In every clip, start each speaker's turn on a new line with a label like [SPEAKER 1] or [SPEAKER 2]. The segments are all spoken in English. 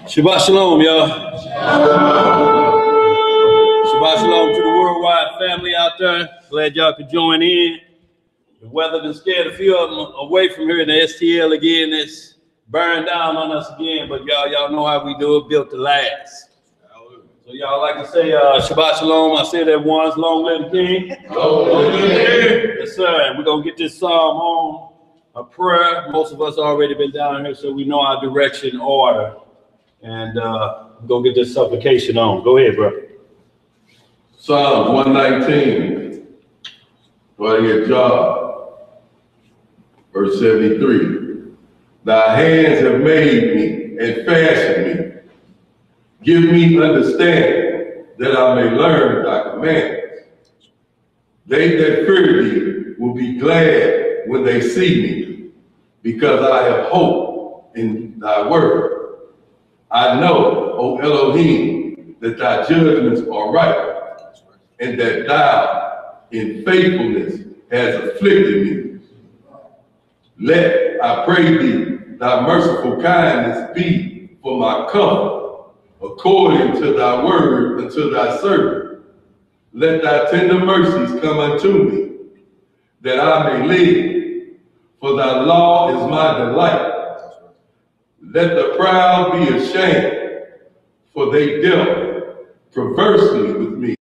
[SPEAKER 1] Shabbat shalom, y'all. Shabbat shalom to the worldwide family out there. Glad y'all could join in. The weather been scared a few of them away from here in the STL again. It's burned down on us again, but y'all know how we do it, built to last. So y'all like to say Shabbat shalom. I said that once. Long live the King. Yes, sir. We're going to get this psalm on a prayer. Most of us already been down here, so we know our direction order. And go get this supplication on. Go ahead, bro.
[SPEAKER 2] Psalm 119, right here, John, verse 73. Thy hands have made me and fashioned me. Give me understanding that I may learn thy commandments. They that fear thee will be glad when they see me, because I have hope in thy word. I know, O Elohim, that thy judgments are right, and that thou in faithfulness has afflicted me. Let, I pray thee, thy merciful kindness be for my comfort, according to thy word unto thy servant. Let thy tender mercies come unto me, that I may live, for thy law is my delight. Let the proud be ashamed, for they dealt perversely with me.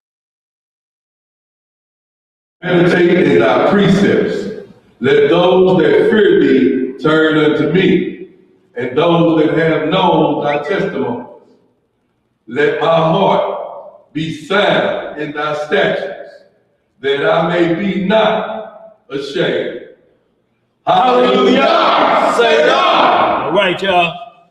[SPEAKER 2] Meditate in thy precepts. Let those that fear thee turn unto me, and those that have known thy testimonies. Let my heart be sound in thy statutes, that I may be not ashamed. Hallelujah! Say God!
[SPEAKER 1] All right, y'all.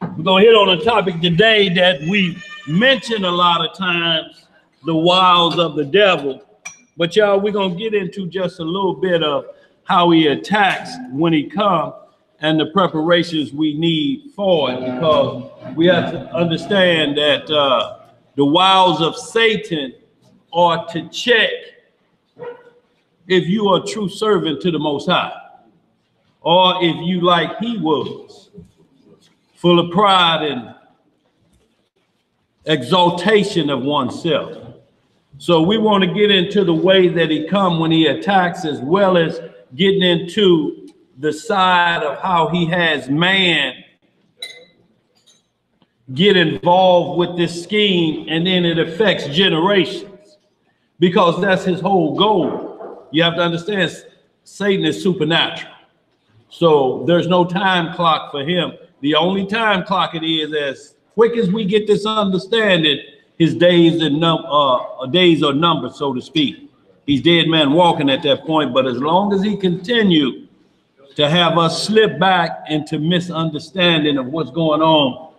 [SPEAKER 1] We're going to hit on a topic today that we mention a lot of times, the wiles of the devil. But y'all, we're going to get into just a little bit of how he attacks when he comes and the preparations we need for it, because we have to understand that the wiles of Satan are to check if you are a true servant to the Most High, or if you like he was, full of pride and exaltation of oneself. So we want to get into the way that he comes when he attacks, as well as getting into the side of how he has man get involved with this scheme, and then it affects generations, because that's his whole goal. You have to understand, Satan is supernatural. So there's no time clock for him. The only time clock it is, as quick as we get this understanding, his days are numbered, so to speak. He's dead man walking at that point. But as long as he continues to have us slip back into misunderstanding of what's going on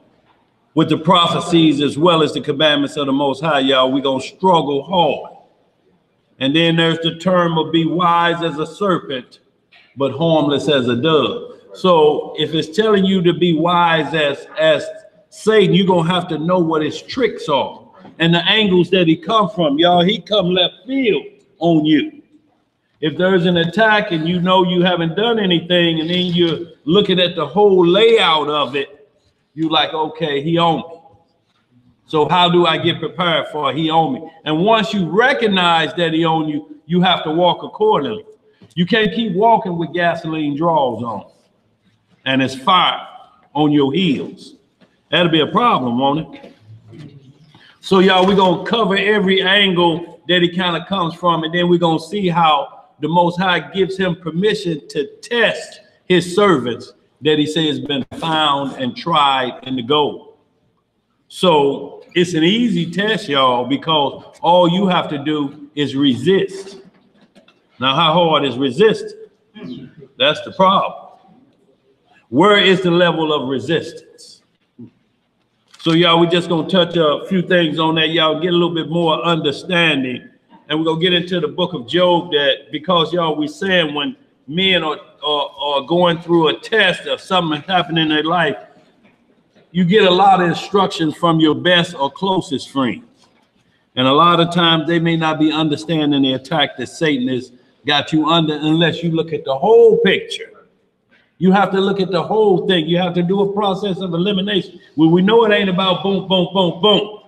[SPEAKER 1] with the prophecies as well as the commandments of the Most High, y'all, we're going to struggle hard. And then there's the term of be wise as a serpent, but harmless as a dove. So if it's telling you to be wise as Satan, you're going to have to know what his tricks are and the angles that he come from. Y'all, he come left field on you. If there's an attack and you know you haven't done anything, and then you're looking at the whole layout of it, you like, okay, he on me. So how do I get prepared for he on me? And once you recognize that he on you, you have to walk accordingly. You can't keep walking with gasoline draws on. and it's fire on your heels. That'll be a problem, won't it? So y'all, we're going to cover every angle that he kind of comes from, and then we're going to see how the Most High gives him permission to test his servants that he says has been found and tried in the gold. So it's an easy test, y'all, because all you have to do is resist. Now, how hard is resistance? That's the problem. Where is the level of resistance? So y'all, we're just going to touch a few things on that. Y'all get a little bit more understanding. And we're going to get into the book of Job, that because y'all, we're saying when men are going through a test or something happening in their life, you get a lot of instructions from your best or closest friends. And a lot of times they may not be understanding the attack that Satan has got you under unless you look at the whole picture. You have to look at the whole thing. You have to do a process of elimination. When we know it ain't about boom, boom, boom, boom,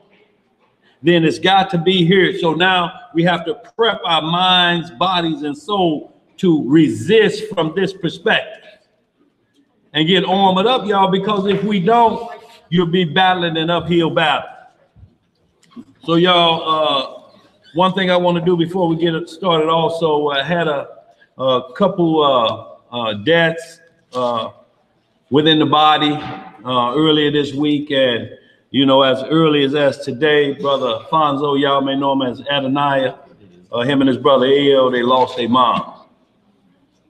[SPEAKER 1] then it's got to be here. So now we have to prep our minds, bodies, and soul to resist from this perspective and get armored up, y'all, because if we don't, you'll be battling an uphill battle. So y'all, one thing I want to do before we get it started also, I had a couple deaths within the body earlier this week, and you know, as early as today, Brother Fonzo, y'all may know him as Adoniah, him and his brother El, they lost their mom.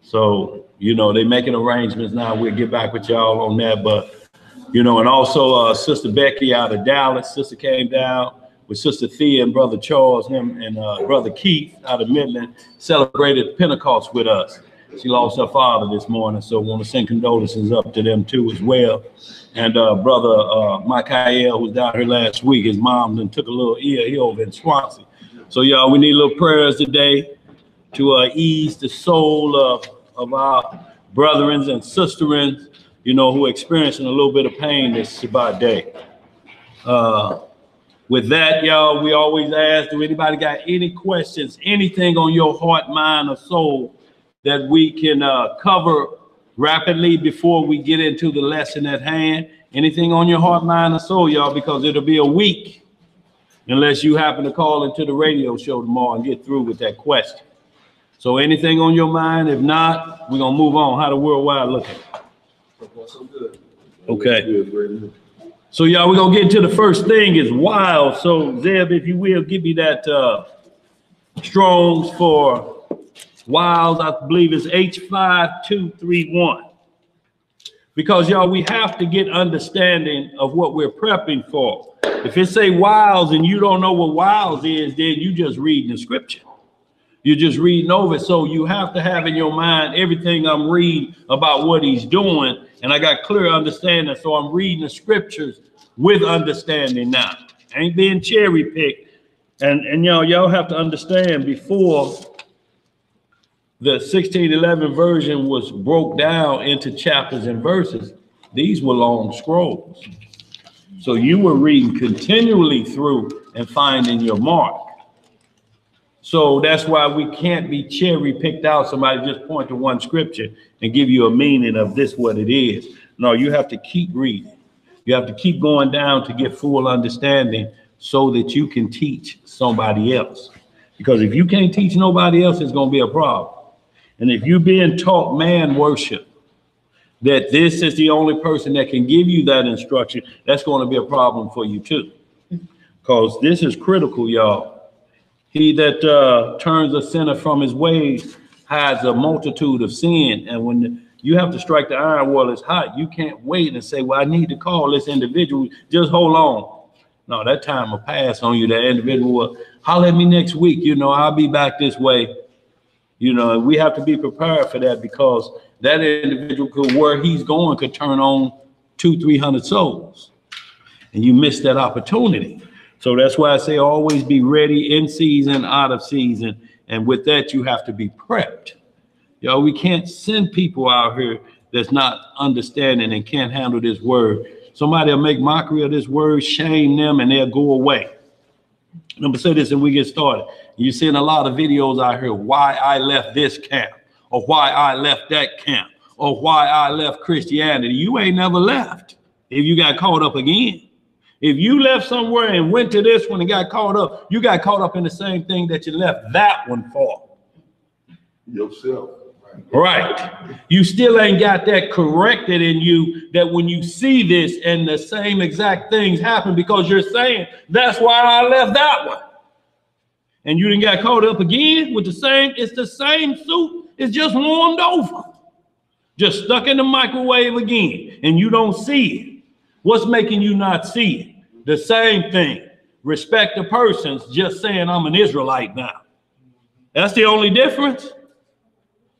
[SPEAKER 1] So, you know, they making arrangements now. We'll get back with y'all on that. But, you know, and also Sister Becky out of Dallas, sister came down with Sister Thea and Brother Charles, him and Brother Keith out of Midland, celebrated Pentecost with us. She lost her father this morning, so want to send condolences up to them too as well. And Brother Michael, who was down here last week, his mom then took a little ear. He over in Swansea. So y'all, we need a little prayers today to ease the soul of our brethren and sisterins, you know, who are experiencing a little bit of pain this Shabbat day. With that, y'all, we always ask, do anybody got any questions, anything on your heart, mind, or soul that we can cover rapidly before we get into the lesson at hand? Anything on your heart, mind, or soul, y'all, because it'll be a week unless you happen to call into the radio show tomorrow and get through with that question. So anything on your mind? If not, we're going to move on. How the worldwide looking?
[SPEAKER 2] So good.
[SPEAKER 1] Okay. So y'all, we're going to get to the first thing is wild. So Zeb, if you will, give me that Strong's for Wiles, I believe it's H5231. Because y'all, we have to get understanding of what we're prepping for. If it say wiles and you don't know what wiles is, then you just reading the scripture. You're just reading over it. So you have to have in your mind everything I'm reading about what he's doing. And I got clear understanding. So I'm reading the scriptures with understanding now. Ain't being cherry picked. And y'all have to understand, before the 1611 version was broke down into chapters and verses, these were long scrolls. So you were reading continually through and finding your mark. So that's why we can't be cherry picked out. Somebody just point to one scripture and give you a meaning of this, what it is. No, you have to keep reading. You have to keep going down to get full understanding so that you can teach somebody else. Because if you can't teach nobody else, it's going to be a problem. And if you're being taught man worship, that this is the only person that can give you that instruction, that's going to be a problem for you too. Because this is critical, y'all. He that turns a sinner from his ways hides a multitude of sin. And when you have to strike the iron while it's hot, you can't wait and say, well, I need to call this individual. Just hold on. No, that time will pass on you. That individual will holler at me next week. You know, I'll be back this way. You know, we have to be prepared for that, because that individual could, where he's going, could turn on 200-300 souls, and you miss that opportunity. So that's why I say always be ready, in season, out of season. And with that, you have to be prepped. Y'all, we can't send people out here that's not understanding and can't handle this word. Somebody will make mockery of this word, shame them, and they'll go away. I'm gonna say this and we get started. You're seeing a lot of videos out here, why I left this camp, or why I left that camp, or why I left Christianity. You ain't never left if you got caught up again. If you left somewhere and went to this one and got caught up, you got caught up in the same thing that you left that one for.
[SPEAKER 2] Yourself.
[SPEAKER 1] Right. You still ain't got that corrected in you, that when you see this and the same exact things happen, because you're saying, that's why I left that one. And you didn't got caught up again with the same, it's the same suit, it's just warmed over. Just stuck in the microwave again, and you don't see it. What's making you not see it? The same thing. Respect the persons, just saying I'm an Israelite now. That's the only difference.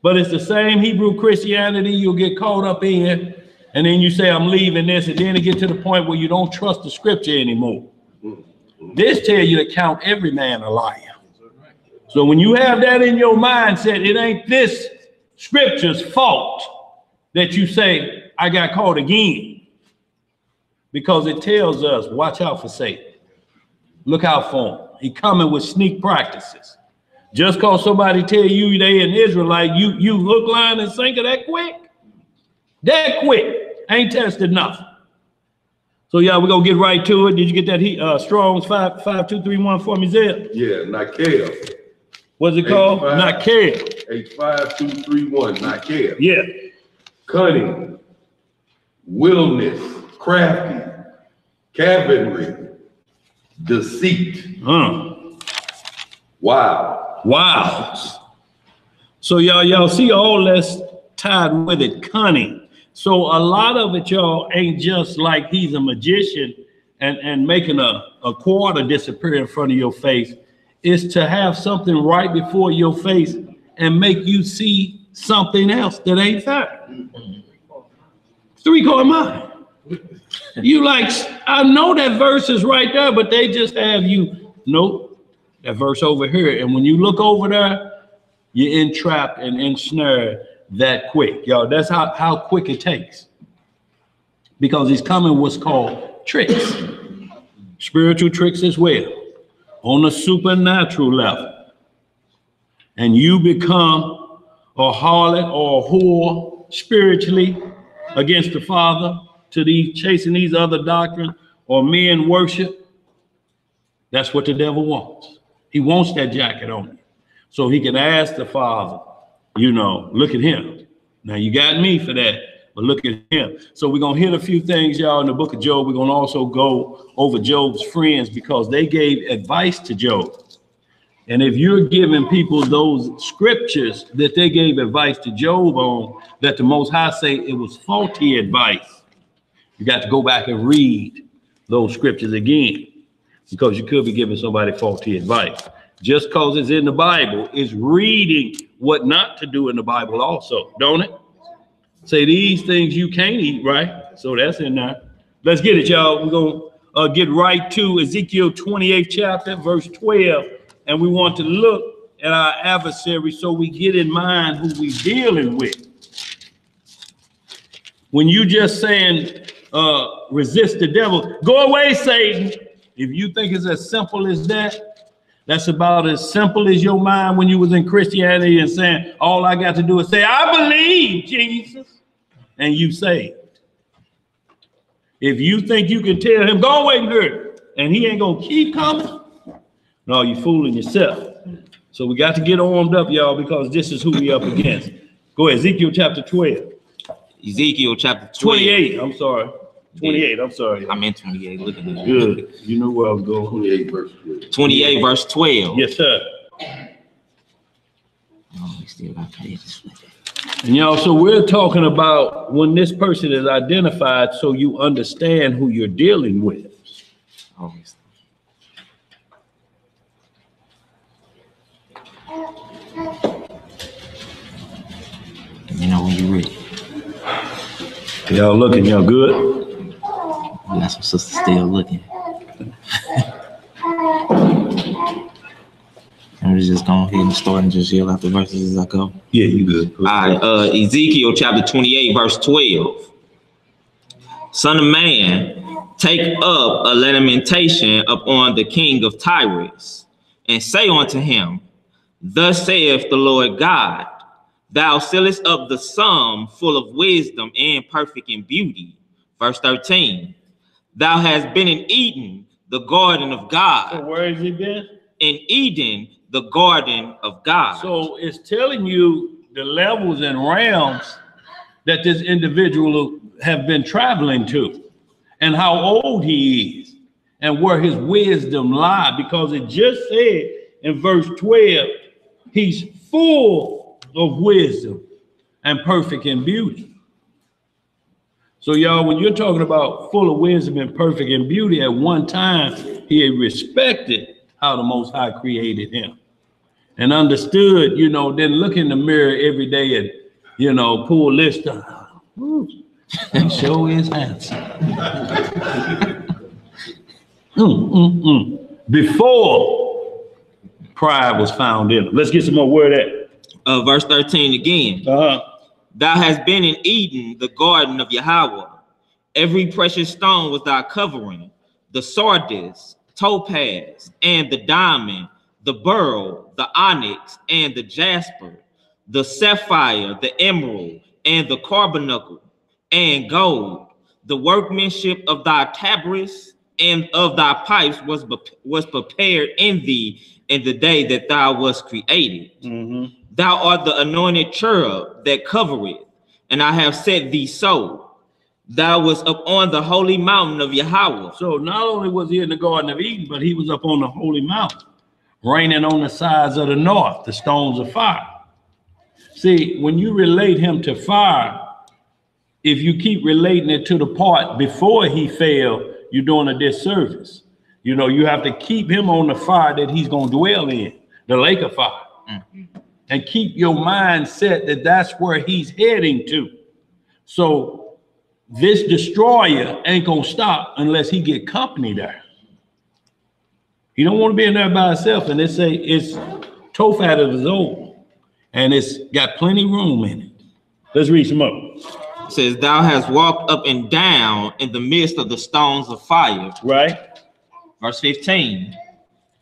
[SPEAKER 1] But it's the same Hebrew Christianity you'll get caught up in, and then you say, I'm leaving this, and then it get to the point where you don't trust the scripture anymore. This tell you to count every man a liar. So when you have that in your mindset, it ain't this scripture's fault that you say, I got caught again. Because it tells us, watch out for Satan. Look out for him. He coming with sneak practices. Just cause somebody tell you they an Israelite, you hook, line, and sinker that quick? That quick. Ain't tested nothing. So yeah, we're gonna get right to it. Did you get that Strong's 55231 for me, Zeb?
[SPEAKER 2] Yeah, Nicaea.
[SPEAKER 1] What's it called? Nicaea.
[SPEAKER 2] 85231, Nicaea.
[SPEAKER 1] Yeah.
[SPEAKER 2] Cunning, willfulness, crafty, cavalry, deceit. Wow. So y'all see all that's tied with it, cunning. So a lot of it, y'all, ain't just like he's a magician and making a quarter disappear in front of your face. It's to have something right before your face and make you see something else that ain't there. 3-quarter mile. You like, I know that verse is right there, but they just have you, nope. That verse over here, and when you look over there, you're entrapped and ensnared that quick. Y'all, that's how quick it takes. Because he's coming what's called tricks. Spiritual tricks as well. On a supernatural level. And you become a harlot or a whore spiritually against the Father, to these chasing these other doctrines, or men worship. That's what the devil wants. He wants that jacket on you. So he can ask the Father, you know, look at him. Now you got me for that, but look at him. So we're going to hit a few things, y'all, in the book of Job. We're going to also go over Job's friends because they gave advice to Job. And if you're giving people those scriptures that they gave advice to Job on, that the Most High say it was faulty advice, you got to go back and read those scriptures again. Because you could be giving somebody faulty advice. Just because it's in the Bible is reading what not to do in the Bible also, don't it? Say these things you can't eat, right? So that's in there. Let's get it, y'all. We're going to get right to Ezekiel 28th chapter, verse 12. And we want to look at our adversary so we get in mind who we're dealing with. When you just saying, resist the devil, go away, Satan. If you think it's as simple as that, that's about as simple as your mind when you was in Christianity and saying, all I got to do is say, I believe Jesus, and you saved. If you think you can tell him, go away here, and he ain't going to keep coming, no, you're fooling yourself. So we got to get armed up, y'all, because this is who we up against. Go ahead, Ezekiel chapter 12.
[SPEAKER 3] Ezekiel chapter 12.
[SPEAKER 1] 28, I'm sorry. 28, I'm sorry.
[SPEAKER 3] I'm in 28, looking at it.
[SPEAKER 1] Good. You know where I was going.
[SPEAKER 2] 28 verse 12.
[SPEAKER 3] 28 verse 12.
[SPEAKER 1] Yes, sir.
[SPEAKER 3] Oh, we still got pages.
[SPEAKER 1] And y'all, so we're talking about when this person is identified so you understand who you're dealing with.
[SPEAKER 3] Always. You know when you're ready.
[SPEAKER 1] Y'all looking, y'all good?
[SPEAKER 3] We got some sisters still looking. And we're just going ahead and start and just yell out the verses as I go.
[SPEAKER 1] Yeah, you good.
[SPEAKER 3] All right, Ezekiel chapter 28, verse 12. Son of man, take up a lamentation upon the king of Tyrus, and say unto him, thus saith the Lord God, Thou sealest up the sum full of wisdom and perfect in beauty. Verse 13. Thou hast been in Eden, the garden of God.
[SPEAKER 1] So where has he been?
[SPEAKER 3] In Eden, the garden of God.
[SPEAKER 1] So it's telling you the levels and realms that this individual have been traveling to, and how old he is, and where his wisdom lies, because it just said in verse 12, he's full of wisdom and perfect in beauty. So y'all, when you're talking about full of wisdom and perfect in beauty, at one time he had respected how the Most High created him and understood, you know, then look in the mirror every day and, you know, pull this stuff. And show his handsome. Before pride was found in him. Let's get some more word at.
[SPEAKER 3] Verse 13 again. Thou hast been in Eden, the garden of Yahweh. Every precious stone was thy covering, the sardis, topaz, and the diamond, the beryl, the onyx, and the jasper, the sapphire, the emerald, and the carbuncle, and gold. The workmanship of thy tabrets and of thy pipes was prepared in thee in the day that thou wast created. Thou art the anointed cherub that covereth, and I have set thee so. Thou wast upon the holy mountain of Yahweh.
[SPEAKER 1] So not only was he in the Garden of Eden, but he was up on the holy mountain, raining on the sides of the north, the stones of fire. See, when you relate him to fire, if you keep relating it to the part before he fell, you're doing a disservice. You know, you have to keep him on the fire that he's going to dwell in, the lake of fire. And keep your mind set that that's where he's heading to. So this destroyer ain't going to stop unless he get company there. He don't want to be in there by himself. And they say it's Tophat of his own, and it's got plenty room in it. Let's read some more.
[SPEAKER 3] It says, thou hast walked up and down in the midst of the stones of fire.
[SPEAKER 1] Right.
[SPEAKER 3] Verse 15.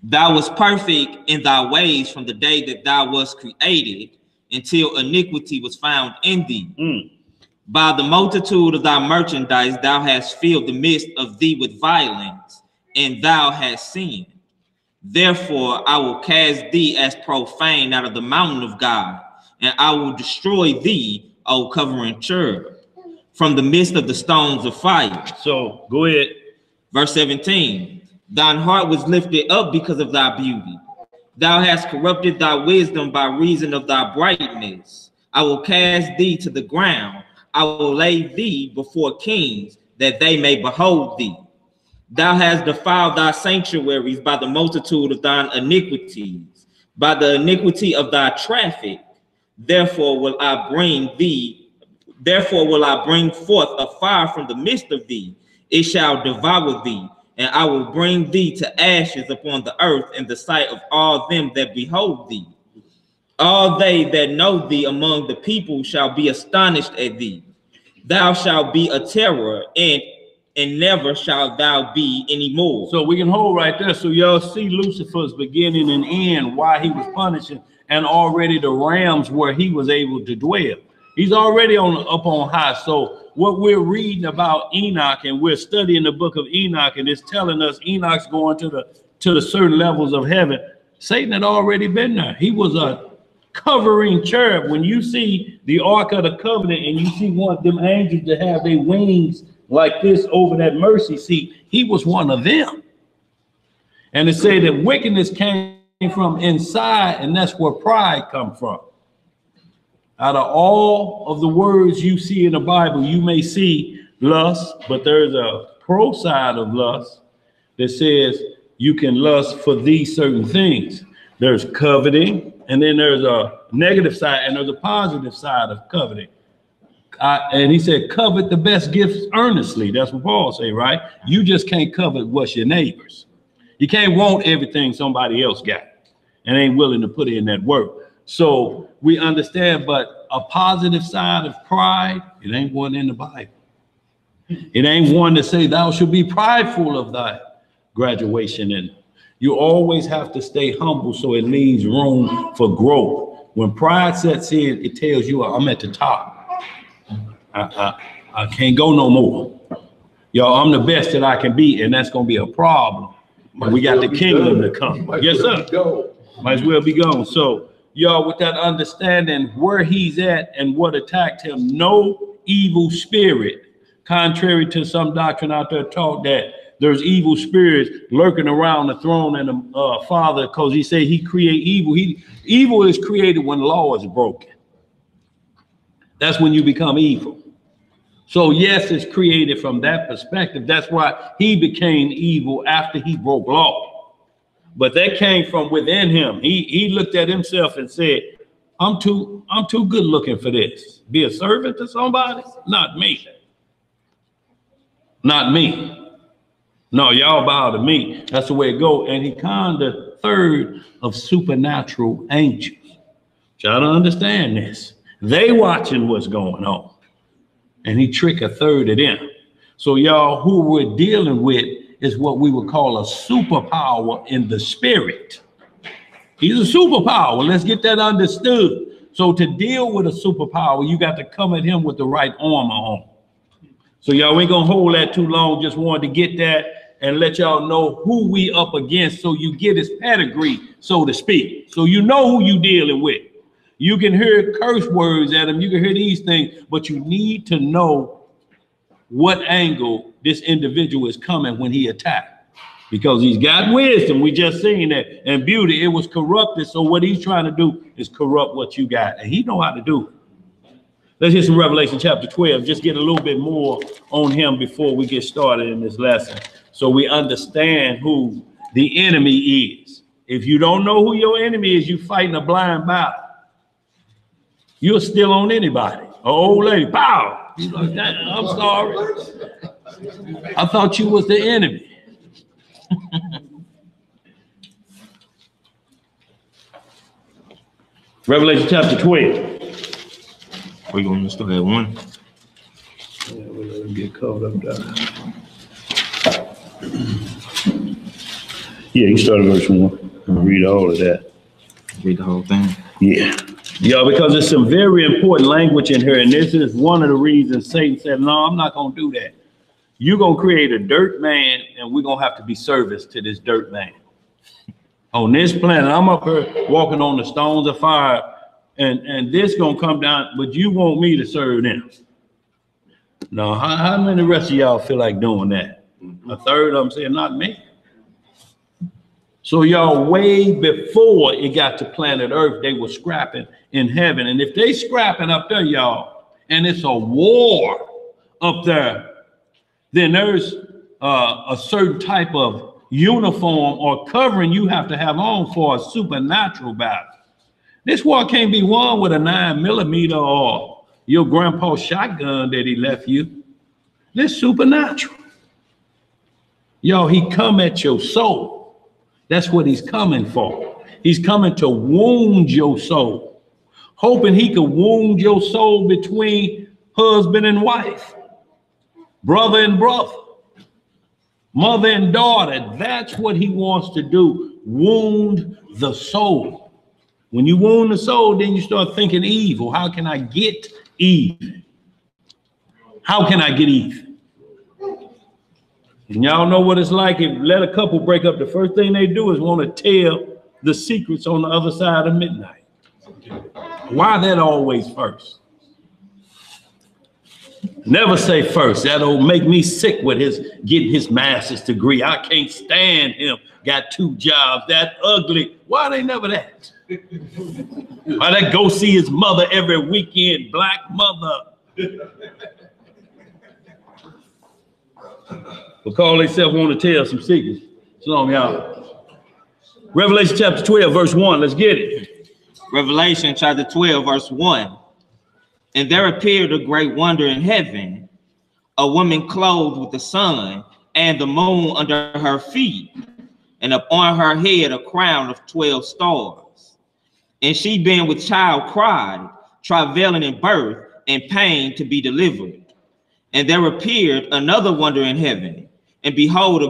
[SPEAKER 3] Thou wast perfect in thy ways from the day that thou wast created until iniquity was found in thee. By the multitude of thy merchandise thou hast filled the midst of thee with violence, and thou hast sinned. Therefore I will cast thee as profane out of the mountain of God, and I will destroy thee, O covering cherub, from the midst of the stones of fire.
[SPEAKER 1] So go ahead.
[SPEAKER 3] Verse 17. Thine heart was lifted up because of thy beauty. Thou hast corrupted thy wisdom by reason of thy brightness. I will cast thee to the ground. I will lay thee before kings, that they may behold thee. Thou hast defiled thy sanctuaries by the multitude of thine iniquities, by the iniquity of thy traffic. Therefore will I bring forth a fire from the midst of thee. It shall devour thee, and I will bring thee to ashes upon the earth in the sight of all them that behold thee. All they that know thee among the people shall be astonished at thee. Thou shalt be a terror, and never shalt thou be any more.
[SPEAKER 1] So we can hold right there. So y'all see Lucifer's beginning and end, why he was punishing, and already the realms where he was able to dwell. He's already up on high. So what we're reading about Enoch, and we're studying the book of Enoch, and it's telling us Enoch's going to the certain levels of heaven. Satan had already been there. He was a covering cherub. When you see the Ark of the Covenant and you see one of them angels that have their wings like this over that mercy seat, he was one of them. And it say that wickedness came from inside, and that's where pride come from. Out of all of the words you see in the Bible, you may see lust, but there's a pro side of lust that says you can lust for these certain things. There's coveting, and then there's a negative side, and there's a positive side of coveting. And he said, covet the best gifts earnestly. That's what Paul say, right? You just can't covet what's your neighbor's. You can't want everything somebody else got and ain't willing to put in that work. So we understand, but a positive side of pride, it ain't one in the Bible. It ain't one to say thou should be prideful of thy graduation. And you always have to stay humble so it leaves room for growth. when pride sets in, it tells you I'm at the top. I can't go no more. Y'all, I'm the best that I can be, and that's gonna be a problem. We got the kingdom to come. Yes, sir. Might as well be gone. So, y'all, with that understanding where he's at and what attacked him, no evil spirit, contrary to some doctrine out there taught that there's evil spirits lurking around the throne and the Father, because he said he create evil. Evil is created when law is broken. That's when you become evil. So yes, it's created from that perspective. That's why he became evil after he broke law. But that came from within him. He looked at himself and said, I'm too good looking for this. Be a servant to somebody? Not me. Not me. No, y'all bow to me. That's the way it goes. And he conned the third of supernatural angels. Try to understand this. They watching what's going on. And he tricked a third of them. So y'all, who we're dealing with is what we would call a superpower in the spirit. He's a superpower. Let's get that understood. So to deal with a superpower, you got to come at him with the right armor on. So y'all ain't gonna hold that too long. Just wanted to get that and let y'all know who we up against, so you get his pedigree, so to speak. So you know who you dealing with. You can hear curse words at him. You can hear these things, but you need to know what angle this individual is coming when he attacked, because he's got wisdom. We just seen that, and beauty. It was corrupted. So what he's trying to do is corrupt what you got, and he know how to do it. Let's hear some Revelation chapter 12. Just get a little bit more on him before we get started in this lesson, so we understand who the enemy is. If you don't know who your enemy is, you fighting a blind battle. You're still on anybody. An old lady, pow. You're like, I'm sorry. I thought you was the enemy. Revelation chapter 12.
[SPEAKER 3] We're going to start at 1.
[SPEAKER 1] Yeah, we're going to get caught up there. Yeah, you start at verse 1. Read all of that.
[SPEAKER 3] Read the whole thing.
[SPEAKER 1] Yeah. Yeah, because there's some very important language in here, and this is one of the reasons Satan said, no, I'm not going to do that. You're going to create a dirt man, and we're going to have to be service to this dirt man. On this planet, I'm up here walking on the stones of fire, and this going to come down, but you want me to serve them. Now, how many rest of y'all feel like doing that? A third of them saying, not me. So y'all, way before it got to planet Earth, they were scrapping in heaven. And if they scrapping up there, y'all, and it's a war up there, then there's a certain type of uniform or covering you have to have on for a supernatural battle. This war can't be won with a 9mm or your grandpa's shotgun that he left you. This supernatural. Y'all, he come at your soul. That's what he's coming for. He's coming to wound your soul, hoping he could wound your soul between husband and wife, brother and brother, mother and daughter. That's what he wants to do, wound the soul. When you wound the soul, then you start thinking evil. How can I get even? How can I get even? And y'all know what it's like. If let a couple break up, the first thing they do is want to tell the secrets on the other side of midnight. Why that always first? Never say first. That'll make me sick with his getting his master's degree. I can't stand him. Got 2 jobs. That ugly. Why they never that? Why they go see his mother every weekend? Black mother. Because they self want to tell some secrets. So long, y'all. Revelation chapter 12, verse 1. Let's get it.
[SPEAKER 3] Revelation chapter 12, verse 1. And there appeared a great wonder in heaven, a woman clothed with the sun and the moon under her feet, and upon her head a crown of 12 stars. And she being with child cried, travailing in birth and pain to be delivered. And there appeared another wonder in heaven, and behold, a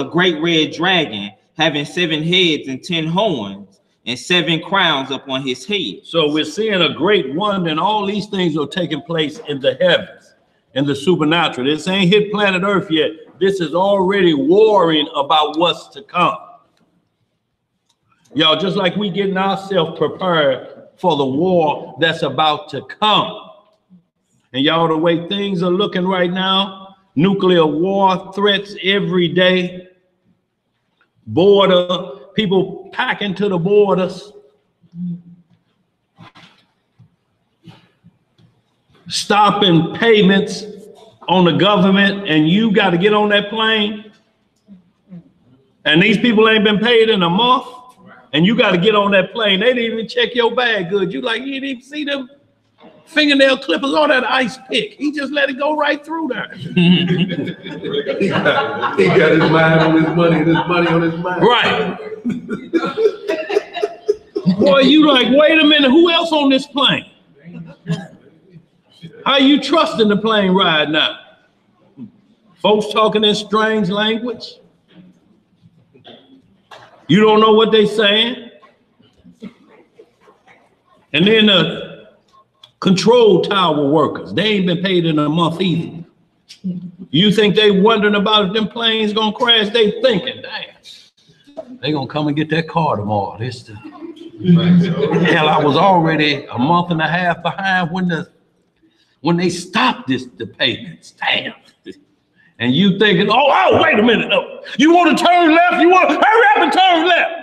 [SPEAKER 3] great red dragon, having 7 heads and 10 horns, and 7 crowns upon his head.
[SPEAKER 1] So we're seeing a great wonder, and all these things are taking place in the heavens, in the supernatural. This ain't hit planet Earth yet. This is already warring about what's to come. Y'all, just like we getting ourselves prepared for the war that's about to come. And y'all, the way things are looking right now, nuclear war threats every day, border, people packing to the borders, stopping payments on the government, and you got to get on that plane, and these people ain't been paid in a month, and you got to get on that plane. They didn't even check your bag good. You like, you didn't even see them fingernail clippers on that ice pick. He just let it go right through there.
[SPEAKER 2] he got his mind on his money and his money on his mind.
[SPEAKER 1] Right. Boy, you like, wait a minute, who else on this plane? How you trusting the plane ride now? Folks talking in strange language. You don't know what they saying. And then the control tower workers, they ain't been paid in a month either. You think they wondering about if them planes gonna crash? They thinking, damn, they gonna come and get that car tomorrow. Hell, I was already a month and a half behind when they stopped the payments. Damn. And you thinking, oh, wait a minute. No. You want to turn left? You want to hurry up and turn left.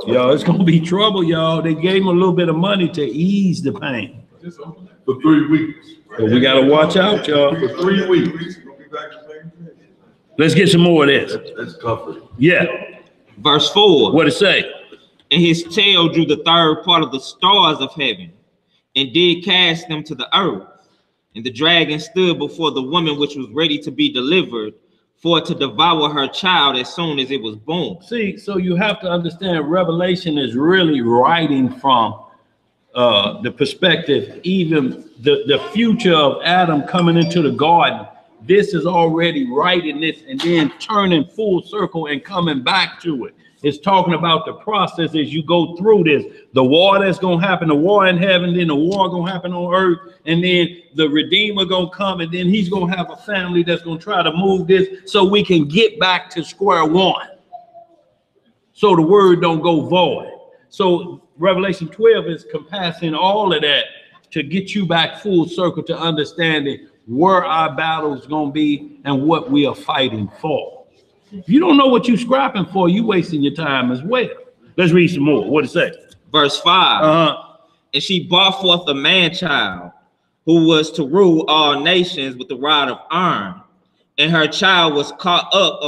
[SPEAKER 1] Y'all, it's going to be trouble, y'all. They gave him a little bit of money to ease the pain.
[SPEAKER 2] For 3 weeks.
[SPEAKER 1] So we got to watch out, y'all.
[SPEAKER 2] For 3 weeks.
[SPEAKER 1] Let's get some more of this.
[SPEAKER 2] That's comfort.
[SPEAKER 1] Yeah.
[SPEAKER 3] Verse 4.
[SPEAKER 1] What it say?
[SPEAKER 3] And his tail drew the 3rd part of the stars of heaven, and did cast them to the earth. And the dragon stood before the woman which was ready to be delivered, for to devour her child as soon as it was born.
[SPEAKER 1] See, so you have to understand, Revelation is really writing from the perspective, even the future of Adam coming into the garden. This is already writing this and then turning full circle and coming back to it. It's talking about the process as you go through this. The war that's going to happen, the war in heaven, then the war going to happen on earth, and then the Redeemer going to come, and then he's going to have a family that's going to try to move this so we can get back to square one. So the word don't go void. So Revelation 12 is compassing all of that to get you back full circle to understanding where our battle's going to be and what we are fighting for. If you don't know what you're scrapping for, you wasting your time as well. Let's read some more. What it say?
[SPEAKER 3] Verse 5. And she brought forth a man-child who was to rule all nations with the rod of iron. And her child was caught up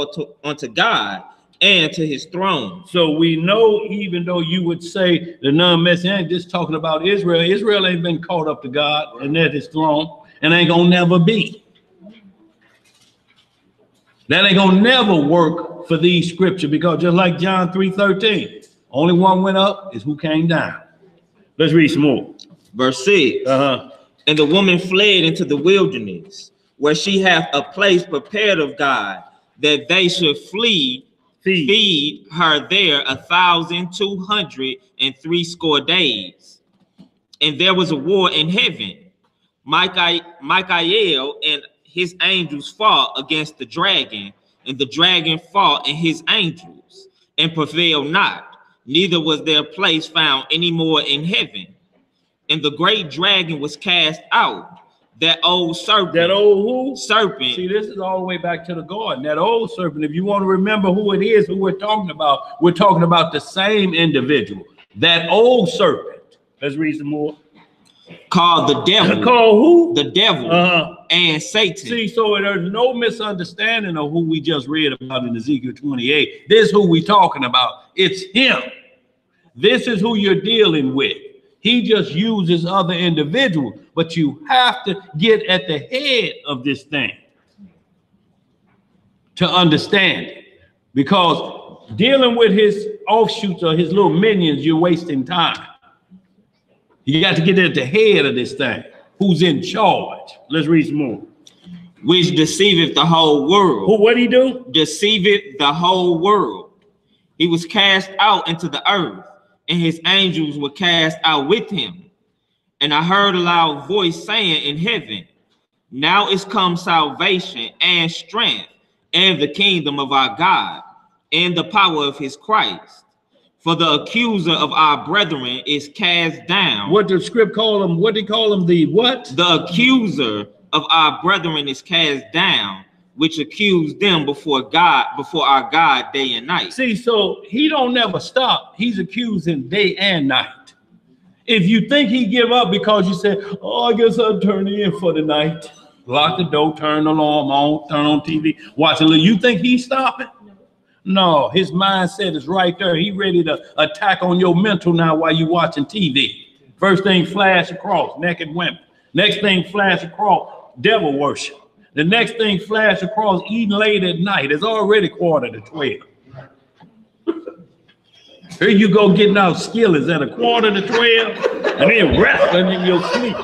[SPEAKER 3] unto God and to his throne.
[SPEAKER 1] So we know, even though you would say the non-messianic, just talking about Israel, Israel ain't been caught up to God and at his throne, and ain't gonna never be. That ain't gonna never work for these scriptures, because just like John 3:13, only one went up is who came down. Let's read some more.
[SPEAKER 3] Verse 6. And the woman fled into the wilderness, where she hath a place prepared of God, that they should feed her there 1,260 days. And there was a war in heaven. Michael and his angels fought against the dragon, and the dragon fought and his angels, and prevailed not, neither was their place found any more in heaven. And the great dragon was cast out, that old serpent. That old who? Serpent. See, this is all the way back to the garden. That old serpent, if you want to remember who it is, who we're talking about the same individual. That old serpent. Let's read some more. Called the devil. Called who? The devil and Satan. See, so there's no misunderstanding of who we just read about in Ezekiel 28. This is who we talking about. It's him. This is who you're dealing with. He just uses other individuals, but you have to get at the head of this thing to understand it. Because dealing with his offshoots or his little minions, you're wasting time. You got to get at the head of this thing. Who's in charge? Let's read some more. which deceiveth the whole world.
[SPEAKER 1] What he do?
[SPEAKER 3] Deceiveth the whole world. He was cast out into the earth, and his angels were cast out with him. And I heard a loud voice saying in heaven, now is come salvation and strength and the kingdom of our God and the power of his Christ. For the accuser of our brethren is cast down.
[SPEAKER 1] What the script call him? What they call him? The what?
[SPEAKER 3] The accuser of our brethren is cast down, which accused them before God, before our God, day and night.
[SPEAKER 1] See, so he don't never stop. He's accusing day and night. If you think he give up because you said, oh, I guess I'll turn in for the night. Lock the door, turn the alarm on, turn on TV, watch a little. You think he's stopping? No, his mindset is right there. He ready to attack on your mental now while you watching TV. First thing flash across, naked women. Next thing flash across, devil worship. The next thing flash across, eating late at night. It's already 11:45. Here you go getting out skillets at 11:45 and then wrestling in your sleep.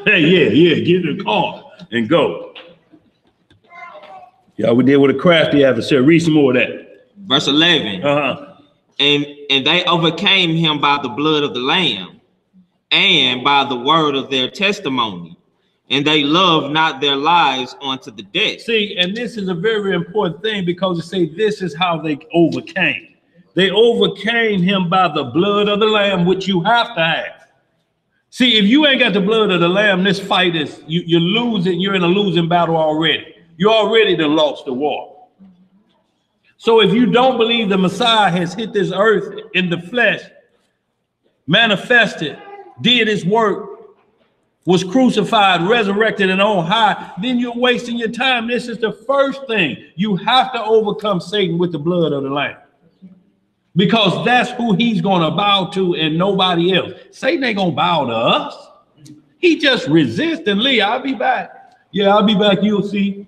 [SPEAKER 1] Hey, yeah, get in the car and go. Yeah, we did with a crafty adversary. Read some more of that.
[SPEAKER 3] Verse 11. And they overcame him by the blood of the Lamb and by the word of their testimony. And they loved not their lives unto the death.
[SPEAKER 1] See, and this is a very important thing because it say this is how they overcame. They overcame him by the blood of the Lamb, which you have to have. See, if you ain't got the blood of the Lamb, this fight is, you're losing. You're in a losing battle already. You already done lost the war. So if you don't believe the Messiah has hit this earth in the flesh, manifested, did his work, was crucified, resurrected, and on high, then you're wasting your time. This is the first thing. You have to overcome Satan with the blood of the Lamb. Because that's who he's going to bow to and nobody else. Satan ain't going to bow to us. He just resists and leave. I'll be back. Yeah, I'll be back. You'll see.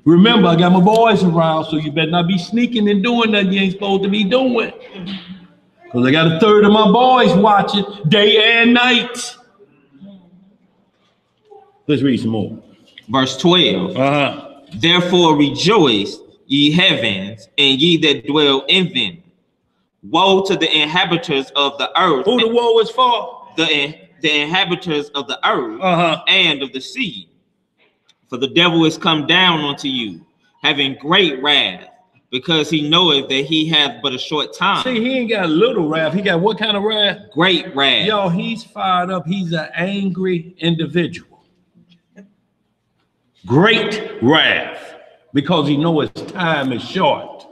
[SPEAKER 1] Remember, I got my boys around, so you better not be sneaking and doing nothing you ain't supposed to be doing. Because I got a third of my boys watching day and night. Let's read some more.
[SPEAKER 3] Verse 12. Therefore rejoice, ye heavens, and ye that dwell in them. Woe to the inhabitants of the earth.
[SPEAKER 1] Who the woe is for?
[SPEAKER 3] The inhabitants of the earth and of the sea. For the devil is come down unto you, having great wrath, because he knoweth that he hath but a short time.
[SPEAKER 1] See, he ain't got little wrath. He got what kind of wrath?
[SPEAKER 3] Great wrath.
[SPEAKER 1] Yo, he's fired up. He's an angry individual. Great wrath. Because he knows his time is short.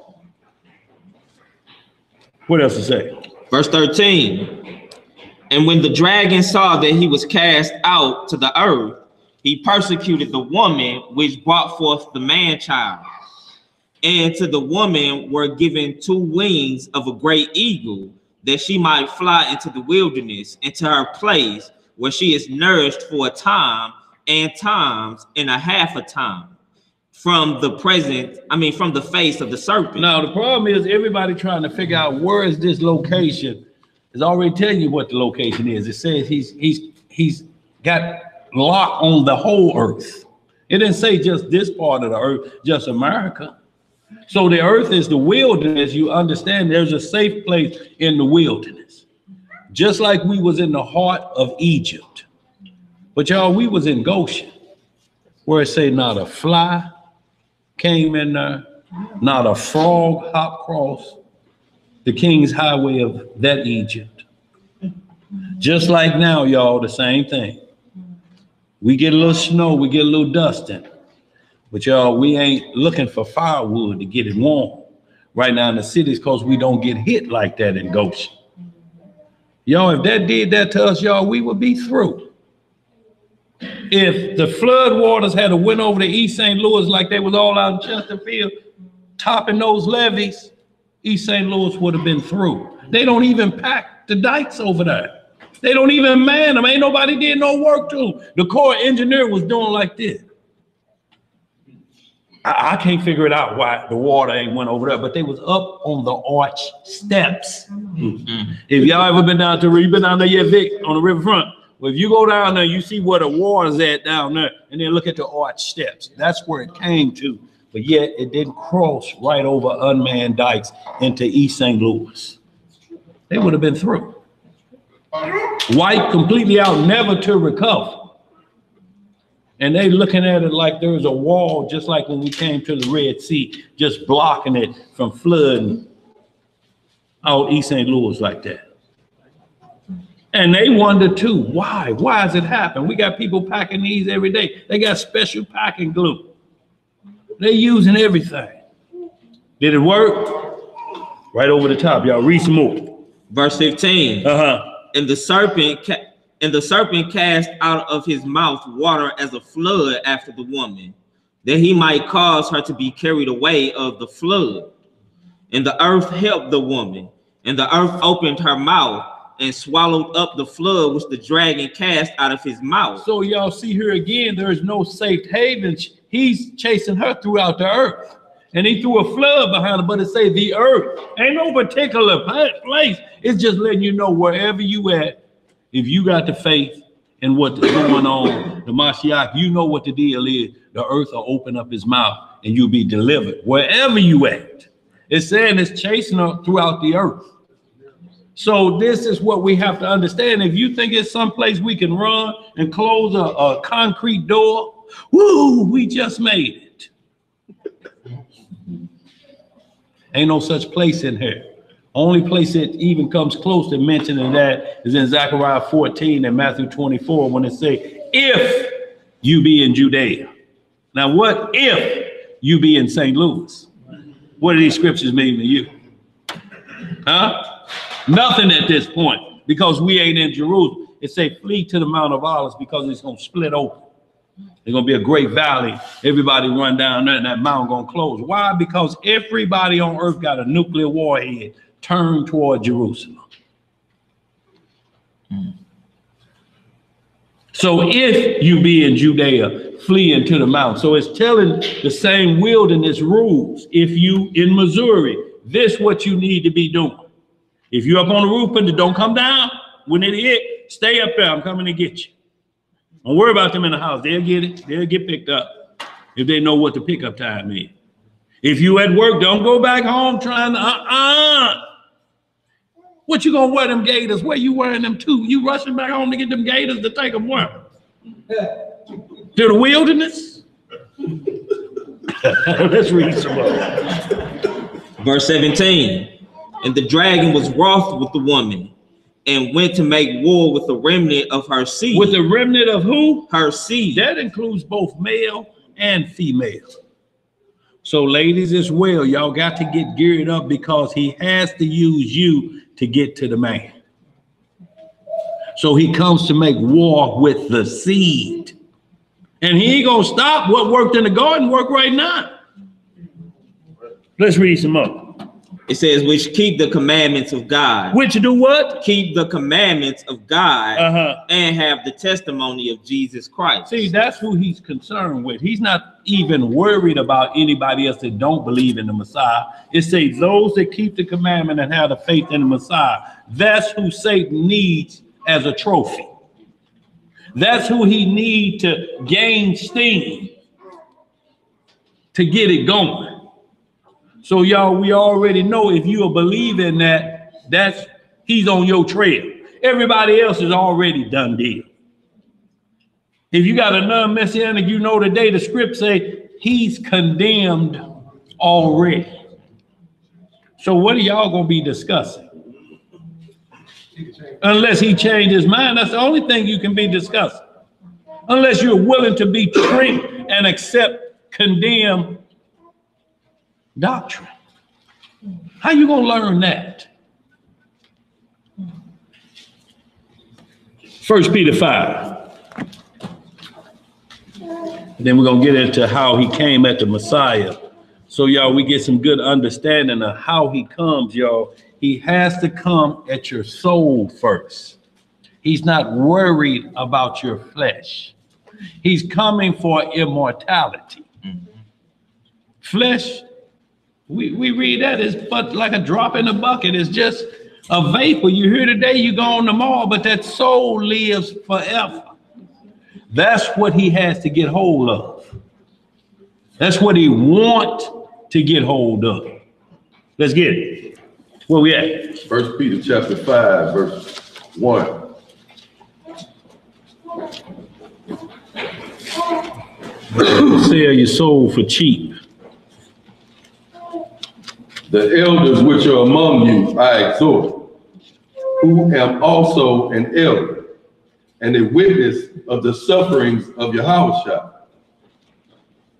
[SPEAKER 1] What else to say?
[SPEAKER 3] Verse 13. And when the dragon saw that he was cast out to the earth, he persecuted the woman which brought forth the man-child. And to the woman were given 2 wings of a great eagle, that she might fly into the wilderness, into her place, where she is nourished for a time and times and a half a time. From the face of the serpent. Now, the problem is everybody trying to figure out where is this location. It's already telling you what the location is. It says he's got lock on the whole earth. It didn't say just this part of the earth, just America. So the earth is the wilderness. You understand there's a safe place in the wilderness. Just like we was in the heart of Egypt. But y'all, we was in Goshen, where it say not a fly came in there, not a frog hop across the king's highway of that Egypt. Just like now, y'all, the same thing. We get a little snow, we get a little dusting. But y'all, we ain't looking for firewood to get it warm right now in the cities because we don't get hit like that in Goshen. Y'all, if that did that to us, y'all, we would be through. If the flood waters had went over to East St. Louis like they was all out in Chesterfield, topping those levees, East St. Louis would have been through. They don't even pack the dikes over there. They don't even man them. Ain't nobody did no work to them. The Corps engineer was doing like this.
[SPEAKER 1] I can't figure it out why the water ain't went over there, but they was up on the arch steps. If y'all ever been down to, you been down there yet, Vic, on the riverfront? Well, if you go down there, you see where the water's at down there, and then look at the arch steps. That's where it came to, but yet it didn't cross right over unmanned dikes into East St. Louis. They would have been through. Wiped completely out, never to recover. And they looking at it like there's a wall, just like when we came to the Red Sea, just blocking it from flooding out East St. Louis like that. And they wonder too, why? Why does it happen? We got people packing these every day. They got special packing glue. They're using everything. Did it work? Right over the top, y'all. Read some more.
[SPEAKER 3] Verse 15. And the serpent cast out of his mouth water as a flood after the woman, that he might cause her to be carried away of the flood. And the earth helped the woman, and the earth opened her mouth and swallowed up the flood which the dragon cast out of his mouth.
[SPEAKER 1] So y'all see here again, there is no safe haven. He's chasing her throughout the earth. And he threw a flood behind her, but it say the earth. Ain't no particular place. It's just letting you know wherever you at, if you got the faith in what's going on, the Mashiach, you know what the deal is. The earth will open up his mouth and you'll be delivered wherever you at. It's saying it's chasing her throughout the earth. So this is what we have to understand. If you think it's someplace we can run and close a concrete door, woo, we just made it. Ain't no such place in here. Only place it even comes close to mentioning that is in Zechariah 14 and Matthew 24 when it say, if you be in Judea. Now, what if you be in St. Louis? What do these scriptures mean to you? Huh? Nothing at this point, because we ain't in Jerusalem. It say flee to the Mount of Olives because it's going to split open. There's going to be a great valley. Everybody run down there and that mountain going to close. Why? Because everybody on earth got a nuclear warhead turned toward Jerusalem. So if you be in Judea, flee into the mountain. So it's telling the same wilderness rules. If you in Missouri, this what you need to be doing. If you're up on the roof, but don't come down. When it hit, stay up there. I'm coming to get you. Don't worry about them in the house. They'll get it. They'll get picked up if they know what the pickup time is. If you at work, don't go back home trying to, What you gonna wear them gaiters? Where you wearing them to? You rushing back home to get them gaiters to take them where? To the wilderness? Let's read some more.
[SPEAKER 3] Verse 17. And the dragon was wroth with the woman and went to make war with the remnant of her seed.
[SPEAKER 1] With the remnant of who?
[SPEAKER 3] Her seed.
[SPEAKER 1] That includes both male and female. So ladies as well, y'all got to get geared up because he has to use you to get to the man. So he comes to make war with the seed. And he ain't gonna stop what worked in the garden work right now. Let's read some more.
[SPEAKER 3] It says, which keep the commandments of God.
[SPEAKER 1] Which do what?
[SPEAKER 3] Keep the commandments of God and have the testimony of Jesus Christ.
[SPEAKER 1] See, that's who he's concerned with. He's not even worried about anybody else that don't believe in the Messiah. It says those that keep the commandment and have the faith in the Messiah. That's who Satan needs as a trophy. That's who he needs to gain steam to get it going. So y'all, we already know if you believe in that, he's on your trail. Everybody else is already done deal. If you got a non-messianic, you know today the script say he's condemned already. So what are y'all gonna be discussing? Unless he changed his mind, that's the only thing you can be discussing. Unless you're willing to be tricked and accept condemned doctrine. How you gonna learn that? 1 Peter 5. Then we're gonna get into how he came at the Messiah. So y'all, we get some good understanding of how he comes, y'all. He has to come at your soul first. He's not worried about your flesh. He's coming for immortality. Flesh, we read that is but like a drop in the bucket. It's just a vapor. You here today, you gone tomorrow, but that soul lives forever. That's what he has to get hold of. That's what he want to get hold of. Let's get it. Where we at?
[SPEAKER 2] 1 Peter chapter 5, verse 1.
[SPEAKER 1] Sell your soul for cheap.
[SPEAKER 2] The elders which are among you I exhort, who am also an elder and a witness of the sufferings of Yahushua,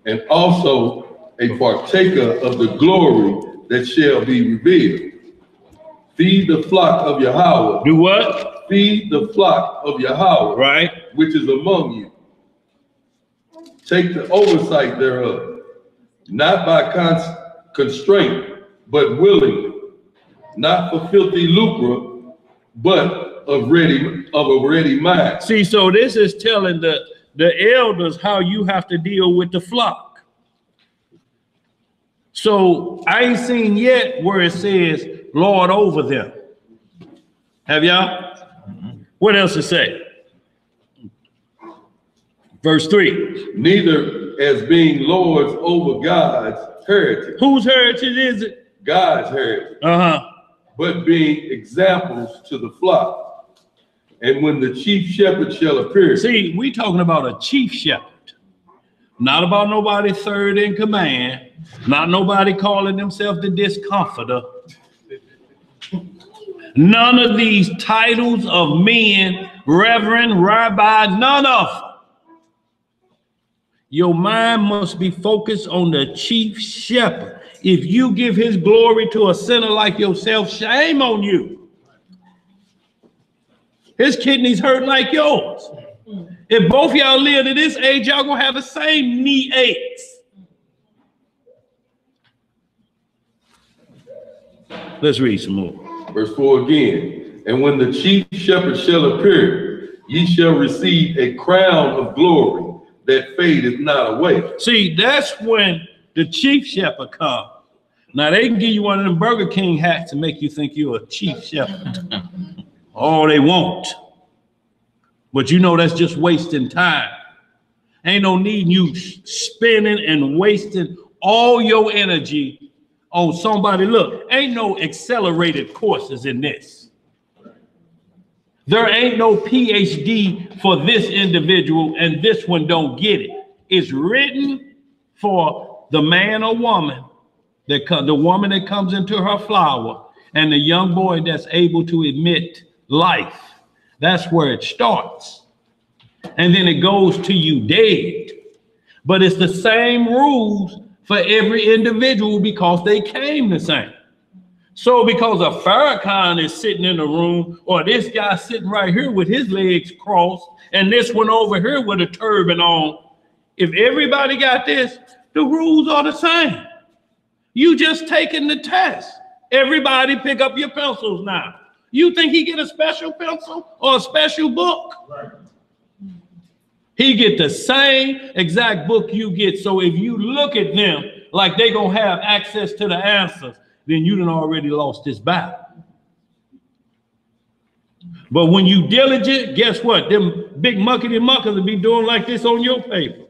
[SPEAKER 2] and also a partaker of the glory that shall be revealed. Feed the flock of Yahweh.
[SPEAKER 1] Do what?
[SPEAKER 2] Feed the flock of Yahweh,
[SPEAKER 1] Right.
[SPEAKER 2] which is among you. Take the oversight thereof, not by constraint, but willingly, not for filthy lucre, but of a ready mind.
[SPEAKER 1] See, so this is telling the elders how you have to deal with the flock. So I ain't seen yet where it says Lord over them. Have y'all? What else it say? Verse 3.
[SPEAKER 2] Neither as being lords over God's heritage.
[SPEAKER 1] Whose heritage is it?
[SPEAKER 2] God's heritage.
[SPEAKER 1] Uh-huh.
[SPEAKER 2] But being examples to the flock. And when the chief shepherd shall appear.
[SPEAKER 1] See, we talking about a chief shepherd. Not about nobody third in command. Not nobody calling themselves the discomforter. None of these titles of men, reverend, rabbi, none of them. Your mind must be focused on the chief shepherd. If you give his glory to a sinner like yourself, shame on you. His kidneys hurt like yours. If both y'all live to this age, y'all gonna have the same knee aches. Let's read some more.
[SPEAKER 2] Verse 4 again. And when the chief shepherd shall appear, ye shall receive a crown of glory that fadeth not away.
[SPEAKER 1] See, that's when the chief shepherd comes. Now they can give you one of them Burger King hats to make you think you're a chief shepherd. Oh, they won't. But you know that's just wasting time. Ain't no need you spending and wasting all your energy on somebody. Look, ain't no accelerated courses in this. There ain't no PhD for this individual and this one don't get it. It's written for the man or woman, the woman that comes into her flower, and the young boy that's able to admit life. That's where it starts. And then it goes to you dead. But it's the same rules for every individual because they came the same. So because a Farrakhan is sitting in the room, or this guy sitting right here with his legs crossed, and this one over here with a turban on, if everybody got this, the rules are the same. You just taking the test. Everybody pick up your pencils now. You think he get a special pencil or a special book? Right. He get the same exact book you get. So if you look at them like they gonna have access to the answers, then you done already lost this battle. But when you diligent, guess what? Them big muckety muckers will be doing like this on your paper.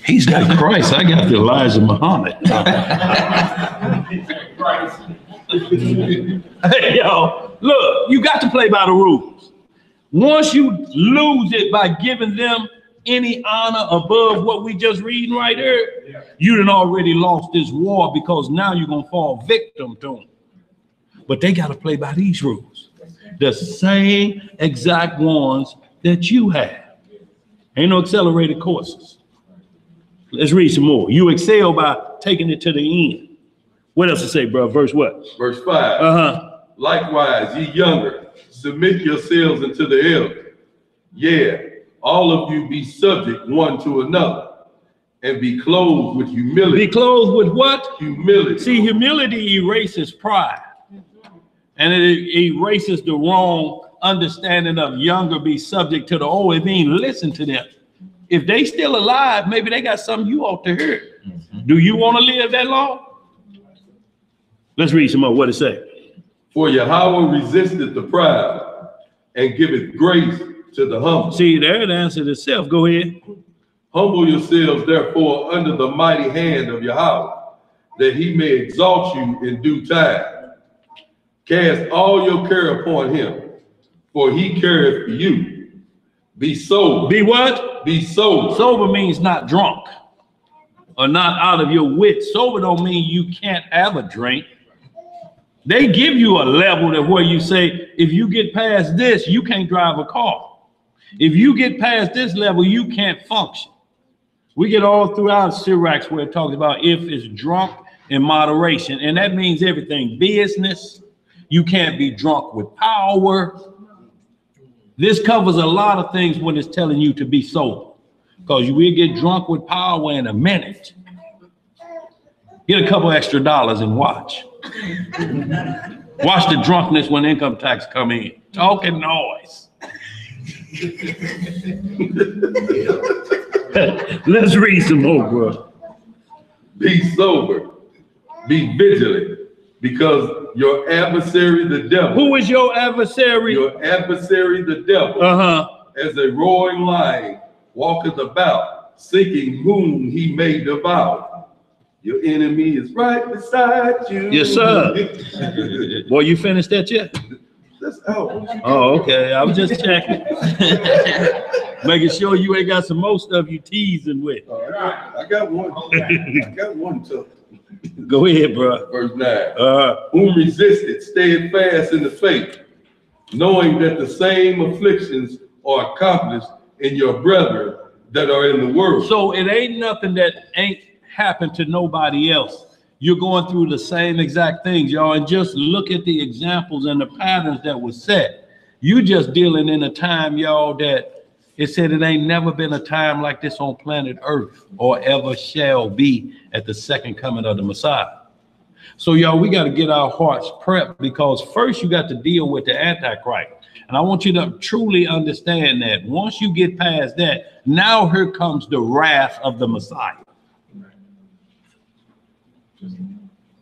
[SPEAKER 1] He's got Christ. I got the Elijah Muhammad. Hey, yo, look, you got to play by the rules. Once you lose it by giving them any honor above what we just reading right here, you done already lost this war because now you're going to fall victim to them. But they got to play by these rules. The same exact ones that you have. Ain't no accelerated courses. Let's read some more. You excel by taking it to the end. What else to say, bro? Verse what?
[SPEAKER 2] Verse 5. Likewise, ye younger, submit yourselves unto the elder. Yeah, all of you be subject one to another, and be clothed with humility.
[SPEAKER 1] Be clothed with what?
[SPEAKER 2] Humility.
[SPEAKER 1] See, humility erases pride. And it erases the wrong understanding of younger be subject to the old. It means listen to them. If they still alive, maybe they got something you ought to hear. Do you want to live that long? Let's read some more. What it say?
[SPEAKER 2] For Yahweh resisted the proud and giveth grace to the humble.
[SPEAKER 1] See, there it answered itself. Go ahead.
[SPEAKER 2] Humble yourselves, therefore, under the mighty hand of Yahweh, that he may exalt you in due time. Cast all your care upon him, for he careth for you. Be sober.
[SPEAKER 1] Be what?
[SPEAKER 2] Be sober.
[SPEAKER 1] Sober means not drunk or not out of your wits. Sober don't mean you can't have a drink. They give you a level that where you say, if you get past this, you can't drive a car. If you get past this level, you can't function. We get all throughout Sirach where it talks about if it's drunk in moderation, and that means everything. Business, you can't be drunk with power. This covers a lot of things when it's telling you to be sober, because you will get drunk with power in a minute. Get a couple extra dollars and watch. Watch the drunkenness when income tax come in. Talking noise. Let's read some more, bro.
[SPEAKER 2] Be sober. Be vigilant, because your adversary, the devil.
[SPEAKER 1] Who is your adversary?
[SPEAKER 2] Your adversary, the devil. As a roaring lion, walketh about, seeking whom he may devour. Your enemy is right beside you.
[SPEAKER 1] Yes, sir. Boy, you finished that yet?
[SPEAKER 2] That's out.
[SPEAKER 1] Oh, okay. I was just checking. Making sure you ain't got some more stuff you teasing with.
[SPEAKER 2] I got one. I got one too.
[SPEAKER 1] Go ahead, bro.
[SPEAKER 2] Verse 9. Whom resisted steadfast in the faith, knowing that the same afflictions are accomplished in your brethren that are in the world.
[SPEAKER 1] So it ain't nothing that ain't happened to nobody else. You're going through the same exact things, y'all, and just look at the examples and the patterns that were set. You just dealing in a time, y'all, that it said it ain't never been a time like this on planet Earth or ever shall be at the second coming of the Messiah. So, y'all, we got to get our hearts prepped, because first you got to deal with the Antichrist. And I want you to truly understand that once you get past that, now here comes the wrath of the Messiah.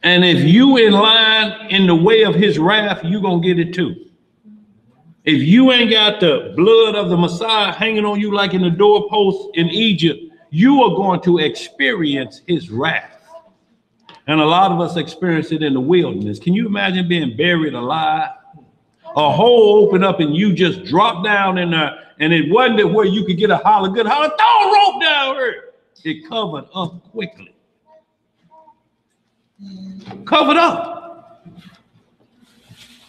[SPEAKER 1] And if you in line in the way of his wrath, you're going to get it too. If you ain't got the blood of the Messiah hanging on you like in the doorpost in Egypt, you are going to experience his wrath. And a lot of us experience it in the wilderness. Can you imagine being buried alive? A hole open up and you just drop down in there, and it wasn't where you could get a holler, good holler, throw a rope down here. It covered up quickly. Covered up.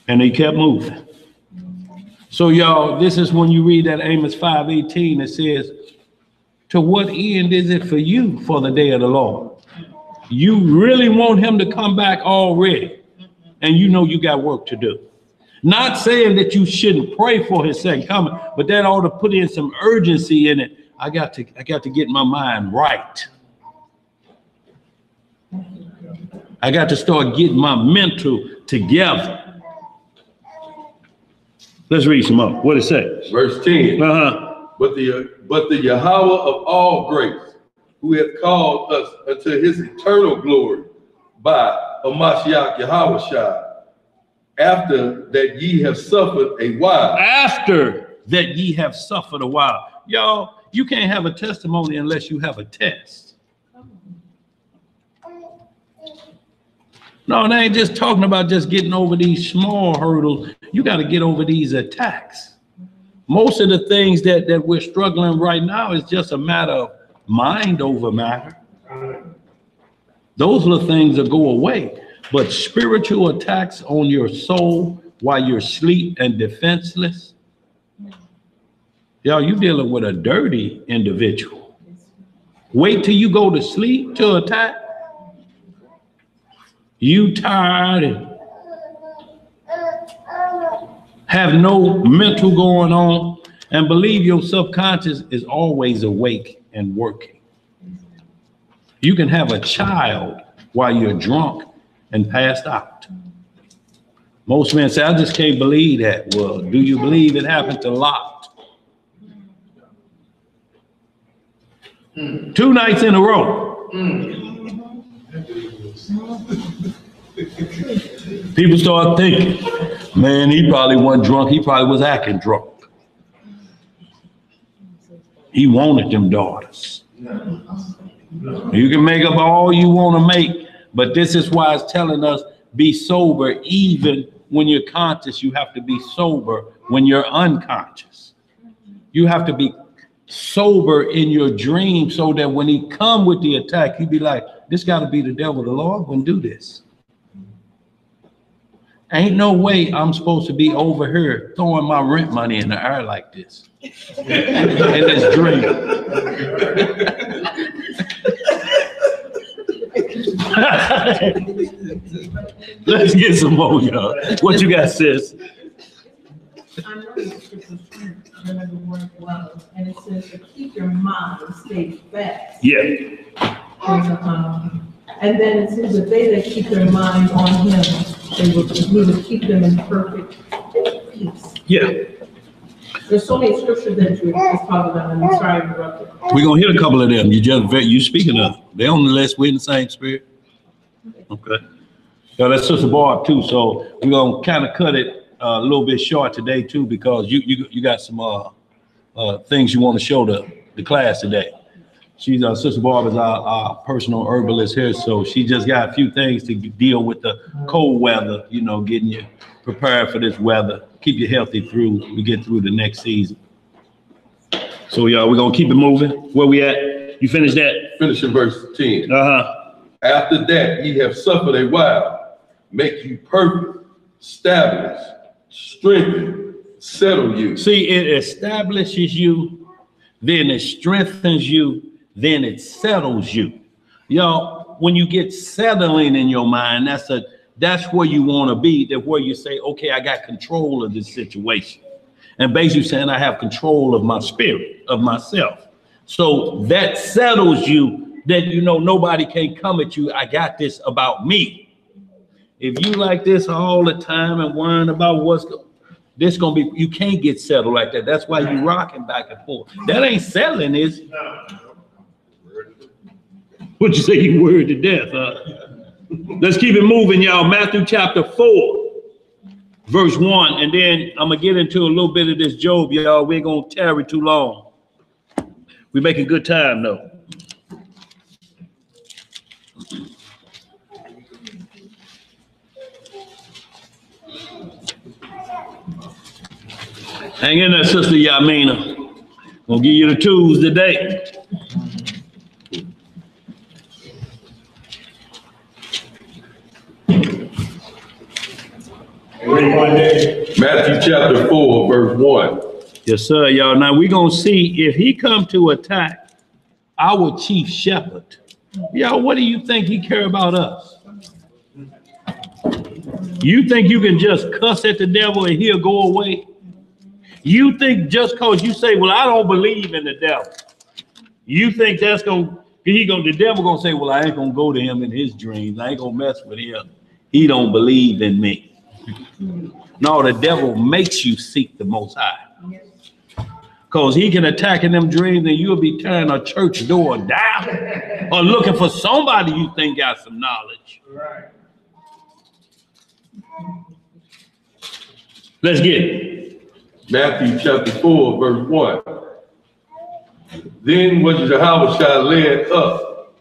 [SPEAKER 1] And they kept moving. So, y'all, this is when you read that Amos 5:18, it says, to what end is it for you for the day of the Lord? You really want him to come back already, and you know you got work to do. Not saying that you shouldn't pray for his second coming, but that ought to put in some urgency in it. I got to get my mind right. I got to start getting my mental together. Let's read some more. What it says?
[SPEAKER 2] Verse 10. But the Yahweh of all grace, who hath called us unto his eternal glory by Hamashiach Yahushua, after that ye have suffered a while.
[SPEAKER 1] After that ye have suffered a while. Y'all, you can't have a testimony unless you have a test. No, they ain't just talking about just getting over these small hurdles. You got to get over these attacks. Most of the things that we're struggling right now is just a matter of mind over matter. Those little things will go away. But spiritual attacks on your soul while you're asleep and defenseless, y'all, you dealing with a dirty individual. Wait till you go to sleep to attack. You tired and have no mental going on, and believe your subconscious is always awake and working. You can have a child while you're drunk and passed out. Most men say, I just can't believe that. Well, do you believe it happened to Lot? 2 nights in a row. People start thinking, man, he probably wasn't drunk. He probably was acting drunk. He wanted them daughters. You can make up all you want to make, but this is why it's telling us be sober. Even when you're conscious, you have to be sober when you're unconscious. You have to be sober in your dream so that when he come with the attack, you be like, this got to be the devil. The Lord wouldn't do this. Ain't no way I'm supposed to be over here throwing my rent money in the air like this. In this dream. Let's get some more, y'all. What you got, sis?
[SPEAKER 4] I know the scripture, remember the word well, and it says to keep your mind stay fast.
[SPEAKER 1] Yeah.
[SPEAKER 4] And then it says that they that keep their mind on him, he will keep them in perfect peace.
[SPEAKER 1] Yeah.
[SPEAKER 4] There's so many scriptures that you just talked about, and I'm sorry to interrupt.
[SPEAKER 1] We're gonna hit a couple of them. You speaking of. They're on the list. We're in the same spirit. Okay. Yeah, that's Sister Barb too. So we're gonna kind of cut it a little bit short today too, because you got some things you want to show the class today. She's Sister Barb is our personal herbalist here, so she just got a few things to deal with the cold weather. You know, getting you prepared for this weather, keep you healthy through we get through the next season. So y'all, we're gonna keep it moving. Where we at? You finished that?
[SPEAKER 2] Finishing verse 10. After that, ye have suffered a while, make you perfect, establish, strengthen, settle you.
[SPEAKER 1] See, it establishes you, then it strengthens you, then it settles you. Y'all, when you get settling in your mind, that's where you want to be. That's where you say, okay, I got control of this situation. And basically saying I have control of my spirit, of myself. So that settles you, that you know nobody can come at you. I got this about me. If you like this all the time and worrying about this gonna be, you can't get settled like that. That's why you rocking back and forth. That ain't settling, is it? What'd you say? You worried to death, huh? Let's keep it moving, y'all. Matthew chapter 4, verse 1, and then I'm gonna get into a little bit of this Job, y'all. We ain't gonna tarry too long. We making good time though. Hang in there, Sister Yamina. Gonna give you the tools today.
[SPEAKER 2] Matthew chapter 4, verse 1.
[SPEAKER 1] Yes, sir, y'all. Now we're gonna see if he come to attack our chief shepherd. Y'all, what do you think he care about us? You think you can just cuss at the devil and he'll go away? You think just cause you say, well, I don't believe in the devil, you think that's the devil gonna say, well, I ain't gonna go to him in his dreams. I ain't gonna mess with him. He don't believe in me. No, the devil makes you seek the Most High. Because he can attack in them dreams and you'll be tearing a church door down or looking for somebody you think got some knowledge. Right. Let's get it.
[SPEAKER 2] Matthew chapter 4, verse 1. Then was Jehovah led up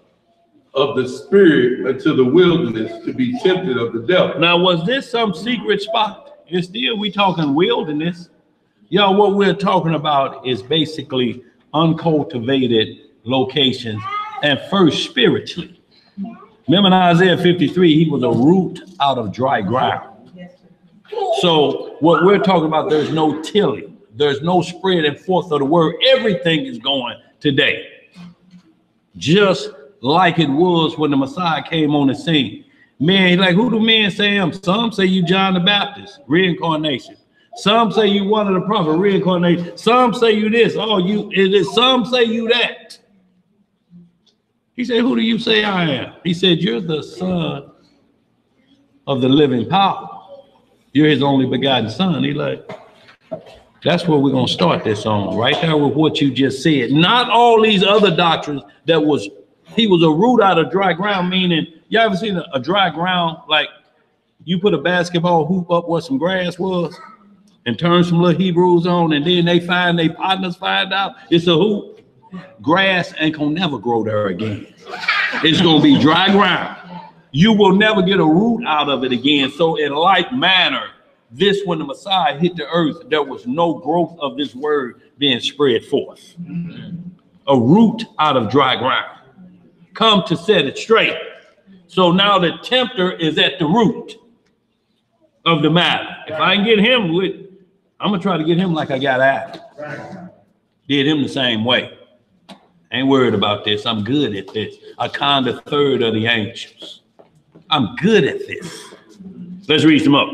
[SPEAKER 2] of the spirit into the wilderness to be tempted of the devil.
[SPEAKER 1] Now, was this some secret spot? And still we talking wilderness. Y'all, what we're talking about is basically uncultivated locations, and first spiritually. Remember in Isaiah 53, he was a root out of dry ground. So what we're talking about, there's no tilling, there's no spreading forth of the word. Everything is going today, just like it was when the Messiah came on the scene. Man, like, who do men say him? Some say you John the Baptist, reincarnation. Some say you one of the prophets, reincarnation. Some say you this. Oh, you is it? Some say you that. He said, who do you say I am? He said, you're the son of the living power. You're his only begotten son. He like, that's where we're going to start this on, right there with what you just said. Not all these other doctrines that he was a root out of dry ground, meaning, you ever seen a dry ground, like you put a basketball hoop up where some grass was and turn some little Hebrews on, and then their partners find out it's a hoop. Grass ain't gonna never grow there again. It's gonna be dry ground. You will never get a root out of it again. So in like manner, when the Messiah hit the earth, there was no growth of this word being spread forth. A root out of dry ground. Come to set it straight. So now the tempter is at the root of the matter. If I can get him I'm gonna try to get him like I got Adam. Did him the same way. Ain't worried about this. I'm good at this. I conned a third of the angels. I'm good at this. Let's read some up.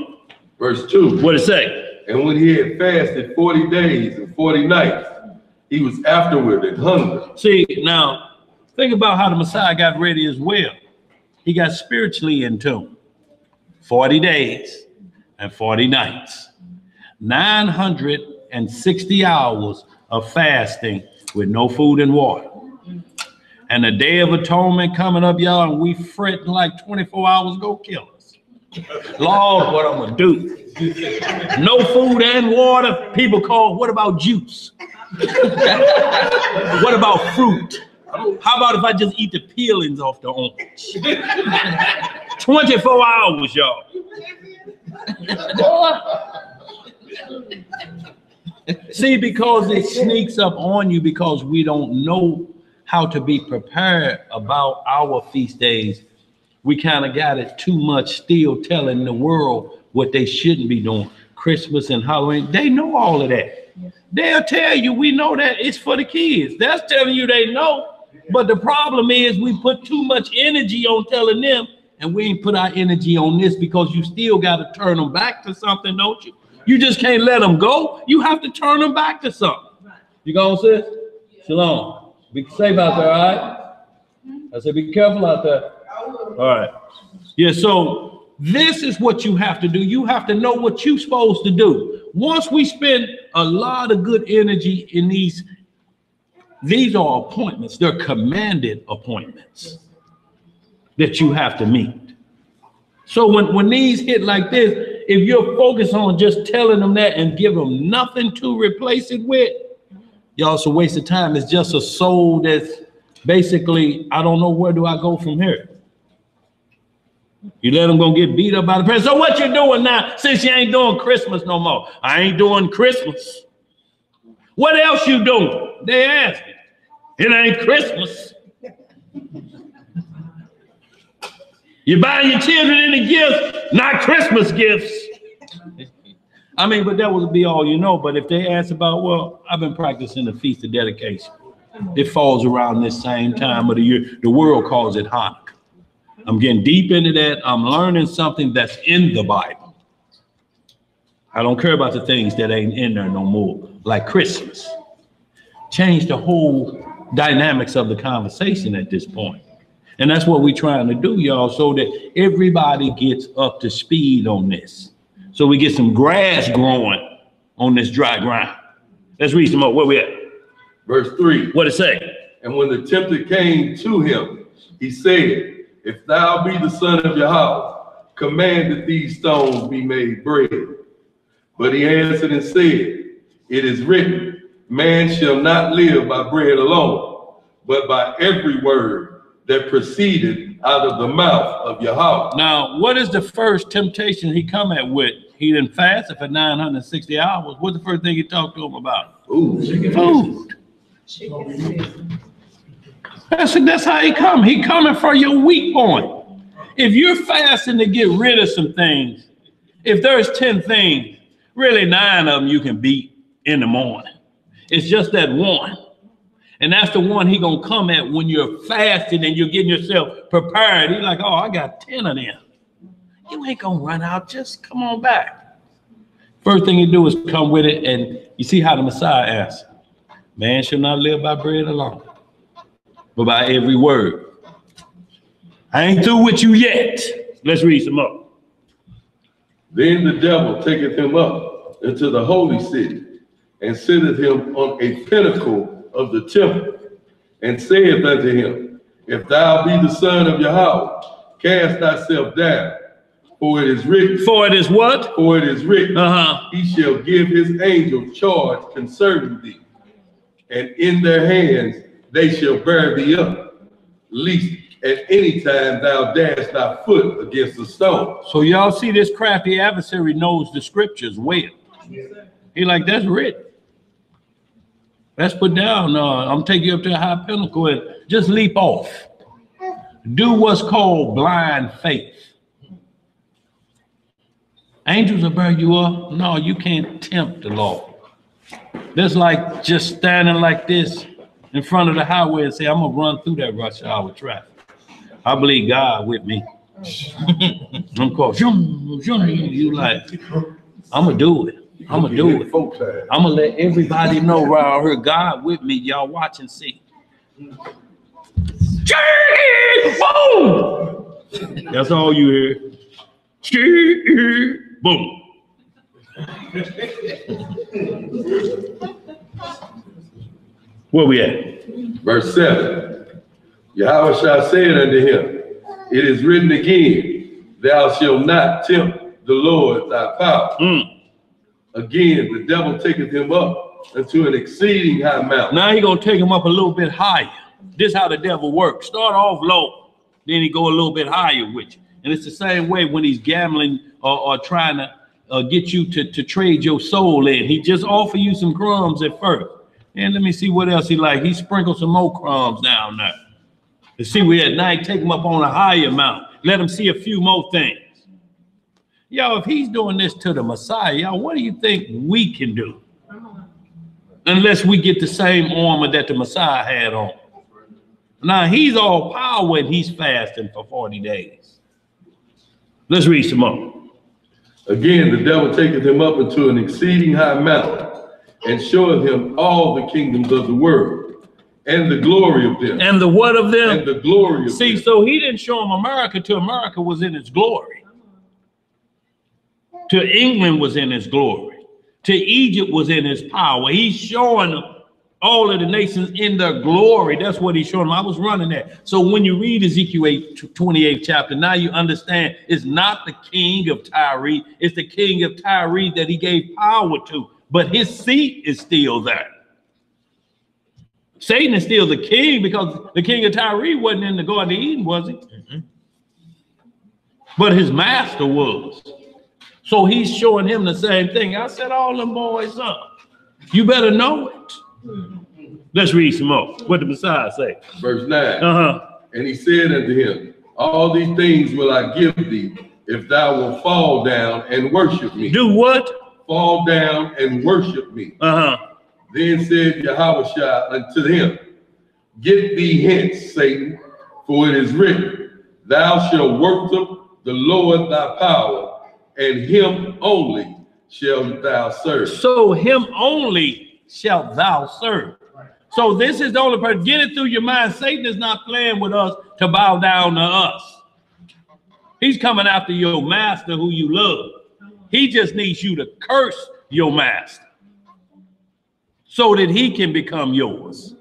[SPEAKER 2] Verse 2.
[SPEAKER 1] What it say?
[SPEAKER 2] And when he had fasted 40 days and 40 nights, he was afterward in hunger.
[SPEAKER 1] See, now, think about how the Messiah got ready as well. He got spiritually in tune. 40 days and 40 nights. 960 hours of fasting with no food and water. And the Day of Atonement coming up, y'all, and we fretting like 24 hours go kill us. Lord, what I'm gonna do? No food and water. People call, what about juice? What about fruit? How about if I just eat the peelings off the orange? 24 hours, y'all. See, because it sneaks up on you because we don't know how to be prepared about our feast days. We kind of got it too much still telling the world what they shouldn't be doing. Christmas and Halloween, they know all of that. They'll tell you, we know that it's for the kids. That's telling you they know. But the problem is we put too much energy on telling them, and we ain't put our energy on this because you still got to turn them back to something, don't you? You just can't let them go. You have to turn them back to something. You going, sis? Shalom. Be safe out there, all right? I said, be careful out there. All right. Yeah, so this is what you have to do. You have to know what you're supposed to do. Once we spend a lot of good energy in these are appointments. They're commanded appointments that you have to meet. So when these hit like this, if you're focused on just telling them that and give them nothing to replace it with, y'all, it's a waste of time. It's just a soul that's basically, I don't know, where do I go from here? You let them go get beat up by the parents. So what you doing now since you ain't doing Christmas no more? I ain't doing Christmas. What else you doing? They ask me. It ain't Christmas. You buying your children any gifts, not Christmas gifts. I mean, but that would be all you know. But if they ask about, well, I've been practicing the Feast of Dedication. It falls around this same time of the year. The world calls it Hanukkah. I'm getting deep into that. I'm learning something that's in the Bible. I don't care about the things that ain't in there no more, like Christmas. Change the whole dynamics of the conversation at this point. And that's what we're trying to do, y'all, so that everybody gets up to speed on this. So we get some grass growing on this dry ground. Let's read some more. Where we at?
[SPEAKER 2] Verse 3.
[SPEAKER 1] What it say?
[SPEAKER 2] And when the tempter came to him, he said, if thou be the son of Yahweh, command that these stones be made bread. But he answered and said, it is written, man shall not live by bread alone, but by every word that proceeded out of the mouth of Yahweh.
[SPEAKER 1] Now, what is the first temptation he come at with? He didn't fast for 960 hours. What's the first thing he talked to him about? Food. That's how he come. He coming for your weak point. If you're fasting to get rid of some things, if there's 10 things, really 9 of them you can beat in the morning. It's just that one. And that's the one he gonna come at when you're fasting and you're getting yourself prepared. He's like, oh, I got 10 of them. You ain't gonna run out, just come on back. First thing you do is come with it, and you see how the Messiah answered. Man shall not live by bread alone, but by every word. I ain't through with you yet. Let's read some more.
[SPEAKER 2] Then the devil taketh him up into the holy city, and sitteth him on a pinnacle of the temple, and saith unto him, If thou be the Son of Yahweh, cast thyself down, for it is written.
[SPEAKER 1] For it is what?
[SPEAKER 2] For it is written, He shall give his angels charge concerning thee, and in their hands they shall bear thee up, lest at any time thou dash thy foot against a stone.
[SPEAKER 1] So y'all see this crafty adversary knows the scriptures well. He like, that's written. Let's put down, I'm taking you up to a high pinnacle and just leap off. Do what's called blind faith. Angels will bear you up. No, you can't tempt the Lord. That's like just standing like this in front of the highway and say, I'm gonna run through that rush hour traffic. I believe God with me. I'm called, you like, I'm gonna do it. I'm gonna do it. I'm gonna let everybody know around here, God with me. Y'all watch and see. Boom! That's all you hear. Boom. Where we at?
[SPEAKER 2] Verse 7. Yahweh shall say it unto him, It is written again, Thou shalt not tempt the Lord thy power. Again, the devil taketh him up into an exceeding high mountain.
[SPEAKER 1] Now he gonna take him up a little bit higher. This is how the devil works. Start off low, then he go a little bit higher with you. And it's the same way when he's gambling or trying to get you to trade your soul in. He just offer you some crumbs at first. And let me see what else he like. He sprinkled some more crumbs down there. And see, we at night, take him up on a higher mount. Let him see a few more things. Y'all, if he's doing this to the Messiah, y'all, what do you think we can do? Unless we get the same armor that the Messiah had on. Now, he's all power and he's fasting for 40 days. Let's read some more.
[SPEAKER 2] Again, the devil taketh him up into an exceeding high mountain, and showeth him all the kingdoms of the world, and the glory of them.
[SPEAKER 1] And the what of them?
[SPEAKER 2] And the glory of
[SPEAKER 1] See,
[SPEAKER 2] them.
[SPEAKER 1] so he didn't show him America till America was in its glory. Till England was in its glory. Till Egypt was in its power. He's showing them all of the nations in their glory. That's what he's showing them. I was running that. So when you read Ezekiel 28th chapter, now you understand it's not the king of Tyre. It's the king of Tyre that he gave power to. But his seat is still there. Satan is still the king because the king of Tyre wasn't in the Garden of Eden, was he? But his master was. So he's showing him the same thing. I set all them boys up. You better know it. Let's read some more. What did the Messiah say?
[SPEAKER 2] Verse 9. And he said unto him, All these things will I give thee, if thou wilt fall down and worship me.
[SPEAKER 1] Do what?
[SPEAKER 2] Fall down and worship me. Then said Yahushua unto him, Get thee hence, Satan, for it is written, Thou shalt worship the Lord thy power, and him only shalt thou serve.
[SPEAKER 1] So him only shalt thou serve. So this is the only person. Get it through your mind. Satan is not playing with us to bow down to us. He's coming after your master who you love. He just needs you to curse your master so that he can become yours.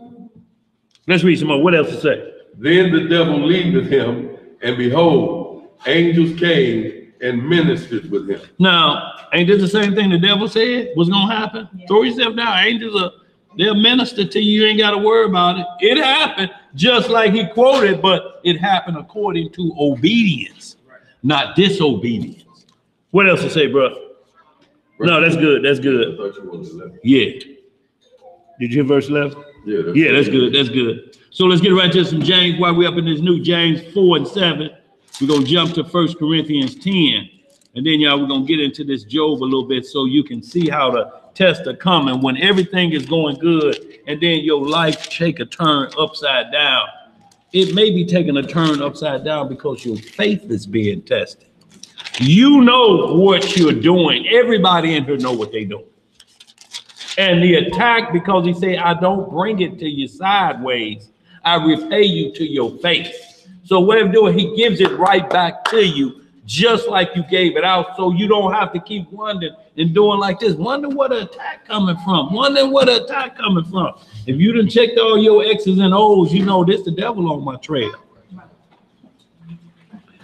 [SPEAKER 1] Let's read some more. What else to say?
[SPEAKER 2] Then the devil leaveth him, and behold, angels came and ministered with him.
[SPEAKER 1] Now, ain't this the same thing the devil said was going to happen? Yeah. Throw yourself down. Angels they'll minister to you. You ain't got to worry about it. It happened just like he quoted, but it happened according to obedience, not disobedience. What else to say, bro? No, that's good. That's good. Yeah. Did you hear verse 11? Yeah, that's good. That's good. So let's get right to some James while we're up in this new James 4 and 7. We're going to jump to 1 Corinthians 10. And then, y'all, we're going to get into this Job a little bit so you can see how the tests are coming when everything is going good and then your life take a turn upside down. It may be taking a turn upside down because your faith is being tested. You know what you're doing. Everybody in here know what they're doing. And the attack, because he said, I don't bring it to you sideways. I repay you to your face. So what I'm doing, he gives it right back to you just like you gave it out, so you don't have to keep wondering and doing like this. Wonder what an attack coming from. Wonder what an attack coming from. If you done checked all your X's and O's, you know this the devil on my trail.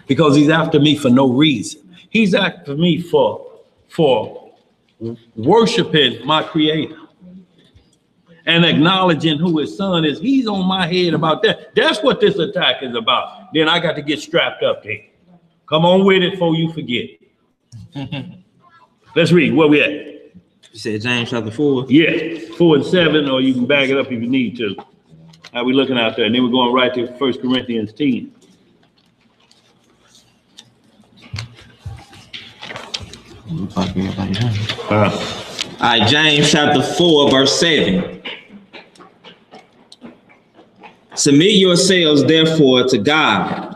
[SPEAKER 1] Because he's after me for no reason. He's after me for worshiping my creator and acknowledging who his son is. He's on my head about that. That's what this attack is about. Then I got to get strapped up there. Come on with it before you forget. Let's read. Where we at?
[SPEAKER 3] You said James chapter 4?
[SPEAKER 1] Yeah, 4 and 7, or you can back it up if you need to. How we looking out there? And then we're going right to 1 Corinthians 10.
[SPEAKER 3] All right, James chapter 4, verse 7. Submit yourselves, therefore, to God.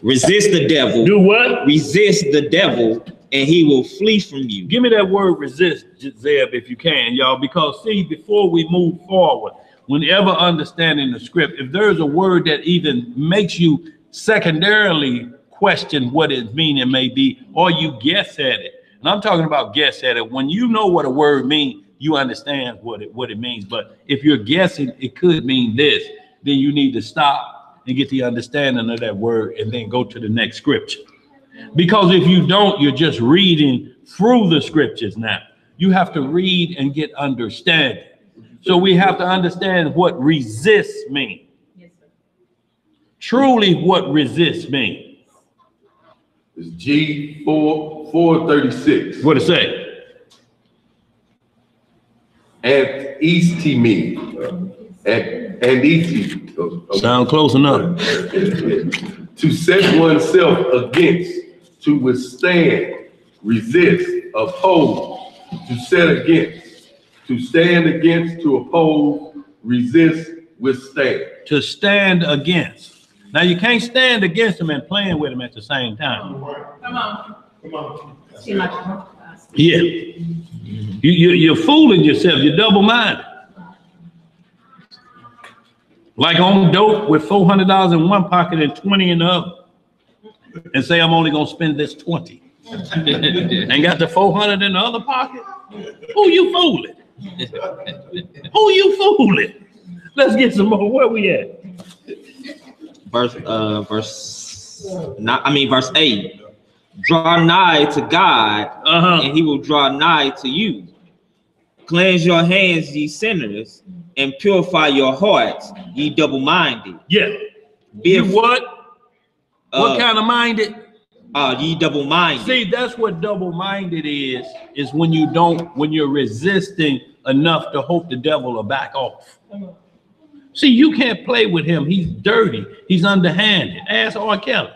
[SPEAKER 3] Resist the devil.
[SPEAKER 1] Do what?
[SPEAKER 3] Resist the devil, and he will flee from you.
[SPEAKER 1] Give me that word resist, Zeb, if you can, y'all, because see, before we move forward, whenever understanding the script, if there's a word that even makes you secondarily question what its meaning may be, or you guess at it, and I'm talking about guess at it, when you know what a word means, you understand what it means. But if you're guessing it could mean this, then you need to stop and get the understanding of that word and then go to the next scripture. Because if you don't, you're just reading through the scriptures now. You have to read and get understanding. So we have to understand what resist means. Yes, sir. Truly what resist means.
[SPEAKER 2] It's G4:36.
[SPEAKER 1] What it say?
[SPEAKER 2] And easty me. And easy.
[SPEAKER 1] Sound close enough.
[SPEAKER 2] To set oneself against, to withstand, resist, oppose, to set against, to stand against, to oppose, resist, withstand.
[SPEAKER 1] To stand against. Now you can't stand against them and playing with them at the same time.
[SPEAKER 4] Come on. Come on.
[SPEAKER 1] Yeah. You're fooling yourself. You're double-minded. Like on dope with $400 in one pocket and 20 in the other. And say I'm only gonna spend this 20. And got the 400 in the other pocket? Who you fooling? Who you fooling? Let's get some more. Where we at?
[SPEAKER 3] Verse 8. Draw nigh to God, and he will draw nigh to you. Cleanse your hands, ye sinners, and purify your hearts, ye double-minded.
[SPEAKER 1] Yeah. You what? What kind of minded?
[SPEAKER 3] Ye double-minded.
[SPEAKER 1] See, that's what double-minded is when you're resisting enough to hope the devil will back off. See, you can't play with him. He's dirty. He's underhanded. Ask R. Kelly.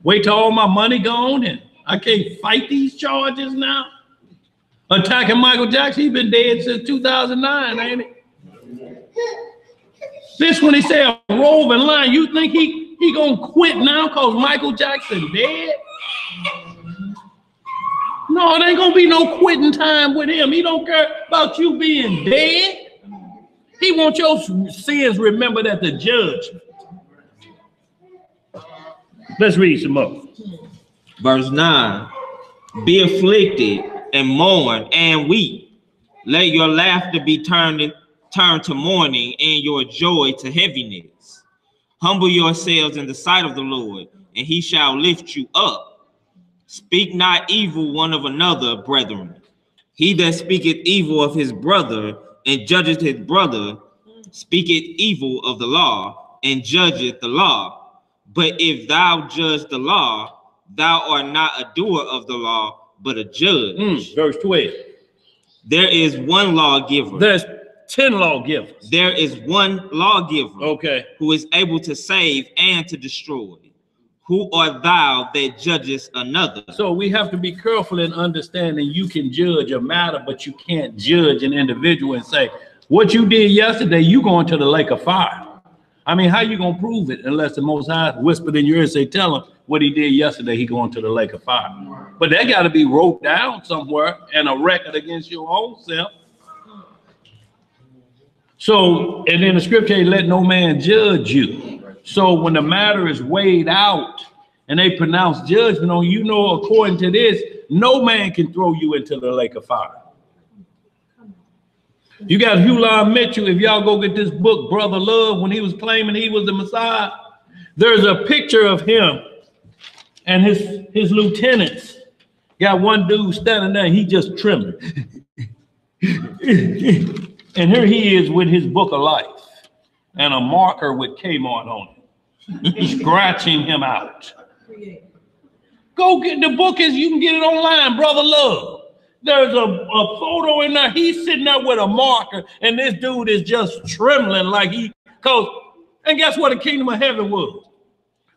[SPEAKER 1] Wait till all my money gone and I can't fight these charges now. Attacking Michael Jackson, he's been dead since 2009, ain't he? This when he said a roving lion, you think he gonna quit now because Michael Jackson dead? No, it ain't gonna be no quitting time with him. He don't care about you being dead. He wants your sins remembered at the judgment. Let's read some more.
[SPEAKER 3] Verse 9. Be afflicted and mourn and weep. Let your laughter be turned to mourning and your joy to heaviness. Humble yourselves in the sight of the Lord, and he shall lift you up. Speak not evil one of another, brethren. He that speaketh evil of his brother and judgeth his brother speaketh evil of the law and judgeth the law. But if thou judge the law, thou art not a doer of the law, but a judge.
[SPEAKER 1] Verse 12.
[SPEAKER 3] There is one lawgiver.
[SPEAKER 1] There's 10 lawgivers.
[SPEAKER 3] There is one lawgiver.
[SPEAKER 1] Okay.
[SPEAKER 3] Who is able to save and to destroy. Who art thou that judgest another?
[SPEAKER 1] So we have to be careful in understanding you can judge a matter, but you can't judge an individual and say, what you did yesterday, you going to the lake of fire. I mean, how you going to prove it unless the Most High whispered in your ear and say, tell him what he did yesterday, he going to the lake of fire. But that got to be wrote down somewhere and a record against your own self. So, and then the scripture, let no man judge you. So when the matter is weighed out and they pronounce judgment on you, know, according to this, no man can throw you into the lake of fire. You got Hulan Mitchell. If y'all go get this book, Brother Love, when he was claiming he was the Messiah, there's a picture of him and his lieutenants. Got one dude standing there, he just trembling. And here he is with his book of life and a marker with Kmart on it, scratching him out. Go get the book, you can get it online, Brother Love. There's a photo in there. He's sitting there with a marker, and this dude is just trembling like and guess what the kingdom of heaven was?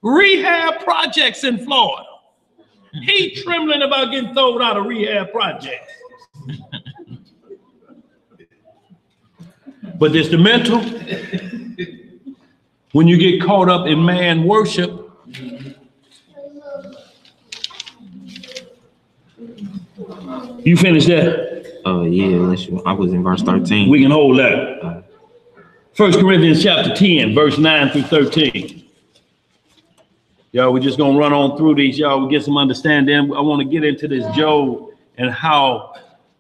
[SPEAKER 1] Rehab projects in Florida. He trembling about getting thrown out of rehab projects. But there's the mental. When you get caught up in man worship, you finished that?
[SPEAKER 3] Oh, yeah, I was in verse 13.
[SPEAKER 1] We can hold that. 1 Corinthians chapter 10, verse 9 through 13. Y'all, we're just going to run on through these. Y'all, we get some understanding. I want to get into this Job and how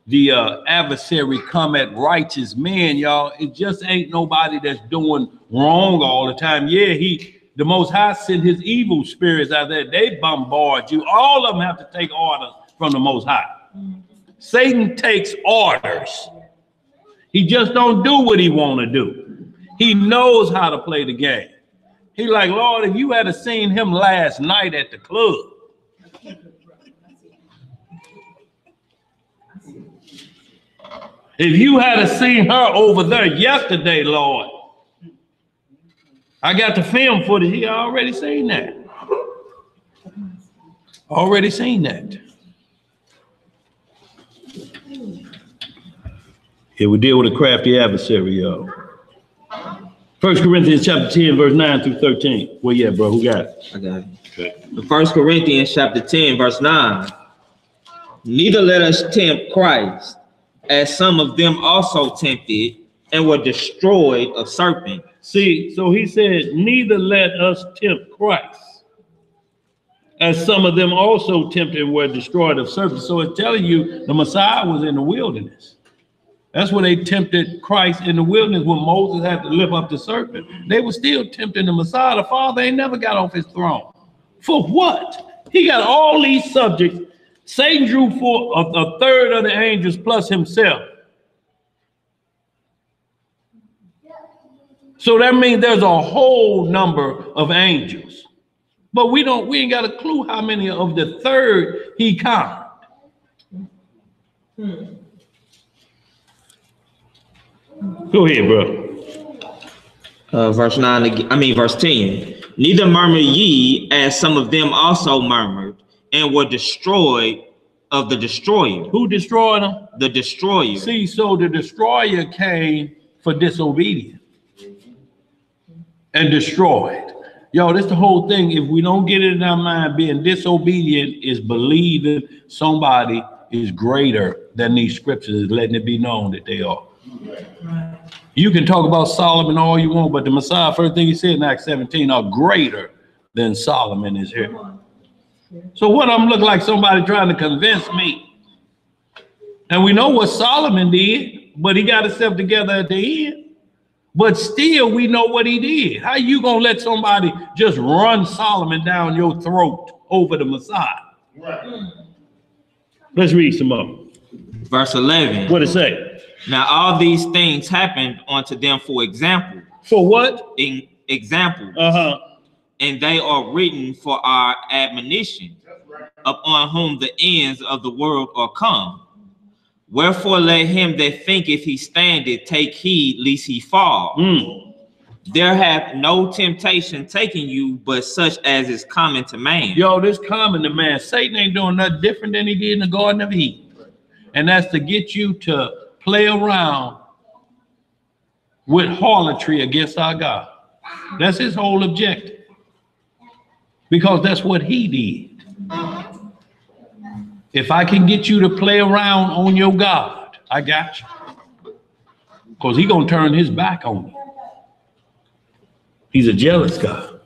[SPEAKER 1] the adversary come at righteous men, y'all. It just ain't nobody that's doing wrong all the time. Yeah, the Most High sent his evil spirits out there. They bombard you. All of them have to take orders from the Most High. Satan takes orders. He just don't do what he want to do. He knows how to play the game. He like, Lord, if you had seen him last night at the club, if you had seen her over there yesterday, Lord, I got the film footage. He already seen that. Already seen that. Here we deal with a crafty adversary, y'all. 1 Corinthians chapter 10, verse 9 through 13. Well, yeah, bro, who got it?
[SPEAKER 3] I got it. Okay. 1 Corinthians chapter 10, verse 9. Neither let us tempt Christ, as some of them also tempted and were destroyed of serpent.
[SPEAKER 1] See, so he said, neither let us tempt Christ, as some of them also tempted and were destroyed of serpent. So it's telling you the Messiah was in the wilderness. That's when they tempted Christ in the wilderness when Moses had to lift up the serpent. They were still tempting the Messiah. The Father ain't never got off his throne. For what? He got all these subjects. Satan drew for a third of the angels plus himself. So that means there's a whole number of angels. But we ain't got a clue how many of the third he counted. Go ahead, bro.
[SPEAKER 3] Verse 10. Neither murmur ye, as some of them also murmured, and were destroyed of the destroyer.
[SPEAKER 1] Who destroyed them?
[SPEAKER 3] The destroyer.
[SPEAKER 1] See, so the destroyer came for disobedience and destroyed. Yo, that's the whole thing. If we don't get it in our mind, being disobedient is believing somebody is greater than these scriptures, is letting it be known that they are. Right. You can talk about Solomon all you want, but the Messiah, first thing he said in Acts 17, are greater than Solomon is here. So what I'm looking like somebody trying to convince me. And we know what Solomon did, but he got himself together at the end. But still, we know what he did. How you gonna let somebody just run Solomon down your throat over the Messiah? Right. Let's read some more.
[SPEAKER 3] Verse 11.
[SPEAKER 1] What it say?
[SPEAKER 3] Now all these things happened unto them for example.
[SPEAKER 1] For what?
[SPEAKER 3] In example. And they are written for our admonition, upon whom the ends of the world are come. Wherefore let him that thinketh he standeth take heed lest he fall. There hath no temptation taken you, but such as is common to man. Yo, this common to man. Satan ain't doing nothing different than he did in the Garden of Eden. And that's to get you to play around with harlotry against our God. That's his whole objective. Because that's what he did. If I can get you to play around on your God, I got you. Because he's going to turn his back on you. He's a jealous God.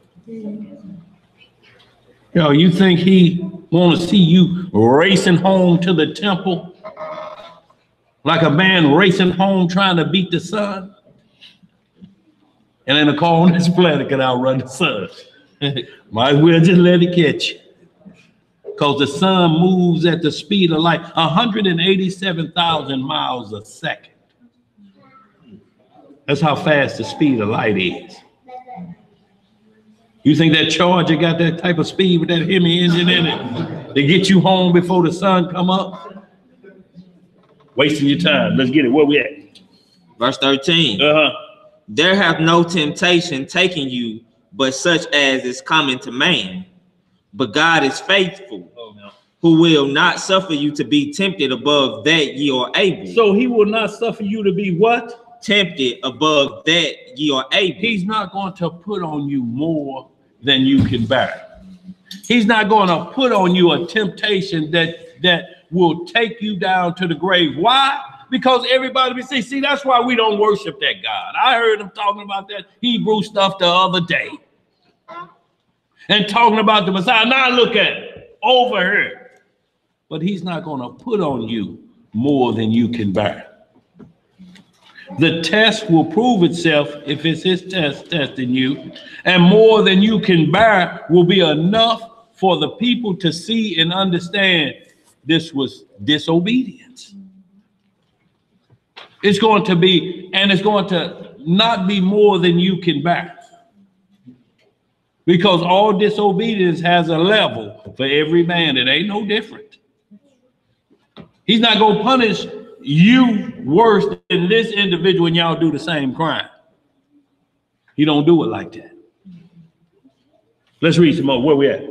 [SPEAKER 1] Yo, you think he want to see you racing home to the temple like a man racing home trying to beat the sun? And then a car on this planet can outrun the sun. Might as well just let it catch you. Because the sun moves at the speed of light, 187,000 miles a second. That's how fast the speed of light is. You think that Charger got that type of speed with that Hemi engine in it to get you home before the sun come up? Wasting your time. Let's get it. Where we at?
[SPEAKER 3] Verse 13. There hath no temptation taken you, but such as is common to man. But God is faithful, who will not suffer you to be tempted above that ye are able.
[SPEAKER 1] So he will not suffer you to be what?
[SPEAKER 3] Tempted above that ye are able.
[SPEAKER 1] He's not going to put on you more than you can bear. He's not going to put on you a temptation that will take you down to the grave. Why? Because everybody will say, see, that's why we don't worship that God. I heard him talking about that Hebrew stuff the other day. And talking about the Messiah. Now look at it over here. But he's not going to put on you more than you can bear. The test will prove itself if it's his test testing you, and more than you can bear will be enough for the people to see and understand this was disobedience. It's going to be, and it's going to not be more than you can bear. Because all disobedience has a level for every man. It ain't no different. He's not going to punish you worse than this individual when y'all do the same crime. He don't do it like that. Let's read some more. Where we at?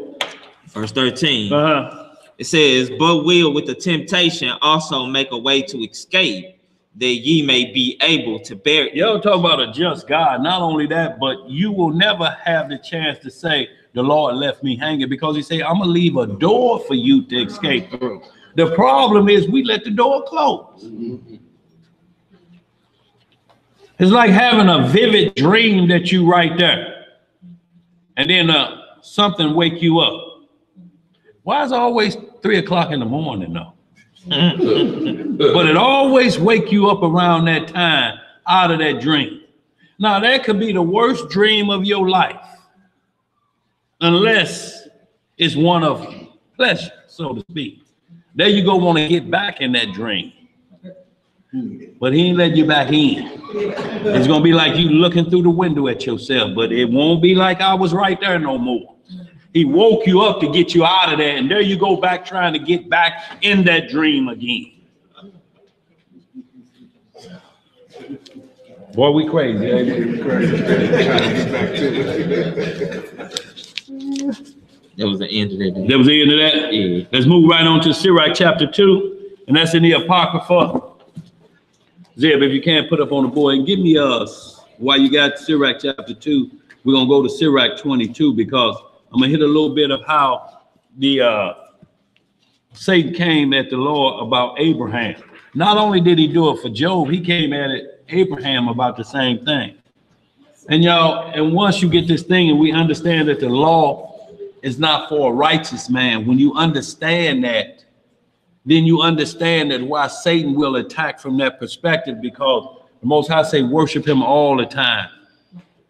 [SPEAKER 3] Verse 13. It says, but will with the temptation also make a way to escape, that ye may be able to bear it.
[SPEAKER 1] Y'all talk about a just God. Not only that, but you will never have the chance to say, the Lord left me hanging, because he said, I'm going to leave a door for you to escape through. The problem is we let the door close. It's like having a vivid dream that you right there, and then something wake you up. Why is it always 3 o'clock in the morning though? But it always wake you up around that time out of that dream. Now that could be the worst dream of your life, unless it's one of pleasure, so to speak. There you go, want to get back in that dream. But he ain't let you back in. It's going to be like you looking through the window at yourself, but it won't be like I was right there no more. He woke you up to get you out of there, and there you go back trying to get back in that dream again. Boy, we crazy.
[SPEAKER 3] That was the end of that.
[SPEAKER 1] That was the end of that? Yeah. Let's move right on to Sirach chapter 2, and that's in the Apocrypha. Zeb, if you can't put up on the board, and give me while you got Sirach chapter 2, we're going to go to Sirach 22, because I'm going to hit a little bit of how the Satan came at the Lord about Abraham. Not only did he do it for Job, he came at it Abraham about the same thing. And y'all, and once you get this thing and we understand that the law is not for a righteous man, when you understand that, then you understand that why Satan will attack from that perspective, because the Most High say worship him all the time.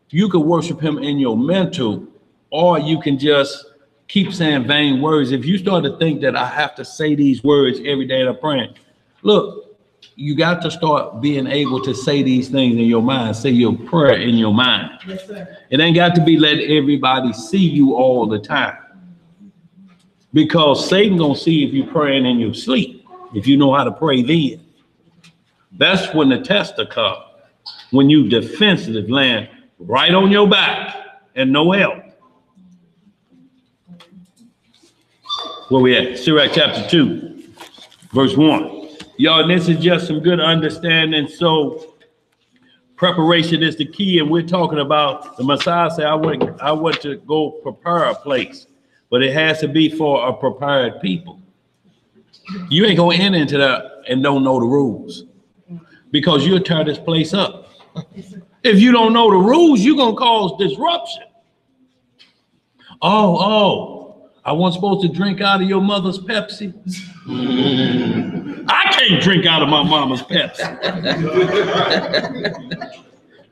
[SPEAKER 1] You can worship him in your mental, or you can just keep saying vain words. If you start to think that I have to say these words every day that I'm praying, look, you got to start being able to say these things in your mind. Say your prayer in your mind.
[SPEAKER 4] Yes, sir.
[SPEAKER 1] It ain't got to be let everybody see you all the time. Because Satan gonna see if you're praying in your sleep, if you know how to pray then. That's when the test will come. When you defensive, land right on your back and no help. Where we at? Sirach chapter 2, verse 1. Y'all, this is just some good understanding. So preparation is the key, and we're talking about the Messiah said, I want to go prepare a place, but it has to be for a prepared people. You ain't gonna enter into that and don't know the rules, because you'll tear this place up. If you don't know the rules, you're gonna cause disruption. Oh, I wasn't supposed to drink out of your mother's Pepsi. I can't drink out of my mama's Pepsi.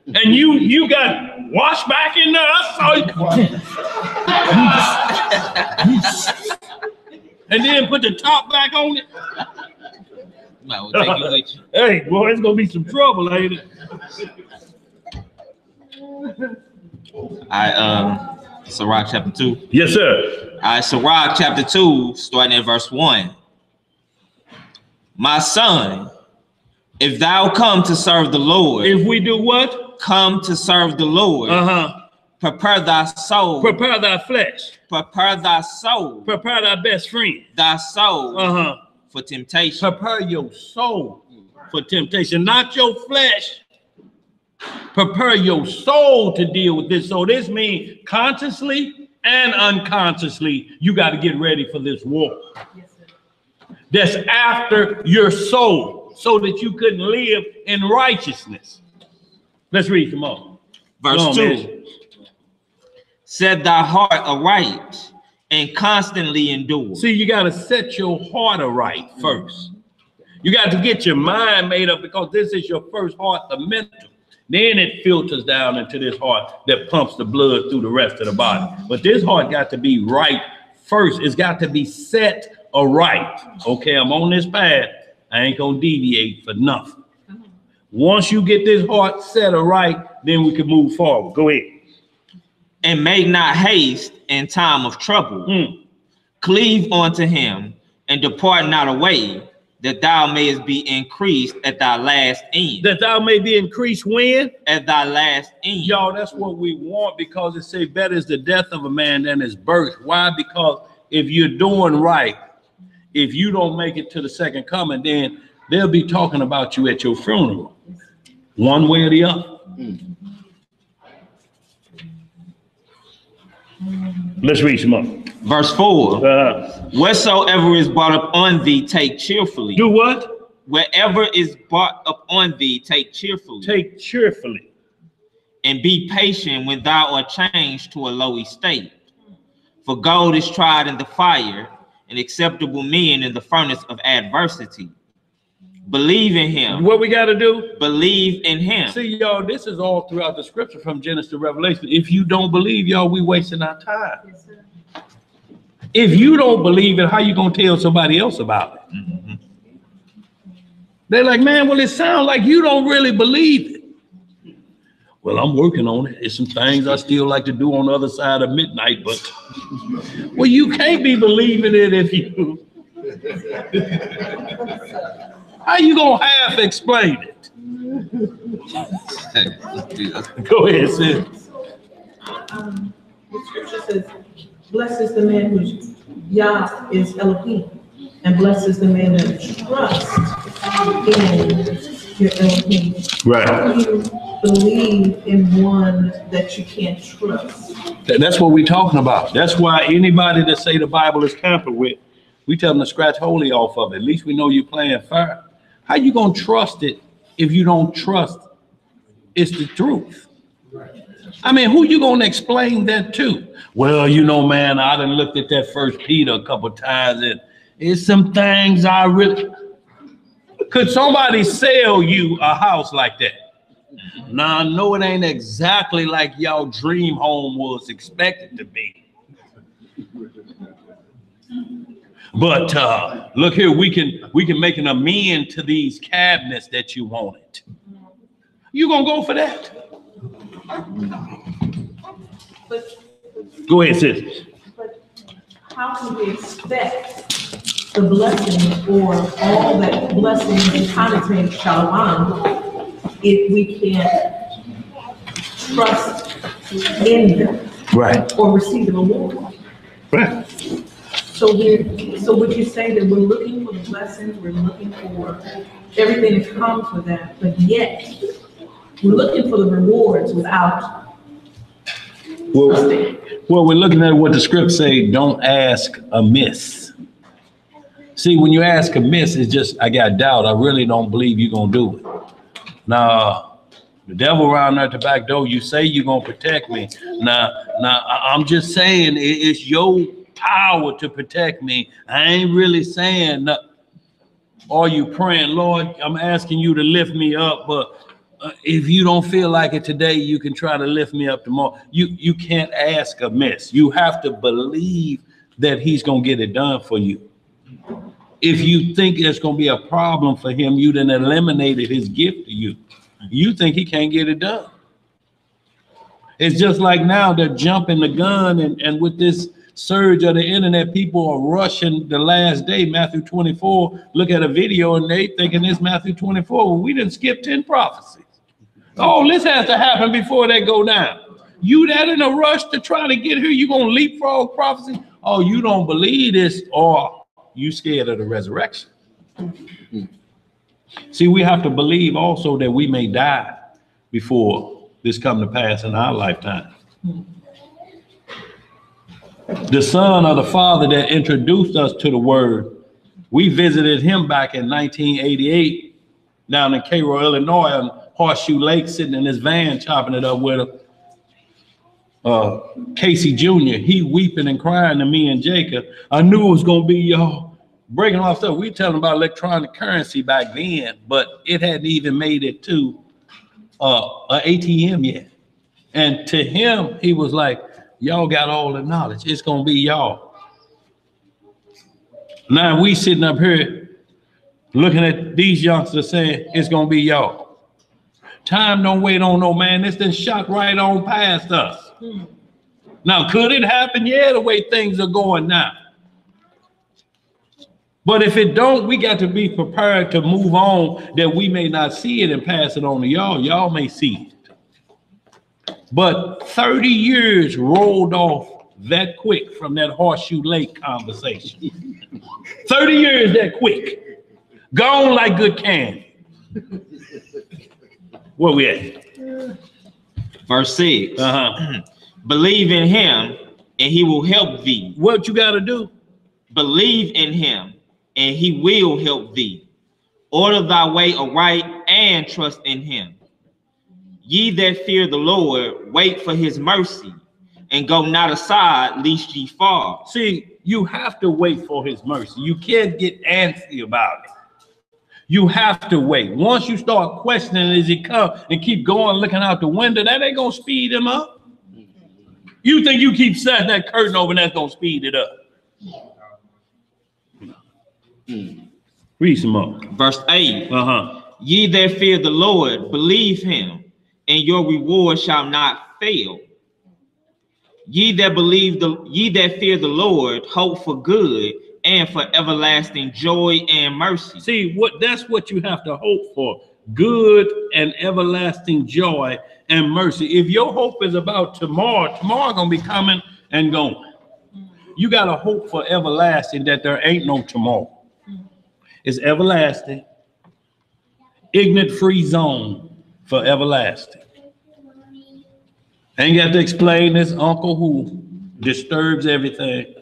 [SPEAKER 1] And you got washed back in there. I saw you. And then put the top back on it.
[SPEAKER 3] Might well take you with you.
[SPEAKER 1] Hey, boy, it's gonna be some trouble, ain't it?
[SPEAKER 3] Sirach chapter 2.
[SPEAKER 1] Yes, sir.
[SPEAKER 3] Sirach chapter 2, starting at verse 1. My son, if thou come to serve the Lord.
[SPEAKER 1] If we do what?
[SPEAKER 3] Come to serve the Lord. Prepare thy soul.
[SPEAKER 1] Prepare thy flesh.
[SPEAKER 3] Prepare thy soul.
[SPEAKER 1] Prepare thy best friend.
[SPEAKER 3] Thy soul for temptation.
[SPEAKER 1] Prepare your soul for temptation, not your flesh. Prepare your soul to deal with this. So this means consciously and unconsciously, you got to get ready for this war. Yes, sir. That's after your soul, so that you couldn't live in righteousness. Let's read some more.
[SPEAKER 3] Verse 2. Man. Set thy heart aright and constantly endure.
[SPEAKER 1] See, you got to set your heart aright first. You got to get your mind made up, because this is your first heart, the mental. Then it filters down into this heart that pumps the blood through the rest of the body. But this heart got to be right first. It's got to be set aright. Okay, I'm on this path. I ain't going to deviate for nothing. Once you get this heart set aright, then we can move forward. Go ahead.
[SPEAKER 3] And make not haste in time of trouble. Cleave unto him and depart not away, that thou mayest be increased at thy last end.
[SPEAKER 1] That thou may be increased when?
[SPEAKER 3] At thy last end.
[SPEAKER 1] Y'all, that's what we want, because it says better is the death of a man than his birth. Why? Because if you're doing right, if you don't make it to the second coming, then they'll be talking about you at your funeral, one way or the other. Let's read some more.
[SPEAKER 3] Verse 4. Whatsoever is brought up on thee, take cheerfully.
[SPEAKER 1] Do what?
[SPEAKER 3] Wherever is brought up on thee, take cheerfully.
[SPEAKER 1] Take cheerfully.
[SPEAKER 3] And be patient when thou art changed to a low estate. For gold is tried in the fire, and acceptable men in the furnace of adversity. Believe in him.
[SPEAKER 1] What we got to do?
[SPEAKER 3] Believe in him.
[SPEAKER 1] See, y'all, this is all throughout the scripture from Genesis to Revelation. If you don't believe, y'all, we wasting our time. Yes, sir. If you don't believe it, how you going to tell somebody else about it? They're like, man, well, it sounds like you don't really believe it. Well, I'm working on it. There's some things I still like to do on the other side of midnight, but well, you can't be believing it if you... How you gonna half explain it? Go ahead, sis.
[SPEAKER 4] The scripture says, blessed is the man whose Yah is Elohim, and blessed is the man that trusts in your Elohim.
[SPEAKER 1] Right.
[SPEAKER 4] How do you believe in one that you can't trust?
[SPEAKER 1] That's what we're talking about. That's why anybody that say the Bible is tampered with, we tell them to scratch holy off of it. At least we know you're playing fair. How you gonna trust it if you don't trust it's the truth? I mean, who you gonna explain that to? Well, you know, man, I done looked at that First Peter a couple of times, and it's some things I really... Could somebody sell you a house like that? Now, I know it ain't exactly like y'all dream home was expected to be. But look here, we can make an amend to these cabinets that you wanted. You gonna go for that?
[SPEAKER 4] But,
[SPEAKER 1] go ahead, sis.
[SPEAKER 4] But how can we expect the blessing or all that blessing connotates shalom if we can't trust in them,
[SPEAKER 1] right,
[SPEAKER 4] or receive the reward?
[SPEAKER 1] Right.
[SPEAKER 4] So would you say that we're looking for the blessings, we're looking for everything that comes with that, but yet we're looking for the rewards without trusting?
[SPEAKER 1] Well, we're looking at what the script say, don't ask amiss. See, when you ask amiss, it's just, I got doubt. I really don't believe you're going to do it. Now, the devil around there at the back door, you say you're going to protect me. Now, I'm just saying it's your power to protect me. I ain't really saying nothing. Are you praying, Lord, I'm asking you to lift me up, but if you don't feel like it today, you can try to lift me up tomorrow. You can't ask amiss. You have to believe that he's going to get it done for you. If you think there's going to be a problem for him, you then eliminated his gift to you. You think he can't get it done. It's just like now they're jumping the gun, and with this surge of the internet, people are rushing the last day, Matthew 24. Look at a video and they thinking it's Matthew 24. Well, we didn't skip 10 prophecies. Oh, this has to happen before they go down. You that in a rush to try to get here, you gonna leapfrog prophecy? Oh, you don't believe this, or you scared of the resurrection. See, we have to believe also that we may die before this come to pass in our lifetime. The son of the father that introduced us to the word, we visited him back in 1988 down in Cairo, Illinois, on Horseshoe Lake, sitting in his van, chopping it up with him. Casey Jr., he weeping and crying to me and Jacob. I knew it was going to be y'all breaking off stuff. We telling about electronic currency back then, but it hadn't even made it to an ATM yet. And to him, he was like, y'all got all the knowledge. It's going to be y'all. Now we sitting up here looking at these youngsters saying it's going to be y'all. Time don't wait on no man. This done shot right on past us. Now, could it happen? Yeah, the way things are going now. But if it don't, we got to be prepared to move on, that we may not see it and pass it on to y'all. Y'all may see it. But 30 years rolled off that quick from that Horseshoe Lake conversation. 30 years that quick. Gone like good candy. Where we at?
[SPEAKER 3] Verse 6. Believe in him and he will help thee.
[SPEAKER 1] What you got to do?
[SPEAKER 3] Believe in him and he will help thee. Order thy way aright and trust in him. Ye that fear the Lord, wait for his mercy, and go not aside, lest ye fall.
[SPEAKER 1] See, you have to wait for his mercy. You can't get antsy about it. You have to wait. Once you start questioning, as he come and keep going, looking out the window, that ain't gonna speed him up. You think you keep setting that curtain over and that's gonna speed it up? Read some more.
[SPEAKER 3] Verse 8. Ye that fear the Lord, believe him, and your reward shall not fail. Ye that fear the Lord, hope for good and for everlasting joy and mercy.
[SPEAKER 1] See, that's what you have to hope for. Good and everlasting joy and mercy. If your hope is about tomorrow gonna be coming and going. You gotta hope for everlasting, that there ain't no tomorrow. It's everlasting. Ignorant free zone for everlasting. Ain't got to explain this uncle who disturbs everything.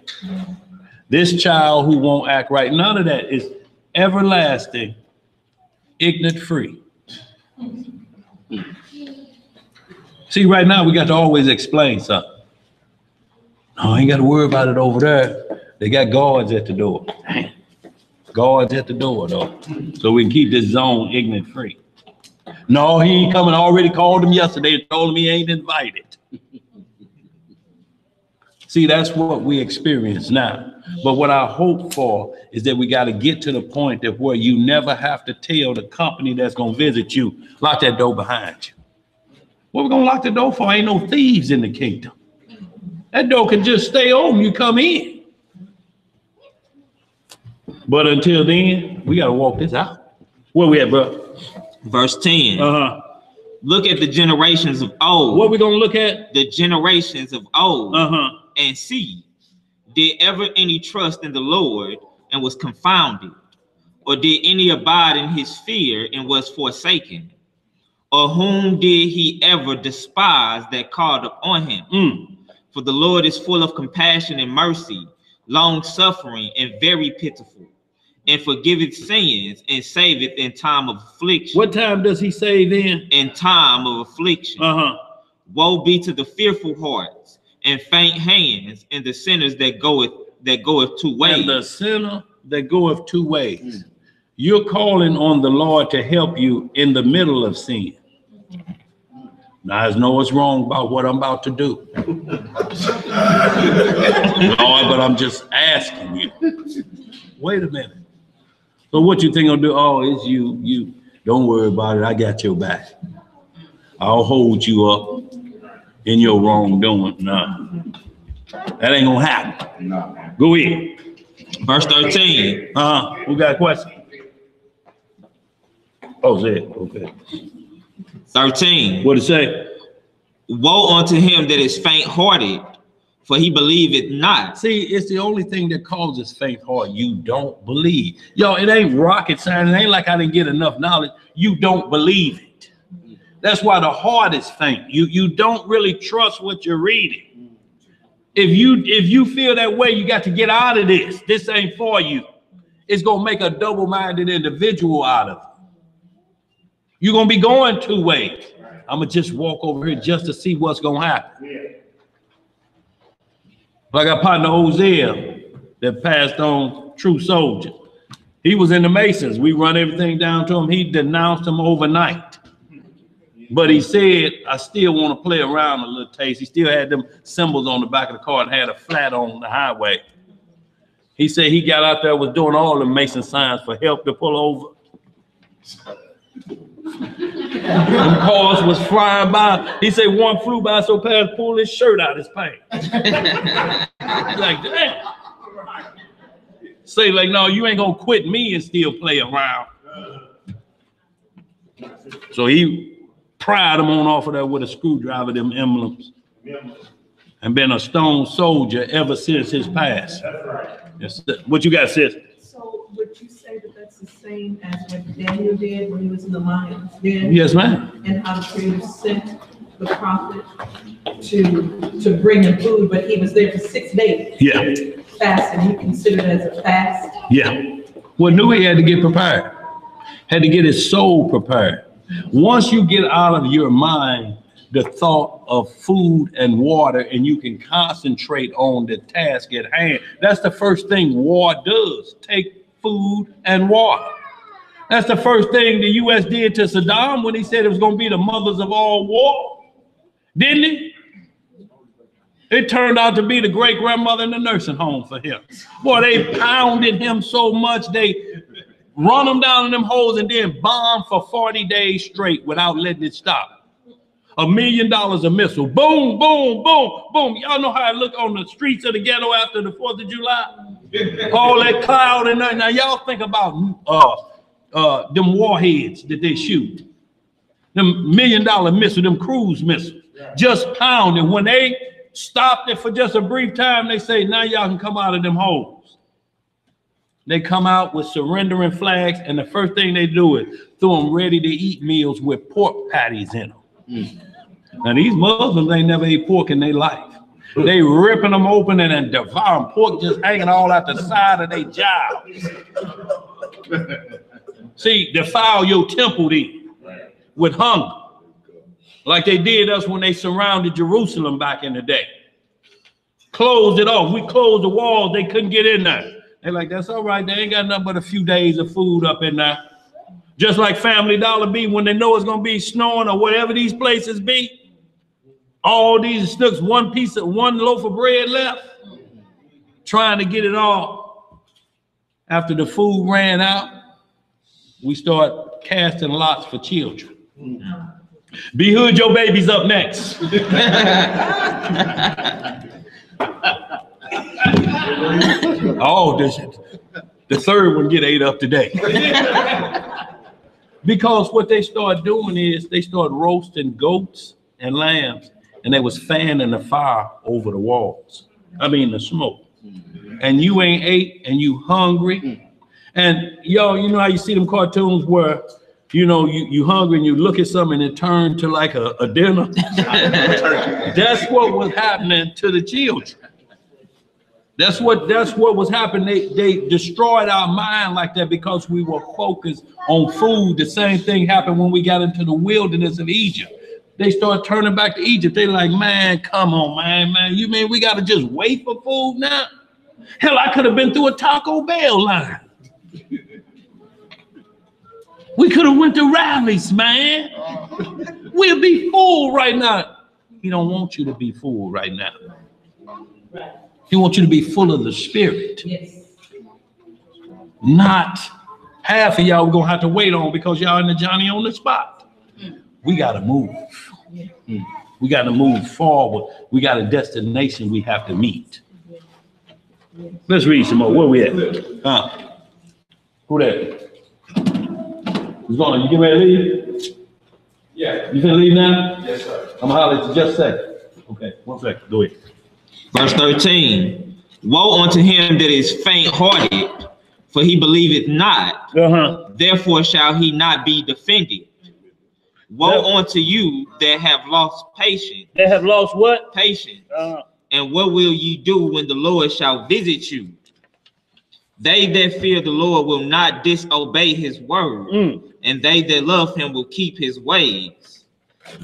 [SPEAKER 1] This child who won't act right. None of that. Is everlasting, ignorant free. See, right now we got to always explain something. No, I ain't got to worry about it over there. They got guards at the door. Guards at the door, though. So we can keep this zone ignorant free. No, he ain't coming. I already called him yesterday and told him he ain't invited. See, that's what we experience now. But what I hope for is that we got to get to the point that where you never have to tell the company that's going to visit you, lock that door behind you. What we going to lock the door for? Ain't no thieves in the kingdom. That door can just stay open. You come in. But until then, we got to walk this out. Where we at, bro?
[SPEAKER 3] Verse 10. Look at the generations of old.
[SPEAKER 1] What we going to look at?
[SPEAKER 3] The generations of old. And see, did ever any trust in the Lord and was confounded? Or did any abide in his fear and was forsaken? Or whom did he ever despise that called upon him? For the Lord is full of compassion and mercy, long suffering and very pitiful, and forgiveth sins and saveth in time of affliction.
[SPEAKER 1] What time does he save in?
[SPEAKER 3] In time of affliction. Woe be to the fearful hearts and faint hands and the sinners that goeth that goeth two ways.
[SPEAKER 1] And the sinner that goeth two ways. You're calling on the Lord to help you in the middle of sin. Now, I know what's wrong about what I'm about to do. Lord, but I'm just asking you. Wait a minute. So what you think I'll do? Oh, it's you. You don't worry about it. I got your back. I'll hold you up in your wrongdoing. No, that ain't gonna happen. No. Go ahead.
[SPEAKER 3] Verse 13.
[SPEAKER 1] Who got a question? Oh, Zed. Okay.
[SPEAKER 3] 13.
[SPEAKER 1] What it say?
[SPEAKER 3] Woe unto him that is faint-hearted, for he believeth not.
[SPEAKER 1] See, it's the only thing that causes faint heart. You don't believe. Yo, it ain't rocket science. It ain't like I didn't get enough knowledge. You don't believe it. That's why the heart is faint. You don't really trust what you're reading. If you feel that way, you got to get out of this. This ain't for you. It's gonna make a double-minded individual out of it. You're gonna be going two ways. I'm gonna just walk over here just to see what's gonna happen. Yeah. Like our partner Hosea that passed on, True Soldier. He was in the Masons. We run everything down to him. He denounced him overnight. But he said, I still want to play around a little taste. He still had them symbols on the back of the car and had a flat on the highway. He said he got out there, was doing all the Mason signs for help to pull over. Them cars was flying by. He said one flew by so fast, pulled his shirt out his pants. Like, damn. Say like, no, you ain't gonna quit me and still play around. So he pried him on off of there with a screwdriver, them emblems, and been a stone soldier ever since his past. Yes, what you got, sis?
[SPEAKER 4] So would you say that that's the same as what Daniel did when he was in the lion's den?
[SPEAKER 1] Yes, ma'am.
[SPEAKER 4] And how the Creator sent the prophet to bring him food, but he was there for 6 days.
[SPEAKER 1] Yeah.
[SPEAKER 4] Fasting, you consider it as a fast?
[SPEAKER 1] Yeah. Well, knew he had to get prepared. Had to get his soul prepared. Once you get out of your mind the thought of food and water, and you can concentrate on the task at hand. That's the first thing war does, take food and water. That's the first thing the U.S. did to Saddam when he said it was going to be the mothers of all war. Didn't it? It turned out to be the great-grandmother in the nursing home for him. Boy, they pounded him so much, they run him down in them holes and then bombed for 40 days straight without letting it stop. $1 million a missile. Boom, boom, boom, boom. Y'all know how it look on the streets of the ghetto after the 4th of July? All that cloud and nothing. Now y'all think about them warheads that they shoot. Them $1 million missile, them cruise missiles. Just pounding. When they stopped it for just a brief time, they say, now y'all can come out of them holes. They come out with surrendering flags, and the first thing they do is throw them ready-to-eat meals with pork patties in them. Now these Muslims ain't never ate pork in their life. They ripping them open and then devouring pork just hanging all out the side of their jowls. See, defile your temple then with hunger, like they did us when they surrounded Jerusalem back in the day. Closed it off. We closed the walls. They couldn't get in there. They're like, that's all right. They ain't got nothing but a few days of food up in there. Just like Family Dollar be when they know it's going to be snowing or whatever these places be. All these snooks, one loaf of bread left, trying to get it all. After the food ran out, we start casting lots for children. Be Hood, your baby's up next. Oh, the third one get ate up today. Because what they start doing is they start roasting goats and lambs, and they was fanning the fire over the walls. I mean, the smoke. And you ain't ate, and you hungry. And yo, you know how you see them cartoons where, you know, you hungry and you look at something and it turned to like a dinner? That's what was happening to the children. That's what was happening. They destroyed our mind like that because we were focused on food. The same thing happened when we got into the wilderness of Egypt. They start turning back to Egypt. They like, man, come on, man. You mean we got to just wait for food now? Hell, I could have been through a Taco Bell line. We could have went to rallies, man. We'll be full right now. He don't want you to be full right now. He wants you to be full of the Spirit.
[SPEAKER 4] Yes.
[SPEAKER 1] Not half of y'all we're gonna have to wait on because y'all in the Johnny on the spot. We gotta move. We gotta move forward. We got a destination we have to meet. Let's read some more. Where we at? Who that? Who's going? You getting ready to leave?
[SPEAKER 5] Yeah.
[SPEAKER 1] You finna leave now?
[SPEAKER 5] Yes, sir.
[SPEAKER 1] I'm gonna holler at you just a second. Okay, 1 second. Go ahead.
[SPEAKER 3] Verse 13. Woe unto him that is faint-hearted, for he believeth not. Therefore shall he not be defended. Woe unto you that have lost patience.
[SPEAKER 1] They have lost what?
[SPEAKER 3] Patience. And what will ye do when the Lord shall visit you? They that fear the Lord will not disobey his word, and they that love him will keep his ways.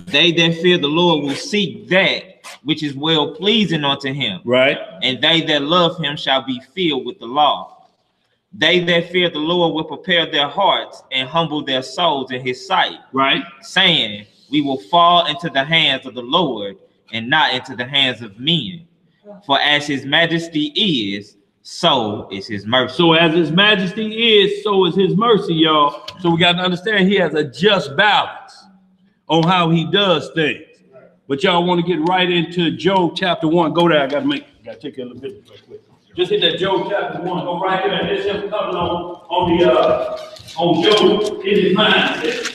[SPEAKER 3] They that fear the Lord will seek that which is well pleasing unto him.
[SPEAKER 1] Right.
[SPEAKER 3] And they that love him shall be filled with the law. They that fear the Lord will prepare their hearts and humble their souls in his sight.
[SPEAKER 1] Right.
[SPEAKER 3] Saying, we will fall into the hands of the Lord and not into the hands of men. For as his majesty is, so is his mercy.
[SPEAKER 1] So as his majesty is, so is his mercy, y'all. So we got to understand he has a just balance on how he does things. But y'all want to get right into Job chapter 1. Go there. I got to take a little bit real quick. Just hit that Job chapter 1. Go right there. And this him coming on Job in his mindset.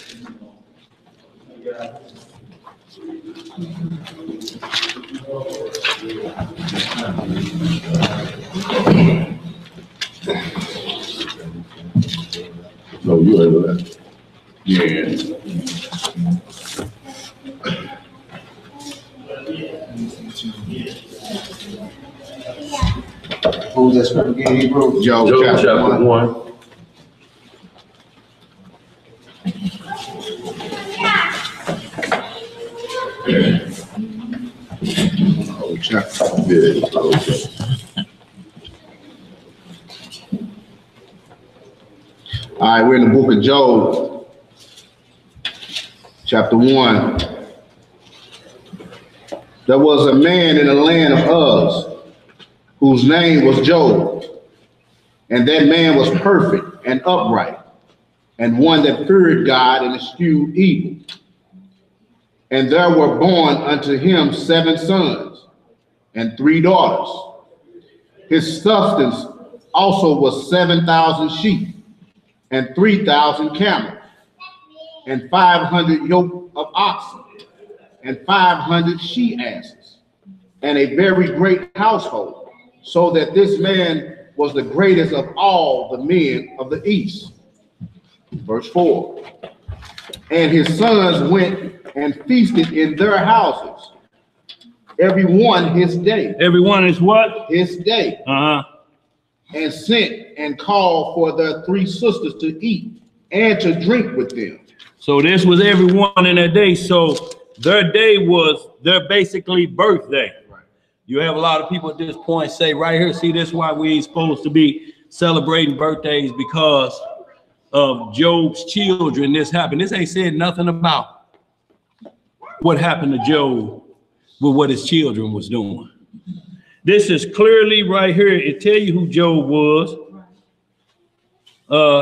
[SPEAKER 2] No, you ain't with that. Yeah.
[SPEAKER 5] Who's that script again, Hebrew?
[SPEAKER 2] Job chapter 1.
[SPEAKER 5] Oh, chapter.
[SPEAKER 2] Yeah, okay.
[SPEAKER 5] All right, we're in the book of Job, chapter 1. There was a man in the land of Uz, whose name was Job, and that man was perfect and upright, and one that feared God and eschewed evil. And there were born unto him 7 sons and 3 daughters. His substance also was 7,000 sheep, and 3,000 camels, and 500 yoke of oxen, and 500 she-asses, and a very great household, so that this man was the greatest of all the men of the east. Verse 4. And his sons went and feasted in their houses, every one his day.
[SPEAKER 1] Every one is what?
[SPEAKER 5] His day. And sent and called for their 3 sisters to eat and to drink with them.
[SPEAKER 1] So this was everyone in their day. So their day was their basically birthday.
[SPEAKER 5] Right.
[SPEAKER 1] You have a lot of people at this point say right here, see, this is why we ain't supposed to be celebrating birthdays because of Job's children. This happened. This ain't said nothing about what happened to Job with what his children was doing. This is clearly right here. It tell you who Job was.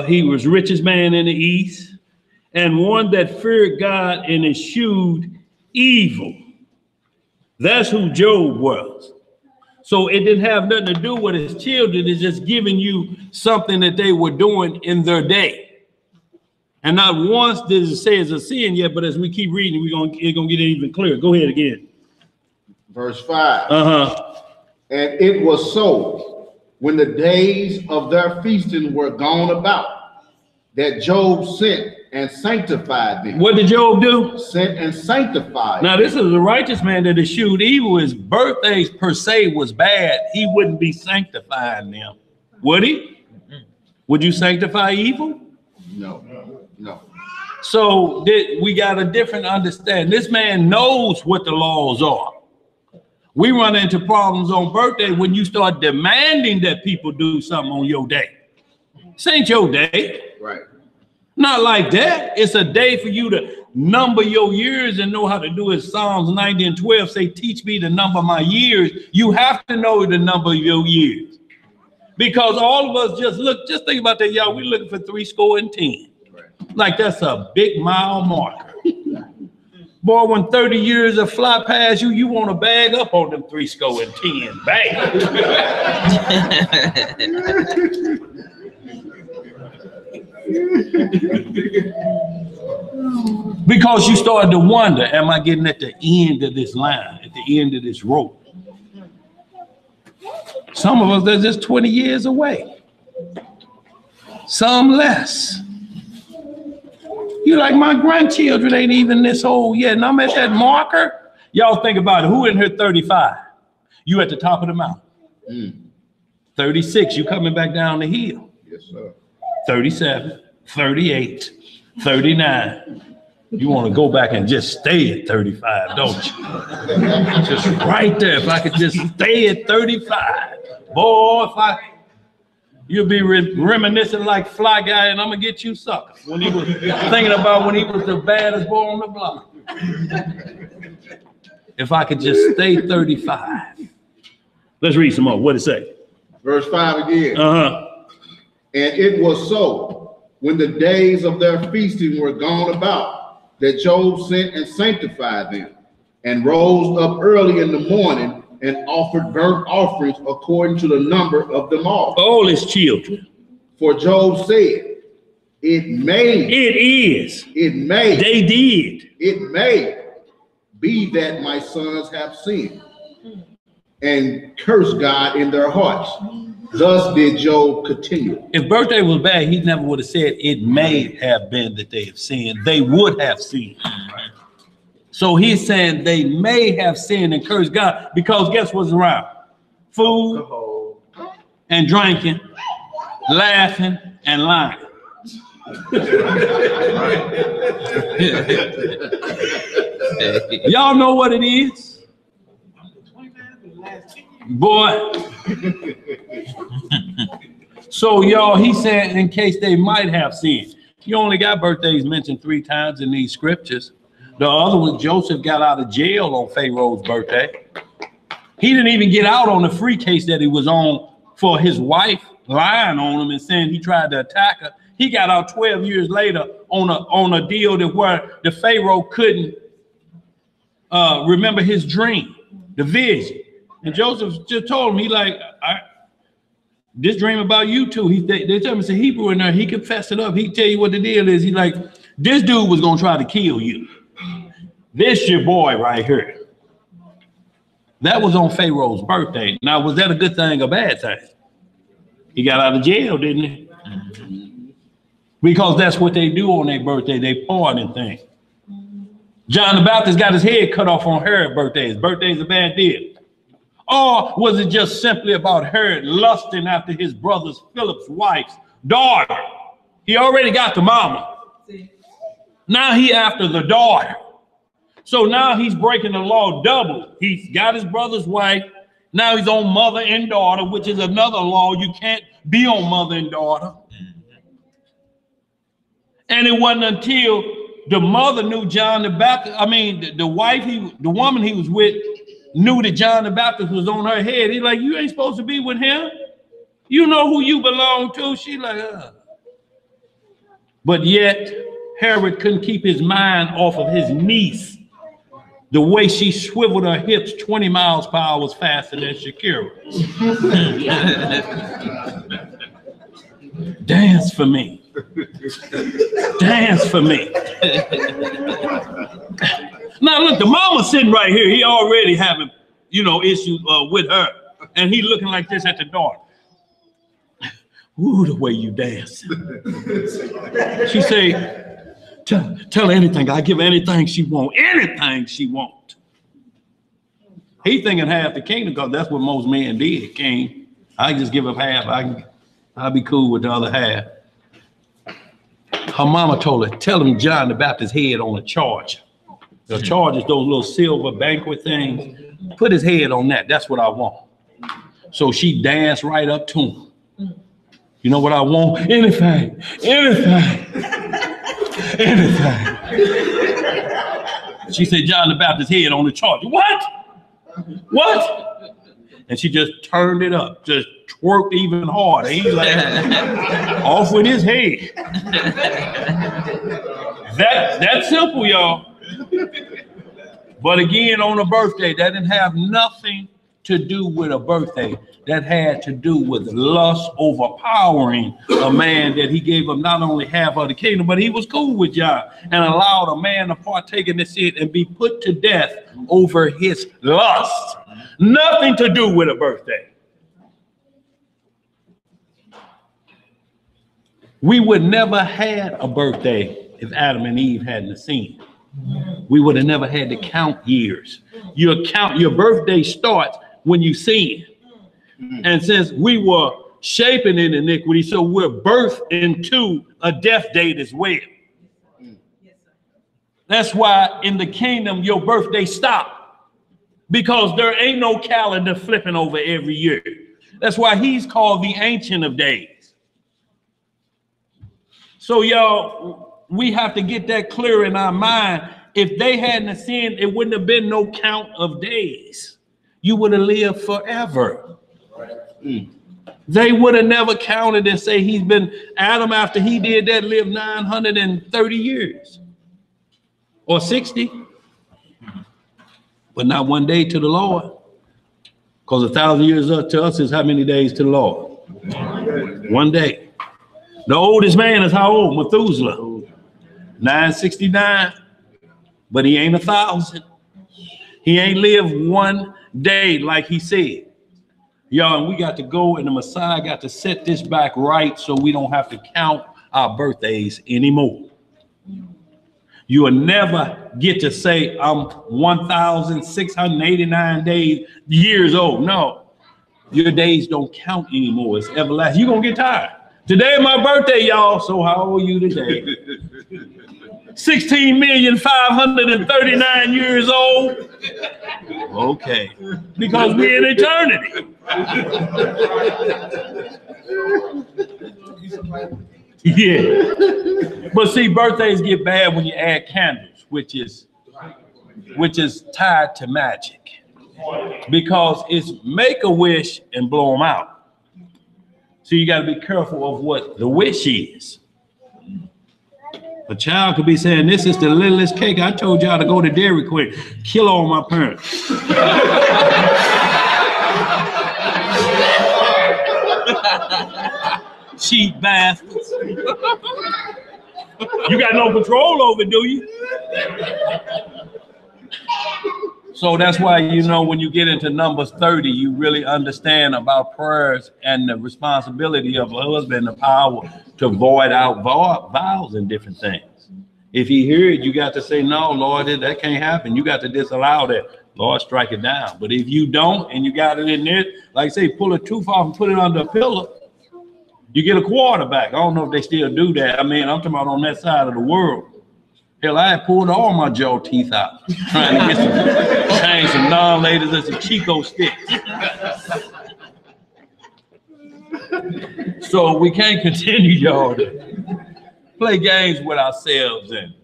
[SPEAKER 1] He was richest man in the east, and one that feared God and eschewed evil. That's who Job was. So it didn't have nothing to do with his children. It's just giving you something that they were doing in their day. And not once did it say it's a sin yet, but as we keep reading, it's gonna get even clearer. Go ahead again.
[SPEAKER 5] Verse 5. And it was so, when the days of their feasting were gone about, that Job sent and sanctified them.
[SPEAKER 1] What did Job do?
[SPEAKER 5] Sent and sanctified.
[SPEAKER 1] Now, this is a righteous man that eschewed evil. His birthdays per se was bad. He wouldn't be sanctifying them, would he? Would you sanctify evil?
[SPEAKER 5] No, no.
[SPEAKER 1] So we got a different understanding. This man knows what the laws are. We run into problems on birthday when you start demanding that people do something on your day. This ain't your day.
[SPEAKER 5] Right.
[SPEAKER 1] Not like that. It's a day for you to number your years and know how to do it. Psalms 90 and 12 say, teach me to number my years. You have to know the number of your years. Because all of us just think about that, y'all. We're looking for 70. Right. Like that's a big mile marker. Boy, when 30 years of fly past you, you want to bag up on them 70. Bag. Because you started to wonder, am I getting at the end of this line, at the end of this rope? Some of us, they're just 20 years away. Some less. You like, my grandchildren ain't even this old yet, and I'm at that marker. Y'all think about it. Who in here 35? You at the top of the mountain. 36, you coming back down the hill.
[SPEAKER 5] Yes, sir.
[SPEAKER 1] 37, 38, 39. You want to go back and just stay at 35, don't you? Just right there. If I could just stay at 35. Boy, you'll be reminiscing like Fly Guy, and I'm going to get you sucker. When he was thinking about when he was the baddest boy on the block. If I could just stay 35. Let's read some more. What it say?
[SPEAKER 5] Verse 5 again.
[SPEAKER 1] Uh-huh.
[SPEAKER 5] And it was so, when the days of their feasting were gone about, that Job sent and sanctified them, and rose up early in the morning, and offered burnt offerings according to the number of them all
[SPEAKER 1] his children.
[SPEAKER 5] For Job said, it may be that my sons have sinned, and curse God in their hearts. Thus did Job continue.
[SPEAKER 1] If birthday was bad, he never would have said it may have been that they have sinned. They would have sinned. So he's saying they may have sinned and cursed God, because guess what's around? Food and drinking, laughing and lying. Y'all know what it is? Boy. So y'all, he said in case they might have sinned. You only got birthdays mentioned 3 times in these scriptures. The other one, Joseph got out of jail on Pharaoh's birthday. He didn't even get out on the free case that he was on for his wife lying on him and saying he tried to attack her. He got out 12 years later on a deal that where the Pharaoh couldn't remember his dream, the vision. And Joseph just told him, he like, this dream about you too. They tell him it's a Hebrew in there. He confessed it up. He tell you what the deal is. He like, this dude was gonna try to kill you. This your boy right here. That was on Pharaoh's birthday. Now, was that a good thing or bad thing? He got out of jail, didn't he? Because that's what they do on their birthday. They party and things. John the Baptist got his head cut off on Herod's birthday. His birthday's a bad deal. Or was it just simply about Herod lusting after his brother Philip's wife's daughter? He already got the mama. Now he after the daughter. So now he's breaking the law double. He's got his brother's wife. Now he's on mother and daughter, which is another law. You can't be on mother and daughter. And it wasn't until the mother knew John the Baptist. I mean, the woman he was with knew that John the Baptist was on her head. He's like, you ain't supposed to be with him. You know who you belong to. She like, But yet, Herod couldn't keep his mind off of his niece. The way she swiveled her hips 20 miles per hour was faster than Shakira. Dance for me. Dance for me. Now look, the mama sitting right here. He already having, issues with her. And he looking like this at the door. Ooh, the way you dance. She say, tell her anything. I give her anything she want. Anything she want. He thinking half the kingdom, because that's what most men did, king. I just give up half. I'll be cool with the other half. Her mama told her, tell him John the Baptist's head on a charger. The charges, those little silver banquet things. Put his head on that. That's what I want. So she danced right up to him. You know what I want? Anything, anything, anything. She said, John the Baptist's head on the charger. What? What? And she just turned it up, just twerked even harder. He's like, off with his head. That's simple, y'all. But again, on a birthday, that didn't have nothing to do with a birthday. That had to do with lust overpowering a man that he gave him not only half of the kingdom, but he was cool with John and allowed a man to partake in this sin and be put to death over his lust. Nothing to do with a birthday. We would never had a birthday if Adam and Eve hadn't sinned. We would have never had to count years. Your birthday starts when you sin. And since we were shaping in iniquity, so we're birthed into a death date as well. That's why in the kingdom, your birthday stopped, because there ain't no calendar flipping over every year. That's why he's called the Ancient of Days. So y'all, we have to get that clear in our mind. If they hadn't sinned, it wouldn't have been no count of days. You would have lived forever. They would have never counted and say he's been, Adam after he did that lived 930 years or 60, but not one day to the Lord, because 1,000 years to us is how many days to the Lord? One day. The oldest man is how old? Methuselah, 969, but he ain't 1,000. He ain't lived one day like he said. Y'all, and we got to go, and the Messiah got to set this back right so we don't have to count our birthdays anymore. You will never get to say I'm 1,689 years old. No, your days don't count anymore. It's everlasting. You're going to get tired. Today is my birthday, y'all. So how old are you today? 16,539 years old. Okay, because we're in eternity. Yeah, but see, birthdays get bad when you add candles, which is tied to magic, because it's make a wish and blow them out. So you got to be careful of what the wish is. A child could be saying, this is the littlest cake. I told y'all to go to Dairy Queen. Kill all my parents. Cheap bastards. You got no control over it, do you? So that's why, you know, when you get into Numbers 30, you really understand about prayers and the responsibility of a husband, the power to void out vows and different things. If he heard, you got to say, no, Lord, that can't happen. You got to disallow that. Lord, strike it down. But if you don't, and you got it in there, like say, pull a tooth off and put it under a pillow, you get a quarterback. I don't know if they still do that. I mean, I'm talking about on that side of the world. Hell, I had pulled all my jaw teeth out, trying to get change some non-ladies and some Chico sticks. So we can't continue, y'all, to play games with ourselves. And,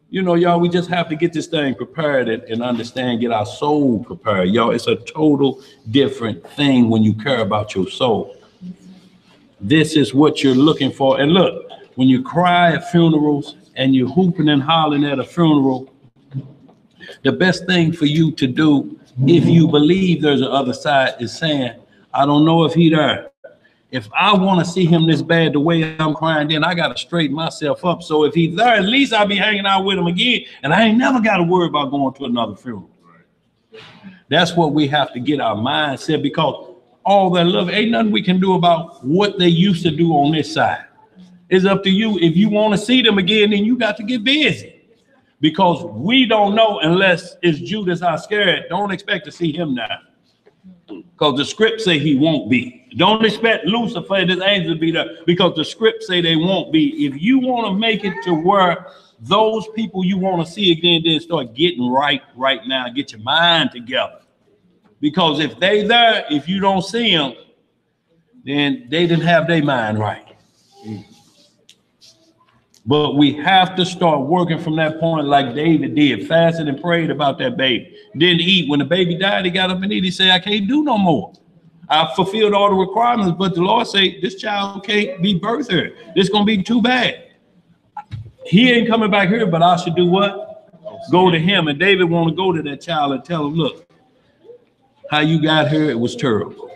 [SPEAKER 1] you know, y'all, we just have to get this thing prepared and understand, get our soul prepared. Y'all, it's a total different thing when you care about your soul. This is what you're looking for. And look, when you cry at funerals and you're hooping and hollering at a funeral, the best thing for you to do, if you believe there's an other side, is saying, I don't know if he there. If I want to see him this bad the way I'm crying, then I got to straighten myself up. So if he's there, at least I'll be hanging out with him again. And I ain't never got to worry about going to another funeral. That's what we have to get our mindset, because all that love, ain't nothing we can do about what they used to do on this side. It's up to you. If you want to see them again, then you got to get busy, because we don't know unless it's Judas Iscariot. Don't expect to see him now, because the script say he won't be. Don't expect Lucifer and his angels to be there, because the scripts say they won't be. If you want to make it to where those people you want to see again, then start getting right now. Get your mind together. Because if they there, if you don't see them, then they didn't have their mind right. But we have to start working from that point like David did, fasted and prayed about that baby. Didn't eat. When the baby died, he got up and ate. He said, I can't do no more. I fulfilled all the requirements, but the Lord said, this child can't be birthed here. This is going to be too bad. He ain't coming back here, but I should do what? Go to him. And David want to go to that child and tell him, look, how you got here, it was terrible.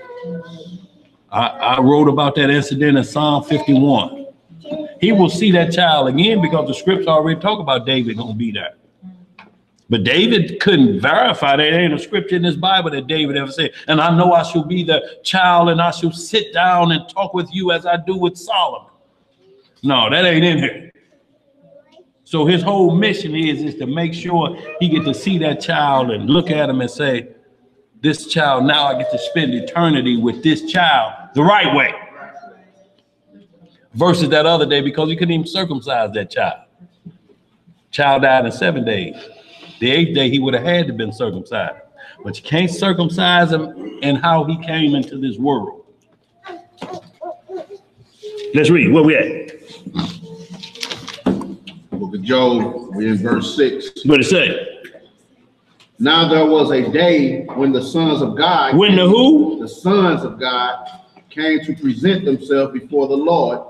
[SPEAKER 1] I wrote about that incident in Psalm 51. He will see that child again because the scripts already talk about David going to be there. But David couldn't verify that. There ain't a scripture in this Bible that David ever said, and I know I shall be the child and I shall sit down and talk with you as I do with Solomon. No, that ain't in here. So his whole mission is to make sure he get to see that child and look at him and say, this child, now I get to spend eternity with this child the right way. Versus that other day, because he couldn't even circumcise that child. Child died in 7 days. The 8th day, he would have had to been circumcised. But you can't circumcise him in how he came into this world. Let's read. Where we at?
[SPEAKER 5] Book of Job, we're in verse 6.
[SPEAKER 1] What it say?
[SPEAKER 5] Now there was a day when the sons of God.
[SPEAKER 1] When the who?
[SPEAKER 5] The sons of God came to present themselves before the Lord,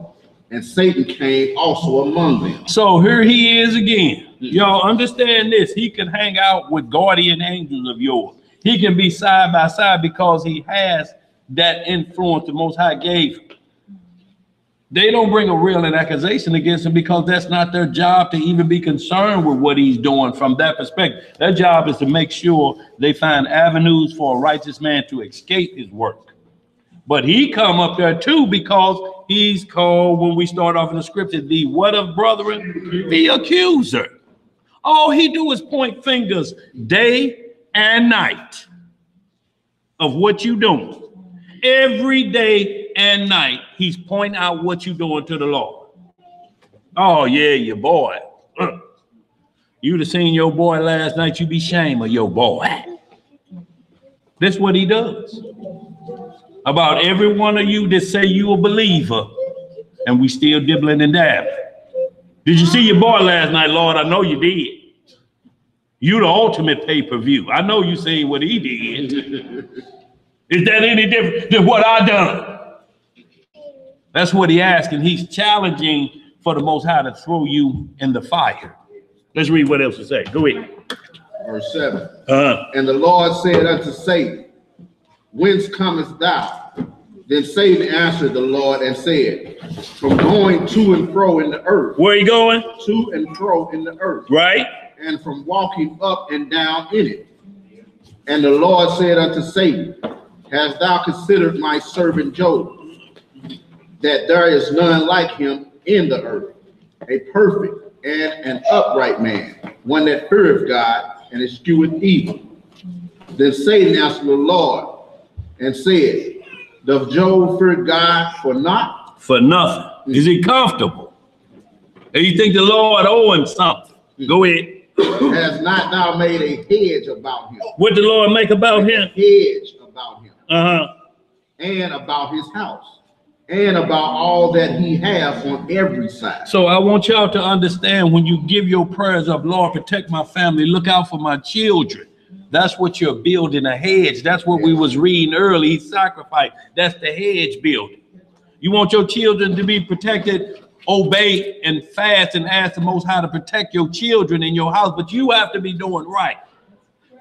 [SPEAKER 5] and Satan came also among them.
[SPEAKER 1] So here he is again. Y'all understand this. He can hang out with guardian angels of yours. He can be side by side because he has that influence the Most High gave him. They don't bring a real accusation against him because that's not their job to even be concerned with what he's doing from that perspective. Their job is to make sure they find avenues for a righteous man to escape his work. But he come up there too because he's called, when we start off in the scripture, the what of brethren? The accuser. All he do is point fingers day and night of what you doing. Every day and night, he's pointing out what you doing to the Lord. Oh, yeah, your boy. You'd have seen your boy last night, you be ashamed of your boy. That's what he does. About every one of you that say you a believer, and we still dibbling and dabbling. Did you see your boy last night, Lord? I know you did. You the ultimate pay-per-view. I know you seen what he did. Is that any different than what I done? That's what he asking. He's challenging for the Most High to throw you in the fire. Let's read what else it say. Go ahead.
[SPEAKER 5] Verse 7. And the Lord said unto Satan, whence comest thou? Then Satan answered the Lord and said, from going to and fro in the earth.
[SPEAKER 1] Where are you going?
[SPEAKER 5] To and fro in the earth.
[SPEAKER 1] Right.
[SPEAKER 5] And from walking up and down in it. And the Lord said unto Satan, hast thou considered my servant Job, that there is none like him in the earth, a perfect and an upright man, one that feareth God and escheweth evil? Then Satan answered the Lord and said, doth Job fear God for naught?
[SPEAKER 1] For nothing. Is he comfortable? And you think the Lord owe him something? Go ahead.
[SPEAKER 5] Has not thou made a hedge about him?
[SPEAKER 1] What did the Lord make about him?
[SPEAKER 5] Hedge about him.
[SPEAKER 1] Uh-huh.
[SPEAKER 5] And about his house. And about all that he has on every side.
[SPEAKER 1] So I want y'all to understand, when you give your prayers up, Lord, protect my family, look out for my children. That's what you're building, a hedge. That's what we was reading early. He sacrificed. That's the hedge building. You want your children to be protected, obey and fast and ask the Most High to protect your children in your house, but you have to be doing right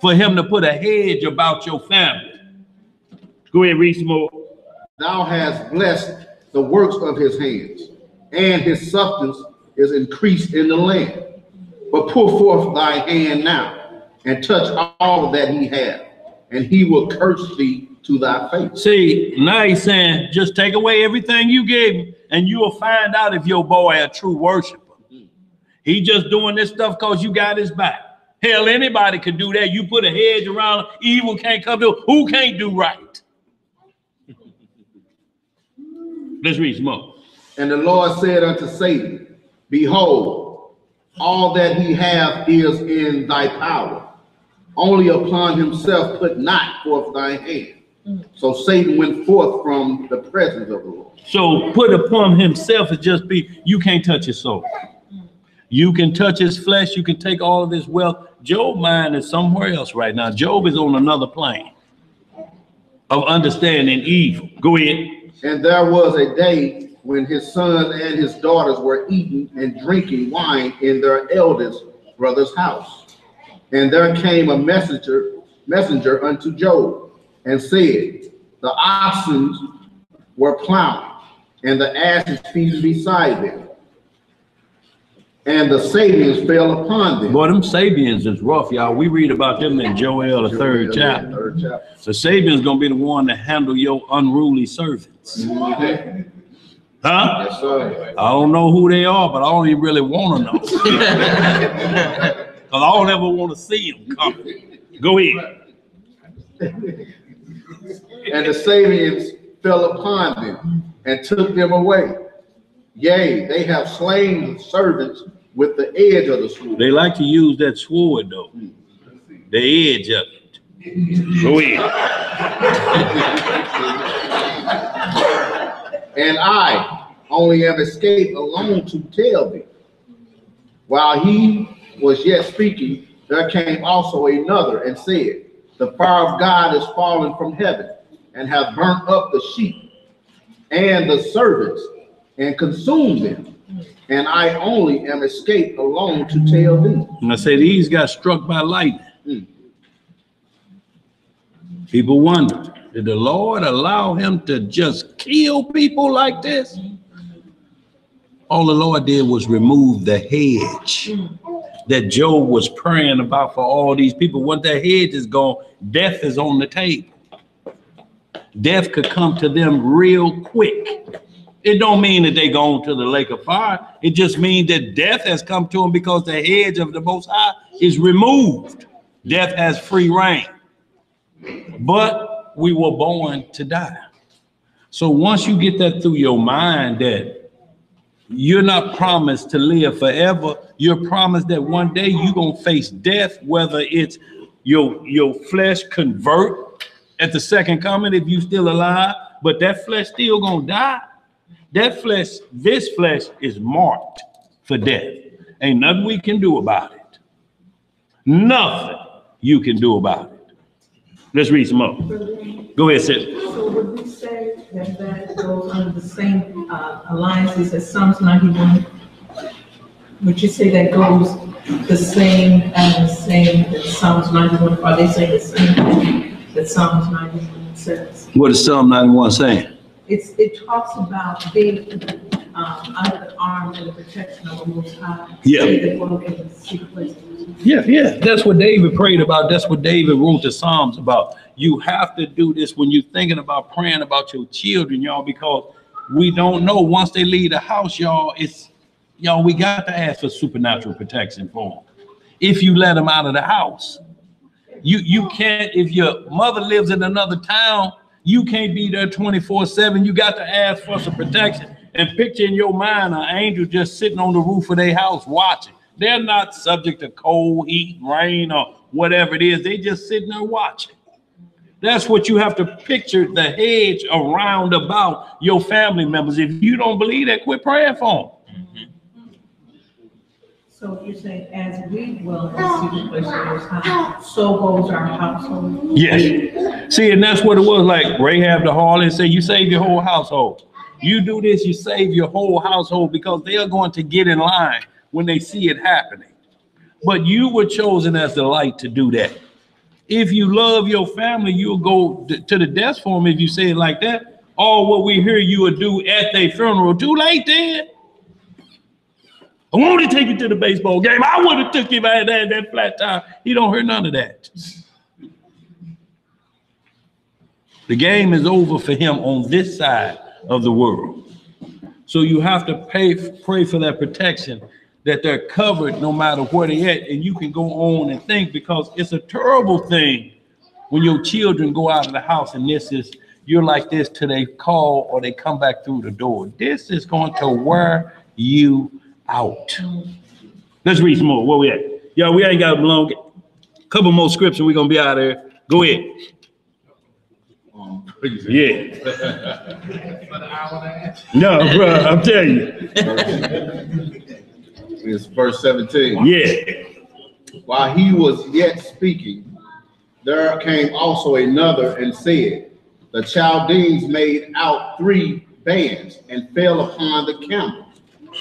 [SPEAKER 1] for him to put a hedge about your family. Go ahead, read some more.
[SPEAKER 5] Thou hast blessed the works of his hands, and his substance is increased in the land. But put forth thy hand now, and touch all that he hath, and he will curse thee to thy face. See,
[SPEAKER 1] now he's saying, just take away everything you gave him, and you will find out if your boy a true worshiper. He just doing this stuff because you got his back. Hell, anybody could do that. You put a hedge around, evil can't come to. Who can't do right? Let's read some more.
[SPEAKER 5] And the Lord said unto Satan, behold, all that he hath is in thy power. Only upon himself put not forth thy hand. So Satan went forth from the presence of the Lord.
[SPEAKER 1] So put upon himself is just be, you can't touch his soul. You can touch his flesh. You can take all of his wealth. Job's mind is somewhere else right now. Job is on another plane of understanding evil. Go ahead.
[SPEAKER 5] And there was a day when his sons and his daughters were eating and drinking wine in their eldest brother's house. And there came a messenger unto Job and said, the oxen were plowing, and the asses feeding beside them, and the Sabians fell upon them.
[SPEAKER 1] Boy, them Sabians is rough, y'all. We read about them in Joel, the third chapter. The Sabians gonna be the one to handle your unruly servants.
[SPEAKER 5] Mm-hmm.
[SPEAKER 1] Huh?
[SPEAKER 5] Yes, sir.
[SPEAKER 1] I don't know who they are, but I don't even really want to know. Because I don't ever want to see them coming. Go ahead.
[SPEAKER 5] And the Sabians fell upon them and took them away. Yea, they have slain the servants with the edge of the sword.
[SPEAKER 1] They like to use that sword, though. The edge of it. Go ahead.
[SPEAKER 5] And I only am escaped alone to tell thee. While he was yet speaking, there came also another and said, the fire of God is fallen from heaven and hath burnt up the sheep and the servants and consumed them. And I only am escaped alone to tell thee.
[SPEAKER 1] And I say these got struck by lightning. People wonder, did the Lord allow him to just kill people like this? All the Lord did was remove the hedge that Job was praying about for all these people. Once that hedge is gone, death is on the table. Death could come to them real quick. It don't mean that they go to the lake of fire. It just means that death has come to them because the hedge of the Most High is removed. Death has free reign. But we were born to die. So once you get that through your mind that you're not promised to live forever, you're promised that one day you're going to face death, whether it's your flesh convert at the second coming if you're still alive, but that flesh still going to die. That flesh, this flesh is marked for death. Ain't nothing we can do about it. Nothing you can do about it. Let's read some more. Go ahead, sis.
[SPEAKER 4] So would we say that that goes under the same alliances as Psalms 91? Would you say that goes the same as saying that Psalms 91? Are they saying the same thing that Psalms 91 says? What is Psalm 91 saying? It talks about being under the arm and the protection of the Most High.
[SPEAKER 1] Yeah. Yeah. That's what David prayed about. That's what David wrote the Psalms about. You have to do this when you're thinking about praying about your children, y'all, because we don't know once they leave the house, y'all. We got to ask for supernatural protection for them. If you let them out of the house, you can't. If your mother lives in another town, you can't be there 24/7. You got to ask for some protection. And picture in your mind an angel just sitting on the roof of their house watching. They're not subject to cold, heat, rain, or whatever it is. They just sitting there watching. That's what you have to picture the hedge around about your family members. If you don't believe that, quit praying for them.
[SPEAKER 4] So you're saying as we dwell in the secret place of the Most High, so goes our household?
[SPEAKER 1] Yes. See, and that's what it was like. Rahab the harlot said, you save your whole household. You do this, you save your whole household, because they are going to get in line when they see it happening. But you were chosen as the light to do that. If you love your family, you'll go to the death for them if you say it like that. All what we hear you would do at their funeral, too late then. I wanted to take you to the baseball game. I would have took you if I had that flat tire. He don't hear none of that. The game is over for him on this side of the world. So you have to pray for that protection, that they're covered no matter where they're at. And you can go on and think, because it's a terrible thing when your children go out of the house and this is you're like this till they call or they come back through the door. This is going to wear you out. Let's read some more. Where we at? Yo, we ain't got long. Couple more scripture. We're going to be out of there. Go ahead. Yeah. No, bro, I'm telling you.
[SPEAKER 5] It's verse 17.
[SPEAKER 1] Yeah.
[SPEAKER 5] While he was yet speaking, there came also another and said, the Chaldeans made out 3 bands and fell upon the camels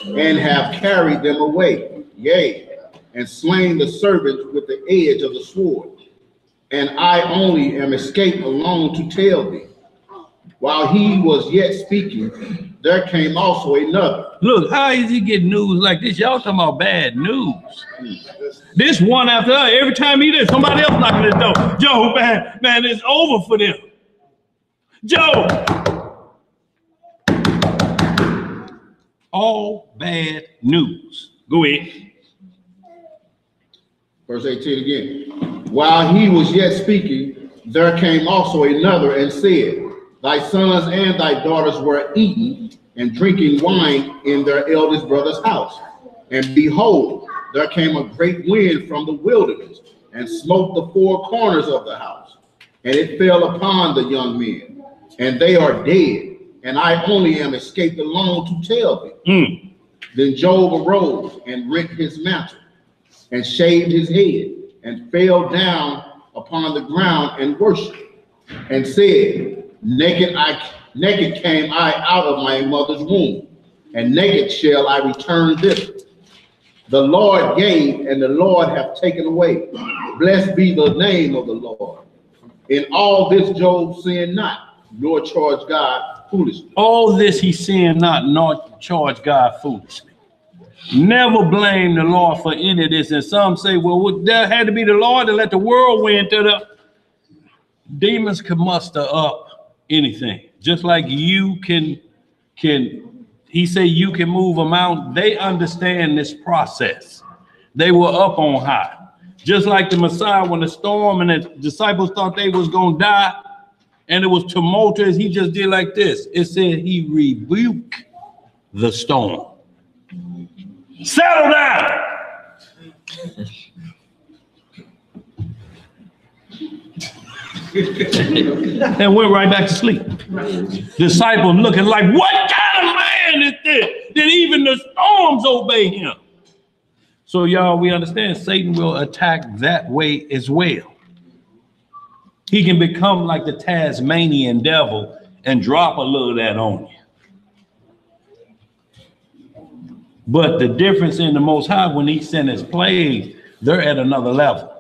[SPEAKER 5] and have carried them away, yea, and slain the servants with the edge of the sword. And I only am escaped alone to tell thee. While he was yet speaking, there came also another.
[SPEAKER 1] Look, how is he getting news like this? Y'all talking about bad news. This one after other. Every time he did, somebody else knocking the door. Joe, man, it's over for them. Joe. All bad news. Go ahead.
[SPEAKER 5] Verse 18 again. While he was yet speaking, there came also another and said, thy sons and thy daughters were eating and drinking wine in their eldest brother's house. And behold, there came a great wind from the wilderness and smote the 4 corners of the house. And it fell upon the young men, and they are dead. And I only am escaped alone to tell thee. Then Job arose and rent his mantle and shaved his head and fell down upon the ground and worshiped and said, naked came I out of my mother's womb, and naked shall I return thither. The Lord gave, and the Lord hath taken away. Blessed be the name of the Lord. In all this Job sinned not, nor charged God foolishly.
[SPEAKER 1] All this he sinned not, nor charged God foolishly. Never blame the Lord for any of this. And some say, well, there had to be the Lord to let the whirlwind to the demons can muster up anything. Just like you can he said you can move a mountain. They understand this process. They were up on high. Just like the Messiah, when the storm and the disciples thought they was going to die and it was tumultuous, he just did like this. It said he rebuked the storm. Settle down. And went right back to sleep. Disciples looking like, what kind of man is this? That even the storms obey him. So y'all, we understand Satan will attack that way as well. He can become like the Tasmanian devil and drop a little of that on you. But the difference in the Most High, when he sent his plagues, they're at another level.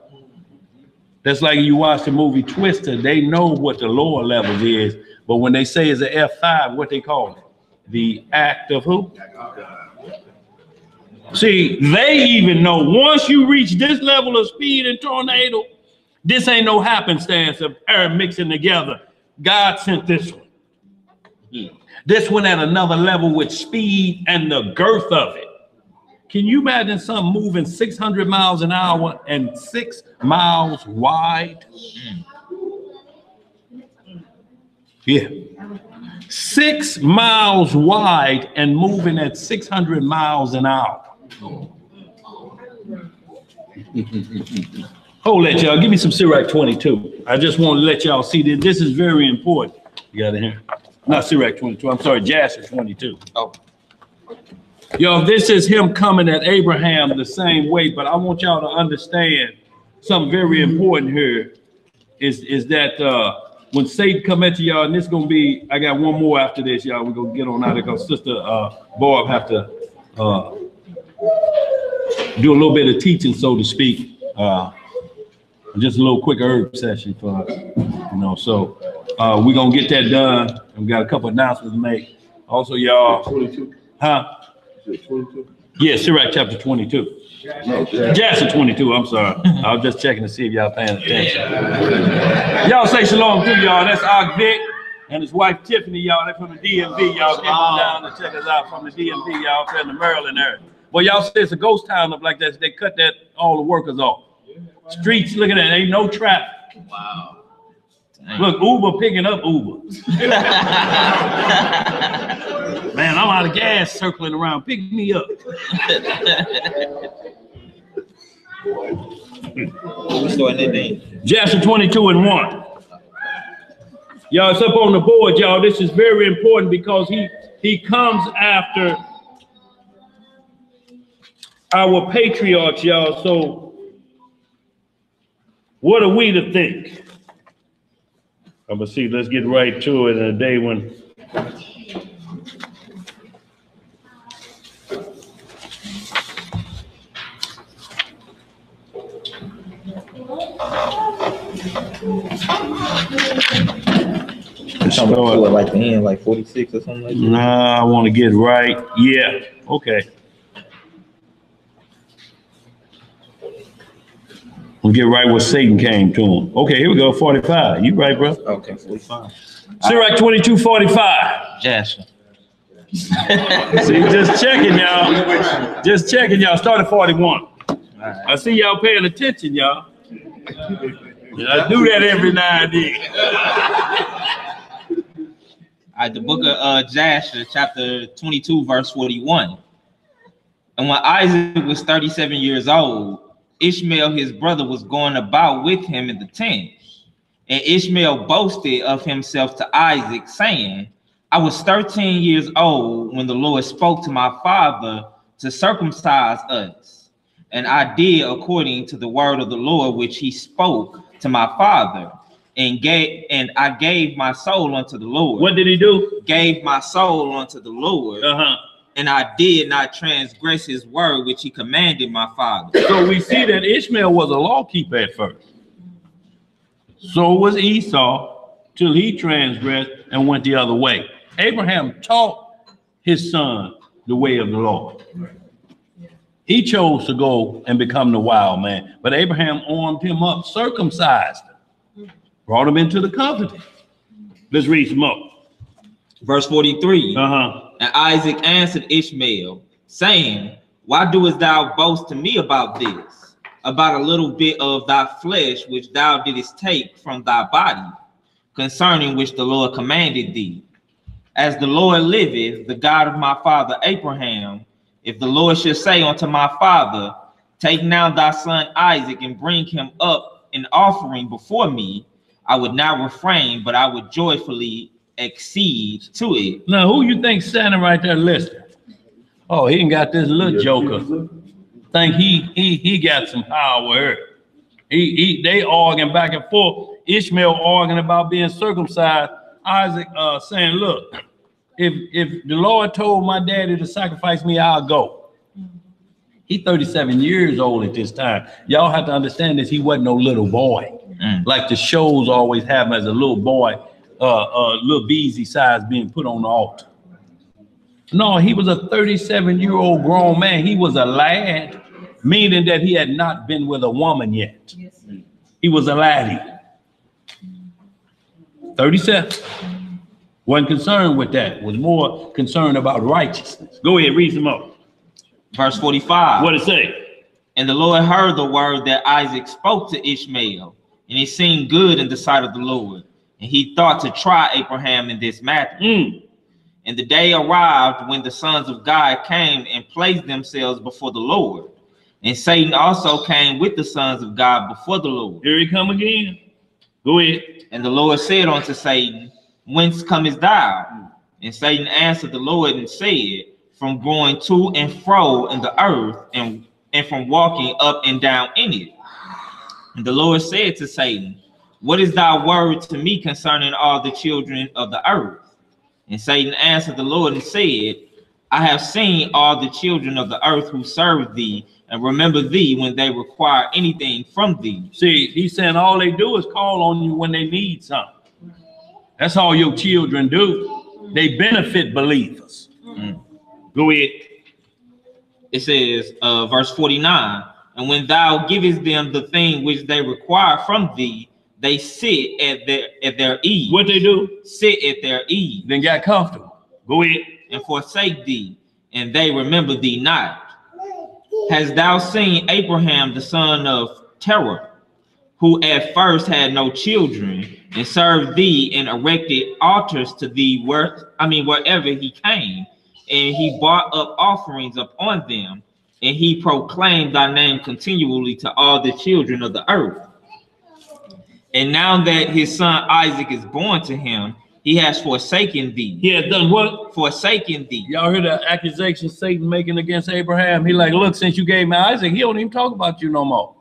[SPEAKER 1] That's like you watch the movie Twister, they know what the lower levels is, but when they say it's an F5, what they call it? The act of who? See, they even know once you reach this level of speed and tornado, this ain't no happenstance of air mixing together. God sent this one. This one at another level with speed and the girth of it. Can you imagine something moving 600 miles an hour and 6 miles wide? Yeah. 6 miles wide and moving at 600 miles an hour. Hold that, y'all. Give me some Sirach 22. I just want to let y'all see that this is very important. You got it here? Not Sirach 22. I'm sorry, Jasher 22. Oh. Yo, this is him coming at Abraham the same way, but I want y'all to understand something very important here is that when Satan come at y'all, and this is going to be, I got one more after this, y'all. We're going to get on out of it because Sister Barb have to do a little bit of teaching, so to speak. Just a little quick herb session for us, you know. So we're going to get that done. And we got a couple announcements to make. Also, y'all. 22. Huh? 22? Yeah, Sirach chapter 22. No, Jasher 22, I'm sorry. I was just checking to see if y'all paying attention. Y'all say shalom to y'all. That's Og Vic and his wife Tiffany, y'all. They're from the DMV. Y'all came down to check us out from the DMV, y'all, from the Maryland area. Well, y'all say it's a ghost town up like that. They cut all the workers off. Streets, look at that. Ain't no traffic. Wow. Look, Uber picking up Uber. Man, I'm out of gas circling around. Pick me up. Jasher 22:1. Y'all, it's up on the board, y'all. This is very important because he comes after our patriarchs, y'all. So what are we to think? I'm gonna see, let's get right to it in a day when
[SPEAKER 3] like the end, like 46 or something like that.
[SPEAKER 1] Nah, I want to get right. Yeah, okay. We'll get right where Satan came to him. Okay, here we go, 45. You right, bro?
[SPEAKER 3] Okay, 45.
[SPEAKER 1] Sirach 22:45.
[SPEAKER 3] Jasher.
[SPEAKER 1] See, just checking, y'all. Just checking, y'all. Start at 41.
[SPEAKER 3] Right.
[SPEAKER 1] I see y'all paying attention, y'all. I do that every now and then.
[SPEAKER 3] All right, the book of Jasher, chapter 22, verse 41. And when Isaac was 37 years old, Ishmael, his brother, was going about with him in the tent. And Ishmael boasted of himself to Isaac, saying, I was 13 years old when the Lord spoke to my father to circumcise us. And I did according to the word of the Lord, which he spoke to my father. And I gave my soul unto the Lord.
[SPEAKER 1] What did he do?
[SPEAKER 3] Gave my soul unto the Lord. And I did not transgress his word, which he commanded my father.
[SPEAKER 1] So we see that Ishmael was a law keeper at first. So was Esau, till he transgressed and went the other way. Abraham taught his son the way of the Lord. He chose to go and become the wild man, but Abraham armed him up, circumcised him, brought him into the covenant. Let's read some more.
[SPEAKER 3] Verse 43. And Isaac answered Ishmael, saying, why doest thou boast to me about this, about a little bit of thy flesh which thou didst take from thy body, concerning which the Lord commanded thee? As the Lord liveth, the God of my father Abraham, if the Lord should say unto my father, take now thy son Isaac and bring him up an offering before me, I would not refrain, but I would joyfully accede to it.
[SPEAKER 1] Now, who you think standing right there listening? Oh, he ain't got this little joker. Think he got some power. They arguing back and forth. Ishmael arguing about being circumcised. Isaac saying, look, if the Lord told my daddy to sacrifice me, I'll go. He's 37 years old at this time. Y'all have to understand this. He wasn't no little boy. Like the shows always have him as a little boy, little beezy size being put on the altar. No, he was a 37-year-old grown man. He was a lad, meaning that he had not been with a woman yet. He was a laddie. 37. Wasn't concerned with that. Was more concerned about righteousness. Go ahead, read some more.
[SPEAKER 3] Verse 45.
[SPEAKER 1] What it say?
[SPEAKER 3] And the Lord heard the word that Isaac spoke to Ishmael, and it seemed good in the sight of the Lord. And he thought to try Abraham in this matter. And the day arrived when the sons of God came and placed themselves before the Lord. And Satan also came with the sons of God before the Lord.
[SPEAKER 1] Here he come again. Go ahead.
[SPEAKER 3] And the Lord said unto Satan, whence comest thou? And Satan answered the Lord and said, from going to and fro in the earth, and from walking up and down in it. And the Lord said to Satan, what is thy word to me concerning all the children of the earth? And Satan answered the Lord and said, I have seen all the children of the earth who serve thee, and remember thee when they require anything from thee.
[SPEAKER 1] See, he's saying all they do is call on you when they need something. That's all your children do. They benefit believers. Go ahead.
[SPEAKER 3] It says, verse 49, and when thou givest them the thing which they require from thee, they sit at their ease.
[SPEAKER 1] What they do?
[SPEAKER 3] Sit at their ease.
[SPEAKER 1] Then got comfortable. Go ahead.
[SPEAKER 3] And forsake thee, and they remember thee not. Hast thou seen Abraham the son of Terah, who at first had no children, and served thee, and erected altars to thee wherever he came, and he brought up offerings upon them, and he proclaimed thy name continually to all the children of the earth. And now that his son Isaac is born to him, he has forsaken thee.
[SPEAKER 1] He has done what?
[SPEAKER 3] Forsaken thee.
[SPEAKER 1] Y'all heard the accusation Satan making against Abraham? He like, look, since you gave me Isaac, he don't even talk about you no more.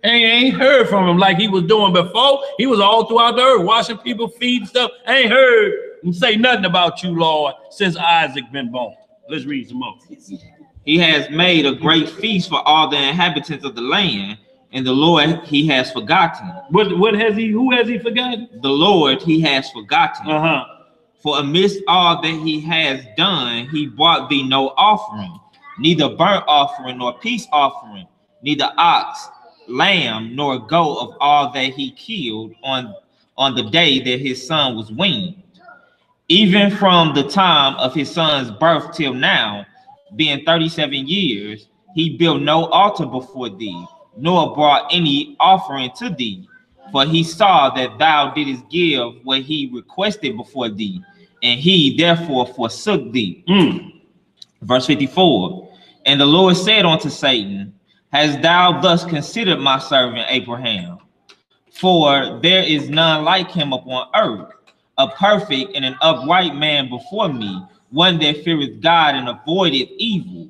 [SPEAKER 1] And he ain't heard from him like he was doing before. He was all throughout the earth, washing people's feet and stuff. I ain't heard him say nothing about you, Lord, since Isaac been born. Let's read some more.
[SPEAKER 3] He has made a great feast for all the inhabitants of the land, and the Lord he has forgotten.
[SPEAKER 1] What has he? Who has he forgotten?
[SPEAKER 3] The Lord he has forgotten.
[SPEAKER 1] Uh-huh.
[SPEAKER 3] For amidst all that he has done, he brought thee no offering, neither burnt offering nor peace offering, neither ox, lamb, nor goat of all that he killed on the day that his son was weaned. Even from the time of his son's birth till now, being 37 years, he built no altar before thee, nor brought any offering to thee. For he saw that thou didst give what he requested before thee, and he therefore forsook thee. Verse 54, and the Lord said unto Satan, hast thou thus considered my servant Abraham? For there is none like him upon earth, a perfect and an upright man before me, one that feareth God and avoideth evil.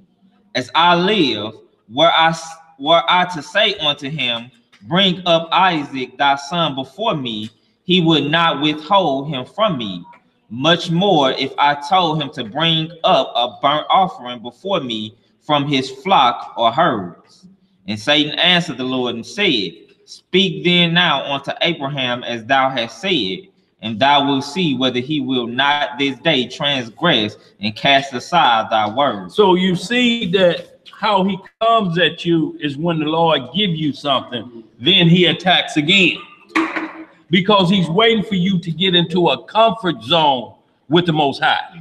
[SPEAKER 3] As I live, were I to say unto him, bring up Isaac thy son before me, he would not withhold him from me. Much more if I told him to bring up a burnt offering before me from his flock or herds. And Satan answered the Lord and said, speak then now unto Abraham as thou hast said, and thou wilt see whether he will not this day transgress and cast aside thy word.
[SPEAKER 1] So you see that how he comes at you is when the Lord give you something, then he attacks again. Because he's waiting for you to get into a comfort zone with the Most High.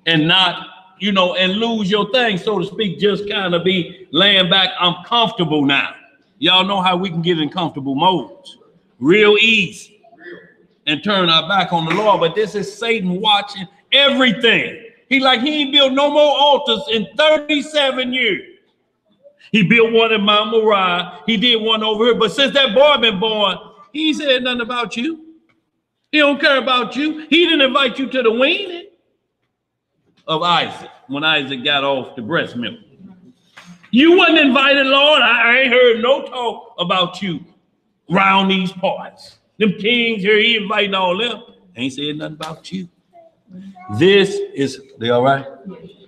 [SPEAKER 1] And not, you know, and lose your thing, so to speak, just kind of be laying back. I'm comfortable now. Y'all know how we can get in comfortable modes. Real easy. And turn our back on the Lord. But this is Satan watching everything. He ain't built no more altars in 37 years. He built one in Mount Moriah. He did one over here. But since that boy been born, he ain't said nothing about you. He don't care about you. He didn't invite you to the weaning of Isaac when Isaac got off the breast milk. You wasn't invited, Lord. I ain't heard no talk about you around these parts. Them kings here, he inviting all them. Ain't said nothing about you. This is, they all right?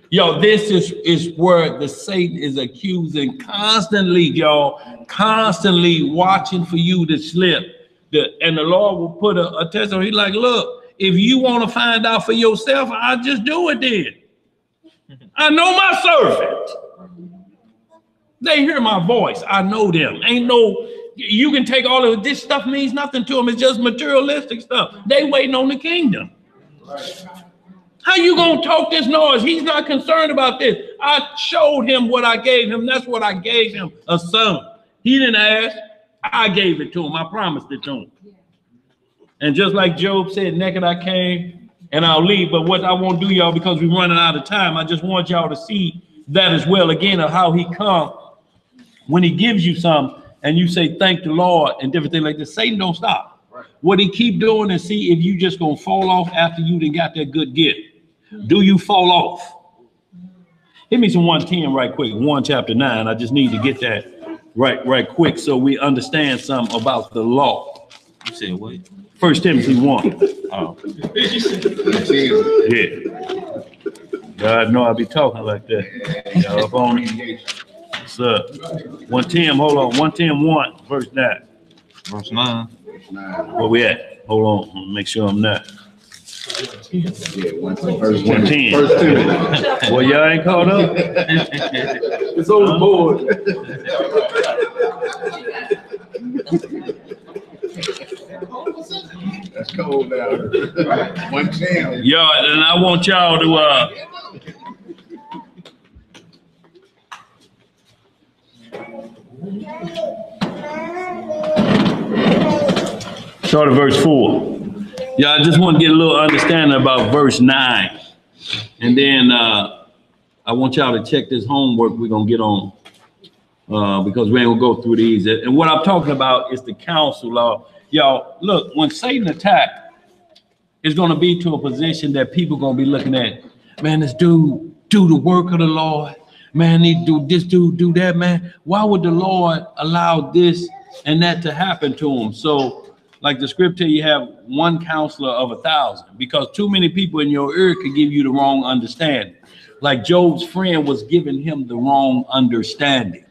[SPEAKER 1] Yo, this is where the Satan is accusing constantly, y'all, constantly watching for you to slip. And the Lord will put a test on. He's like, look, if you want to find out for yourself, I'll just do it then. I know my servant. They hear my voice. I know them. Ain't no, you can take all of this stuff means nothing to them. It's just materialistic stuff. They waiting on the kingdom. How you gonna talk this noise? He's not concerned about this. I showed him what I gave him. That's what I gave him, a son. He didn't ask. I gave it to him. I promised it to him. And just like Job said, naked I came and I'll leave. But what I won't do, y'all, because we're running out of time, I just want y'all to see that as well, again, of how he comes when he gives you some and you say, thank the Lord, and different things like this. Satan don't stop. Right. What he keep doing is see if you just gonna fall off after you done got that good gift. Do you fall off? Hit me some 110 right quick. 1 chapter 9. I just need to get that right quick so we understand something about the law.
[SPEAKER 3] You said what?
[SPEAKER 1] 1 Timothy 1. Oh. Yeah. God know I be talking like that. Y'all up on it. What's up? 110, hold on. 110:1, verse 9.
[SPEAKER 3] Verse 9.
[SPEAKER 1] Where we at? Hold on. Make sure I'm not.
[SPEAKER 5] Yeah,
[SPEAKER 1] Verse 110. Well, y'all ain't caught up. It's on the board.
[SPEAKER 5] That's cold now. 110.
[SPEAKER 1] Y'all, and I want y'all to Start at verse 4. Yeah, I just want to get a little understanding about verse 9. And then I want y'all to check this homework we're going to get on because we ain't going to go through these. And what I'm talking about is the counsel law. Y'all, look, when Satan attacked, it's going to be to a position that people going to be looking at, man, this dude do the work of the Lord. Man, he do this, do that, man. Why would the Lord allow this and that to happen to him? So, like the scripture, you have one counselor of 1,000, because too many people in your ear could give you the wrong understanding. Like Job's friend was giving him the wrong understanding.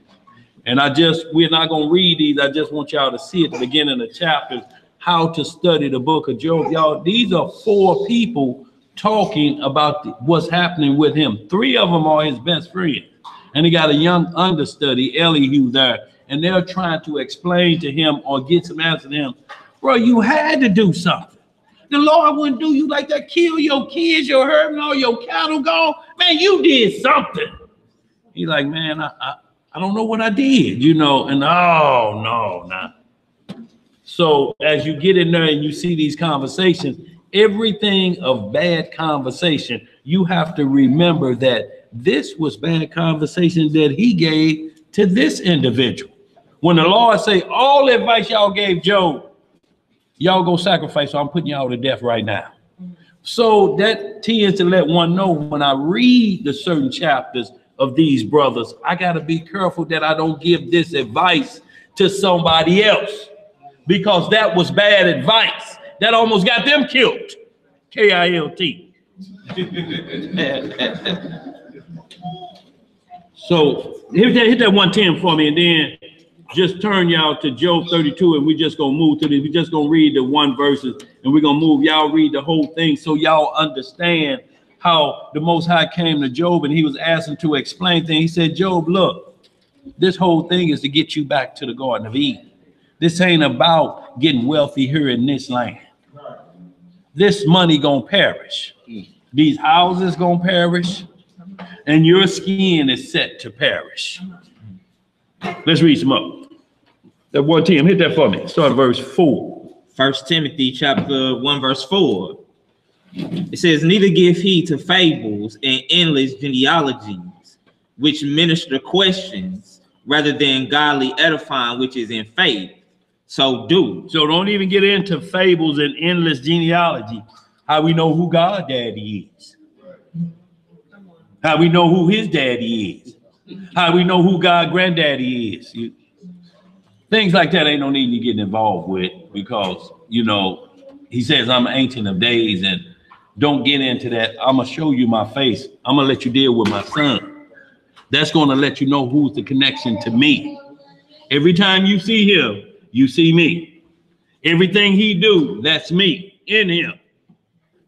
[SPEAKER 1] And we're not going to read these. I just want y'all to see at the beginning of the chapters how to study the book of Job. Y'all, these are 4 people talking about what's happening with him. 3 of them are his best friends. And he got a young understudy, Elihu, there. And they're trying to explain to him or get some answer to him. Bro, you had to do something. The Lord wouldn't do you like that. Kill your kids, your herd, and all your cattle gone. Man, you did something. He's like, man, I don't know what I did, you know. And oh, no, nah. So as you get in there and you see these conversations, everything of bad conversation, you have to remember that this was bad conversation that he gave to this individual. When the Lord say, all the advice y'all gave Job, y'all go sacrifice, so I'm putting y'all to death right now. So that tends to let one know when I read the certain chapters of these brothers, I got to be careful that I don't give this advice to somebody else, because that was bad advice. That almost got them killed. K-I-L-T. So hit that 110 for me, and then just turn y'all to Job 32, and we just gonna move to this. We just gonna read the 1 verses, and we're gonna move. Y'all read the whole thing so y'all understand how the Most High came to Job, and he was asking to explain things. He said, Job, look, this whole thing is to get you back to the Garden of Eden. This ain't about getting wealthy here in this land. This money gonna perish. These houses gonna perish, and your skin is set to perish. Let's read some up. That 110, hit that for me. Start at verse 4.
[SPEAKER 3] 1 Timothy chapter 1, verse 4. It says, neither give heed to fables and endless genealogies, which minister questions, rather than godly edifying, which is in faith. So do. So don't even get into fables and endless genealogy. How we know who God daddy is. How we know who his daddy is. How we know who God granddaddy is. Things like that ain't no need to get involved with, because, you know, he says, I'm ancient of days, and don't get into that. I'm going to show you my face. I'm going to let you deal with my son. That's going to let you know who's the connection to me. Every time you see him, you see me. Everything he do, that's me in him.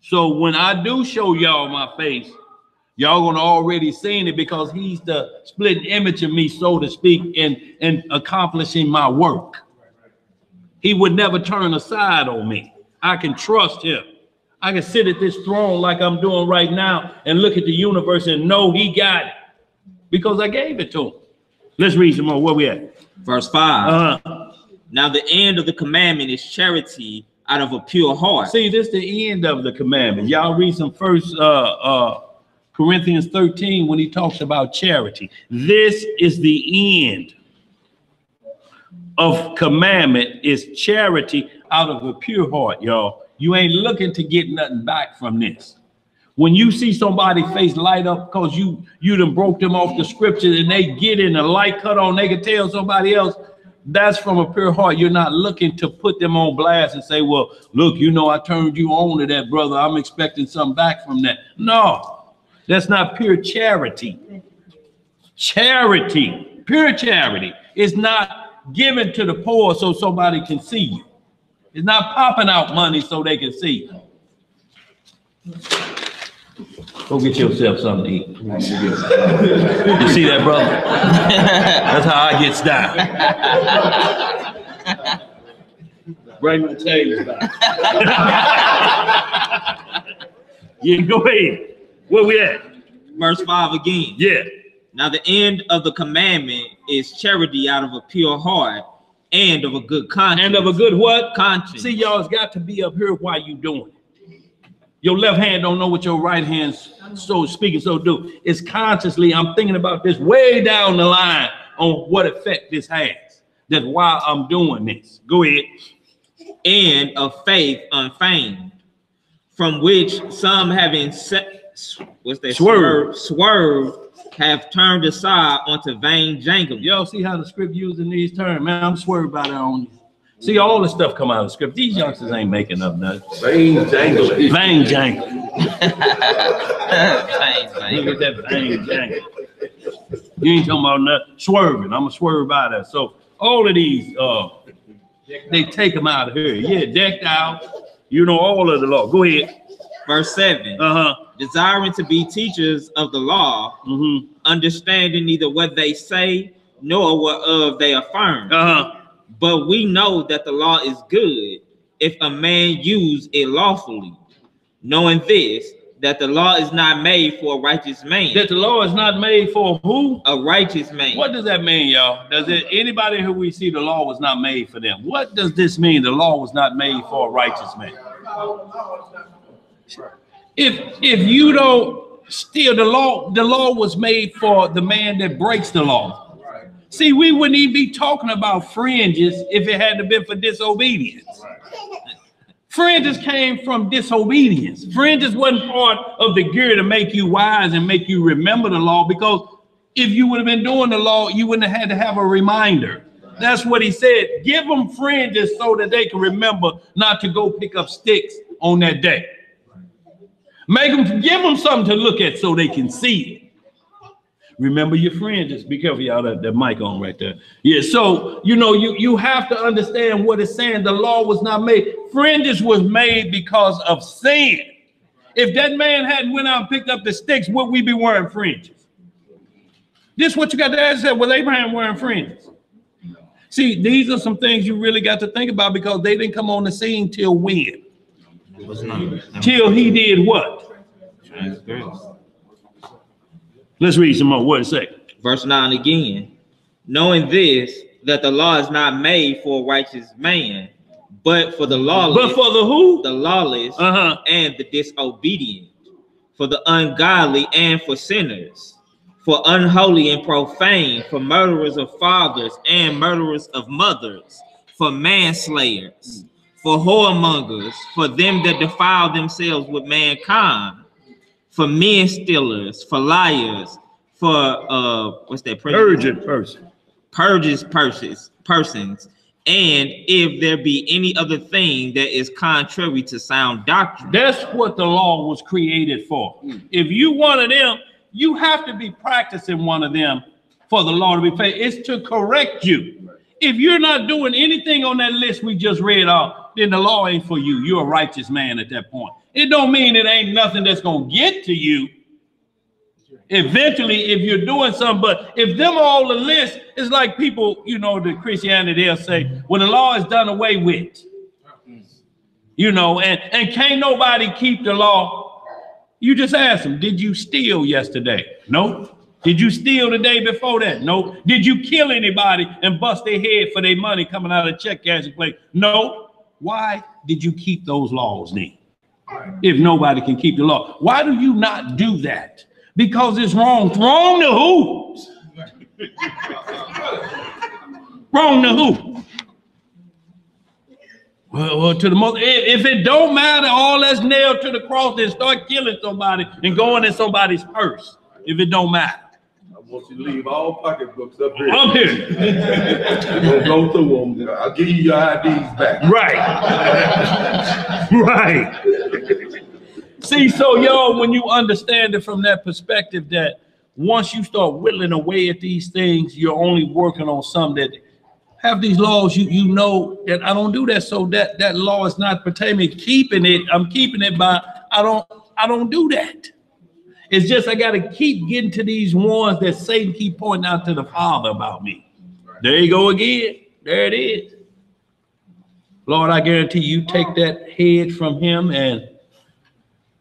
[SPEAKER 3] So when I do show y'all my face, y'all gonna already seen it, because he's the split image of me, so to speak, in accomplishing my work. He would never turn aside on me. I can trust him. I can sit at this throne like I'm doing right now and look at the universe and know he got it, because I gave it to him. Let's read some more. Where we at? Verse 5. Now the end of the commandment is charity out of a pure heart. See, this is the end of the commandment. Y'all read some First Corinthians 13 when he talks about charity. This is the end of commandment, is charity out of a pure heart, y'all. You ain't looking to get nothing back from this. When you see somebody face light up because you done broke them off the scriptures, and they get in a light cut on, they can tell somebody else, that's from a pure heart. You're not looking to put them on blast and say, well, look, you know, I turned you on to that, brother. I'm expecting something back from that. No, that's not pure charity. Charity, pure charity, is not given to the poor so somebody can see you. It's not popping out money so they can see you. Go get yourself something to eat. You see that, brother? That's how I get started. Bring my change back. Yeah, go ahead. Where we at? Verse 5 again. Yeah. Now the end of the commandment is charity out of a pure heart, and of a good conscience.
[SPEAKER 1] And of a good what?
[SPEAKER 3] Conscience.
[SPEAKER 1] See, y'all, it's got to be up here while you doing it. Your left hand don't know what your right hand's so speaking so do. It's consciously, I'm thinking about this way down the line on what effect this has. That's why I'm doing this. Go ahead.
[SPEAKER 3] And of faith unfeigned, from which some having swerved have turned aside onto vain jangling.
[SPEAKER 1] Y'all see how the script using these terms? Man, I'm swerved by that on you. See, all the stuff come out of the script. These youngsters ain't making up nothing.
[SPEAKER 2] Vain jangling.
[SPEAKER 1] Vain jangling.
[SPEAKER 3] Vain
[SPEAKER 1] Look at that vain jangling. You ain't talking about nothing. Swerving. I'm a swerve by that. So all of these, they take them out of here. Yeah, decked out. You know all of the law. Go ahead.
[SPEAKER 3] Verse 7. Desiring to be teachers of the law, understanding neither what they say nor whereof they affirm. But we know that the law is good if a man use it lawfully, knowing this, that the law is not made for a righteous man.
[SPEAKER 1] That the law is not made for who?
[SPEAKER 3] A righteous man.
[SPEAKER 1] What does that mean, y'all? Does it anybody who we see the law was not made for them? What does this mean? The law was not made for a righteous man. If you don't steal the law was made for the man that breaks the law. See, we wouldn't even be talking about fringes if it hadn't been for disobedience. Fringes came from disobedience. Fringes wasn't part of the gear to make you wise and make you remember the law, because if you would have been doing the law, you wouldn't have had to have a reminder. That's what he said. Give them fringes so that they can remember not to go pick up sticks on that day. Give them something to look at so they can see it. Remember your fringes. Be careful, y'all, that mic on right there. Yeah, so, you know, you have to understand what it's saying. The law was not made. Fringes was made because of sin. If that man hadn't went out and picked up the sticks, would we be wearing fringes? This is what you got to ask yourself. Was Abraham wearing fringes? See, these are some things you really got to think about, because they didn't come on the scene till when? Till he did what? Let's read some more. What it say?
[SPEAKER 3] Verse 9 again. Knowing this, that the law is not made for a righteous man, but for the lawless.
[SPEAKER 1] But for the who?
[SPEAKER 3] The lawless and the disobedient, for the ungodly and for sinners, for unholy and profane, for murderers of fathers and murderers of mothers, for manslayers, for whoremongers, for them that defile themselves with mankind, for men stealers, for liars, for what's that?
[SPEAKER 1] Perjured person.
[SPEAKER 3] Purges persons, and if there be any other thing that is contrary to sound doctrine.
[SPEAKER 1] That's what the law was created for. If you one of them, you have to be practicing one of them for the law to be paid. It's to correct you. If you're not doing anything on that list we just read off, then the law ain't for you. You're a righteous man at that point. It don't mean it ain't nothing that's going to get to you eventually if you're doing something. But if them all the list, it's like people, you know, the Christianity, they'll say, well, the law is done away with. You know, and can't nobody keep the law. You just ask them, did you steal yesterday? No. Did you steal the day before that? No. Did you kill anybody and bust their head for their money coming out of check cashing place? No. Why did you keep those laws then? If nobody can keep the law, why do you not do that? Because it's wrong. Wrong to who? Wrong to who? Well, to the most. If it don't matter, all that's nailed to the cross, then start killing somebody and going in somebody's purse. If it don't matter.
[SPEAKER 2] I want you to leave all pocketbooks up here.
[SPEAKER 1] Up here.
[SPEAKER 2] Don't go through them. I'll give you your IDs back.
[SPEAKER 1] Right. Right. See, so y'all, when you understand it from that perspective, that once you start whittling away at these things, you're only working on some that have these laws. You know that I don't do that, so that law is not pertaining. Keeping it, I'm keeping it by I don't do that. It's just I got to keep getting to these ones that Satan keep pointing out to the Father about me. There you go again. There it is. Lord, I guarantee you take that head from him, and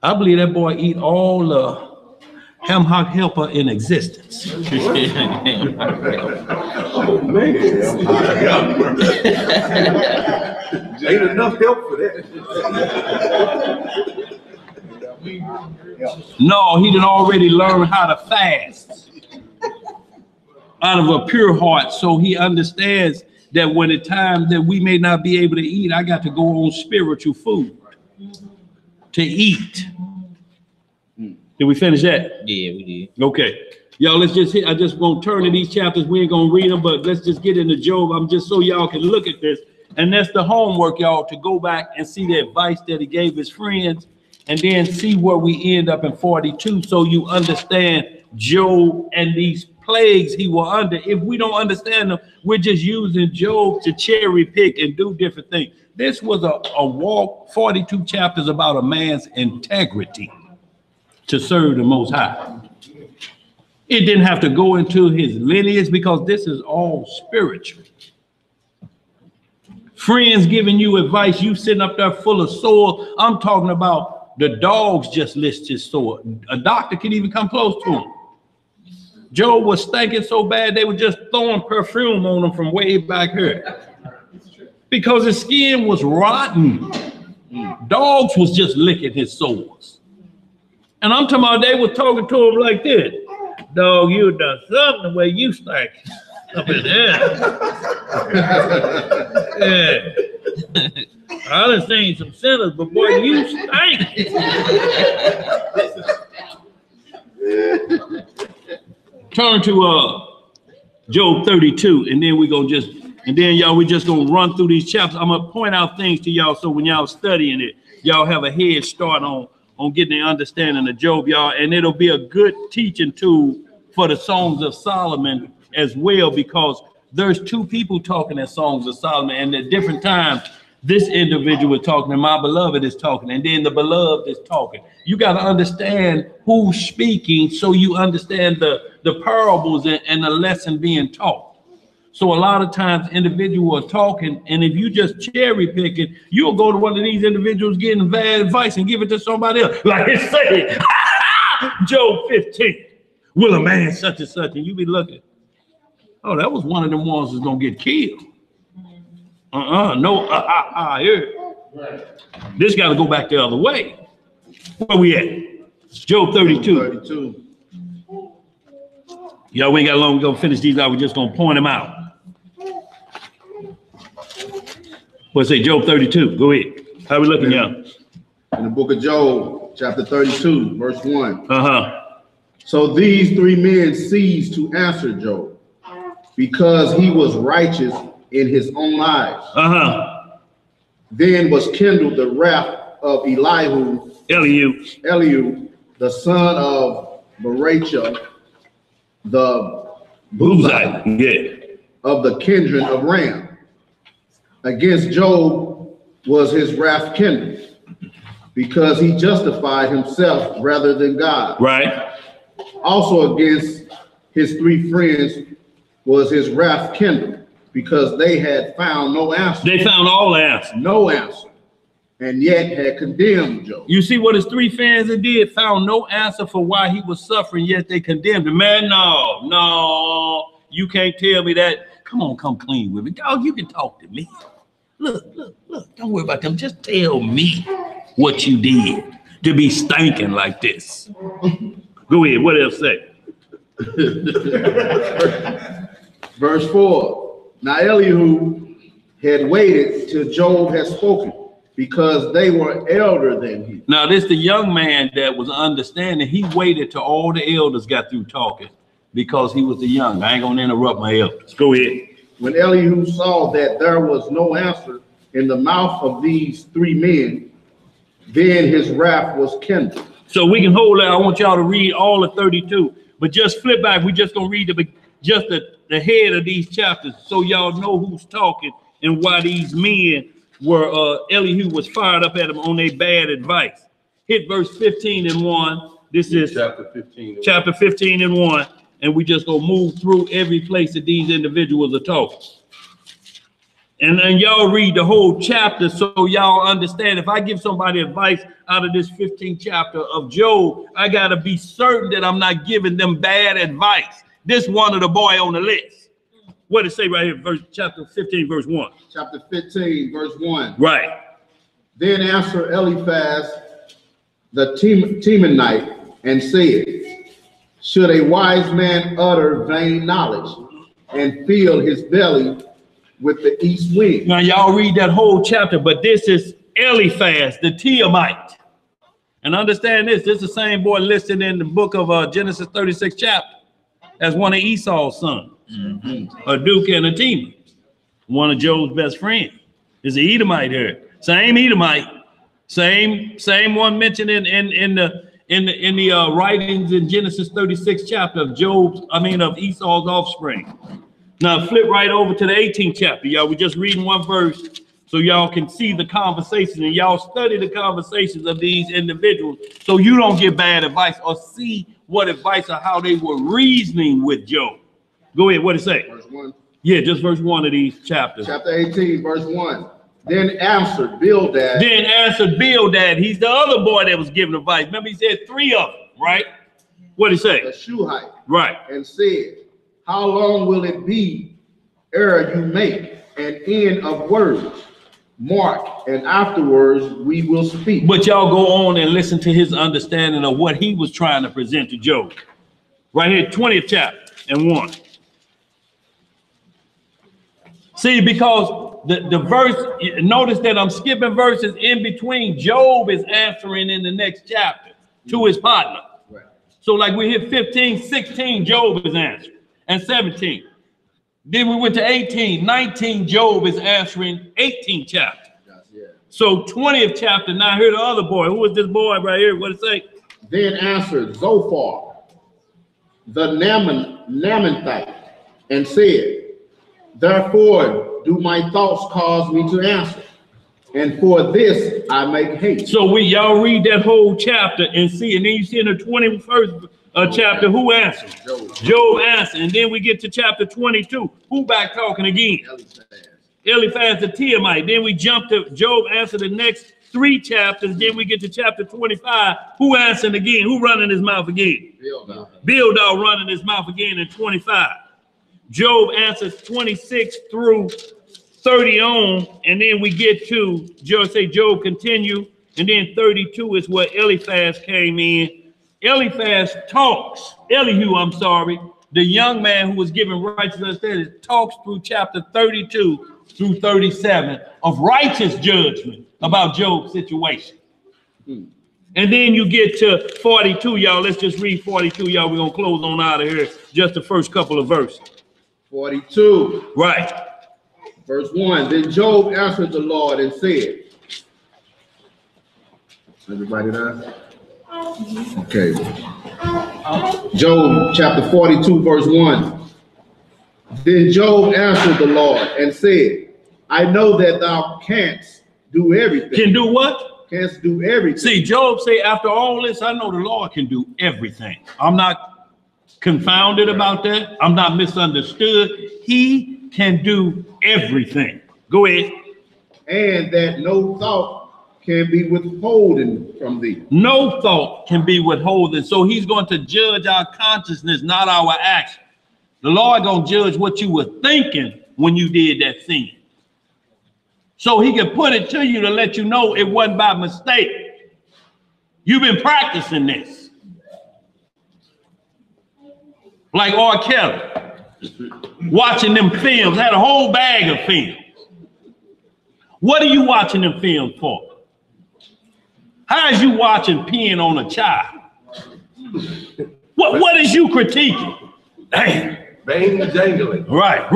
[SPEAKER 1] I believe that boy eat all the ham hock helper in existence.
[SPEAKER 2] Oh man, ain't enough help for that.
[SPEAKER 1] No, he done already learned how to fast out of a pure heart, so he understands that when the time that we may not be able to eat, I got to go on spiritual food to eat. Did we finish that?
[SPEAKER 3] Yeah, we did.
[SPEAKER 1] Okay. Y'all, let's just hit. I just won't turn to these chapters. We ain't gonna read them, but let's just get into Job. I'm just so y'all can look at this. And that's the homework, y'all, to go back and see the advice that he gave his friends, and then see where we end up in 42, so you understand Job and these plagues he was under. If we don't understand them, we're just using Job to cherry pick and do different things. This was a walk, 42 chapters about a man's integrity to serve the Most High. It didn't have to go into his lineage because this is all spiritual. Friends giving you advice, you sitting up there full of sores. I'm talking about the dogs just list his sore. A doctor can even come close to him. Job was stinking so bad they were just throwing perfume on him from way back here because his skin was rotten. Dogs was just licking his sores. And I'm talking about they were talking to him like this. Dog, you done something the way you stink up in there. Yeah. I done seen some sinners, but boy, you stink. Turn to Job 32, and then we're gonna we just gonna run through these chapters. I'm gonna point out things to y'all so when y'all studying it, y'all have a head start on getting the understanding of Job, y'all, and it'll be a good teaching tool for the Songs of Solomon as well, because there's two people talking in Songs of Solomon, and at different times, this individual is talking, and my beloved is talking, and then the beloved is talking. You got to understand who's speaking so you understand the parables and the lesson being taught. So a lot of times individuals are talking, and if you just cherry pick it, you'll go to one of these individuals getting bad advice and give it to somebody else. Like it said, Job 15, will a man such and such, and you be looking, oh, that was one of them ones that's gonna get killed. Here. This got to go back the other way. Where we at? Job 32. Y'all, we ain't got long. We're gonna finish these out. We're just gonna point them out. What's it? Job 32. Go ahead. How we looking, y'all?
[SPEAKER 5] In the book of Job, chapter 32, verse 1.
[SPEAKER 1] So
[SPEAKER 5] these three men ceased to answer Job because he was righteous in his own eyes. Then was kindled the wrath of Elihu, the son of Berachah, the Buzite, of the kindred of Ram. Against Job was his wrath kindled, because he justified himself rather than God.
[SPEAKER 1] Right.
[SPEAKER 5] Also against his three friends was his wrath kindled, because they had found no answer.
[SPEAKER 1] They found all the answers. No
[SPEAKER 5] answer. And yet had condemned Job.
[SPEAKER 1] You see what his three friends did? Found no answer for why he was suffering, yet they condemned him. Man, no, you can't tell me that. Come on, come clean with me. Dog, you can talk to me. Look, don't worry about them. Just tell me what you did to be stinking like this. Go ahead, what else say?
[SPEAKER 5] Verse 4. Now Elihu had waited till Job had spoken, because they were elder than him.
[SPEAKER 1] Now this the young man that was understanding. He waited till all the elders got through talking, because he was the young. I ain't gonna interrupt my elders. Go ahead.
[SPEAKER 5] When Elihu saw that there was no answer in the mouth of these three men, then his wrath was kindled.
[SPEAKER 1] So we can hold that. I want y'all to read all of 32, but just flip back. We're just gonna read the head of these chapters, so y'all know who's talking and why these men were Elihu was fired up at them on their bad advice. Hit verse 15 and 1. This is chapter 15 and 1, and we just gonna move through every place that these individuals are talking. And y'all read the whole chapter so y'all understand. If I give somebody advice out of this 15th chapter of Job, I gotta be certain that I'm not giving them bad advice. This one of the boy on the list. What did it say right here, chapter 15, verse 1?
[SPEAKER 5] Chapter 15, verse 1.
[SPEAKER 1] Right.
[SPEAKER 5] Then answered Eliphaz the Temanite and said, should a wise man utter vain knowledge and fill his belly with the east wind?
[SPEAKER 1] Now y'all read that whole chapter, but this is Eliphaz the Temanite. And understand this is the same boy listed in the book of Genesis 36 chapter as one of Esau's sons, a Duke and a Teman, one of Job's best friends. Is the Edomite here. Same Edomite, same one mentioned in the writings in Genesis 36 chapter of of Esau's offspring. Now flip right over to the 18th chapter, y'all. We're just reading one verse so y'all can see the conversation, and y'all study the conversations of these individuals so you don't get bad advice or see what advice or how they were reasoning with Job. Go ahead, what did it say?
[SPEAKER 5] Verse 1.
[SPEAKER 1] Yeah, just verse 1 of these chapters.
[SPEAKER 5] Chapter 18, verse 1. Then answered Bildad.
[SPEAKER 1] He's the other boy that was giving advice. Remember, he said 3 of them, right? What did he say?
[SPEAKER 5] The Shuhite.
[SPEAKER 1] Right.
[SPEAKER 5] And said, how long will it be ere you make an end of words? Mark, and afterwards we will speak.
[SPEAKER 1] But y'all go on and listen to his understanding of what he was trying to present to Job. Right here, 20th chapter and 1. See, because the verse, notice that I'm skipping verses in between. Job is answering in the next chapter to his partner.
[SPEAKER 5] Right.
[SPEAKER 1] So like we hit 15, 16, Job is answering, and 17. Then we went to 18, 19, Job is answering 18th chapter.
[SPEAKER 5] Yeah.
[SPEAKER 1] So 20th chapter, now here the other boy. Who is this boy right here? What did it say?
[SPEAKER 5] Then answered Zophar, the Namathite, and said, therefore do my thoughts cause me to answer, and for this I make haste. So
[SPEAKER 1] y'all read that whole chapter and see, and then you see in the 21st chapter, who answered? Job answered. And then we get to chapter 22. Who back talking again? Eliphaz the Temanite. Then we jump to Job answer the next 3 chapters. Then we get to chapter 25. Who answered again? Who running his mouth again? Bildad running his mouth again in 25. Job answers 26 through 30 on, and then we get to Job continue, and then 32 is where Eliphaz came in. Eliphaz talks, the young man who was given righteous understanding, talks through chapter 32 through 37 of righteous judgment about Job's situation. And then you get to 42, y'all. Let's just read 42, y'all. We're going to close on out of here. Just the first couple of verses.
[SPEAKER 5] 42.
[SPEAKER 1] Right.
[SPEAKER 5] Verse 1. Then Job answered the Lord and said, everybody there? Okay. Job chapter 42, verse 1. Then Job answered the Lord and said, I know that thou canst do everything.
[SPEAKER 1] Can do what?
[SPEAKER 5] Canst do everything.
[SPEAKER 1] See, Job say, after all this, I know the Lord can do everything. I'm not confounded about that. I'm not misunderstood. He can do everything. Go ahead.
[SPEAKER 5] And that no thought can be withholden from thee.
[SPEAKER 1] No thought can be withholden. So he's going to judge our consciousness, not our action. The Lord going to judge what you were thinking when you did that sin. So he can put it to you to let you know it wasn't by mistake. You've been practicing this. Like R. Kelly, watching them films, had a whole bag of films. What are you watching them films for? How is you watching peeing on a child? What is you critiquing? Damn.
[SPEAKER 2] Bang and jangling.
[SPEAKER 1] Right.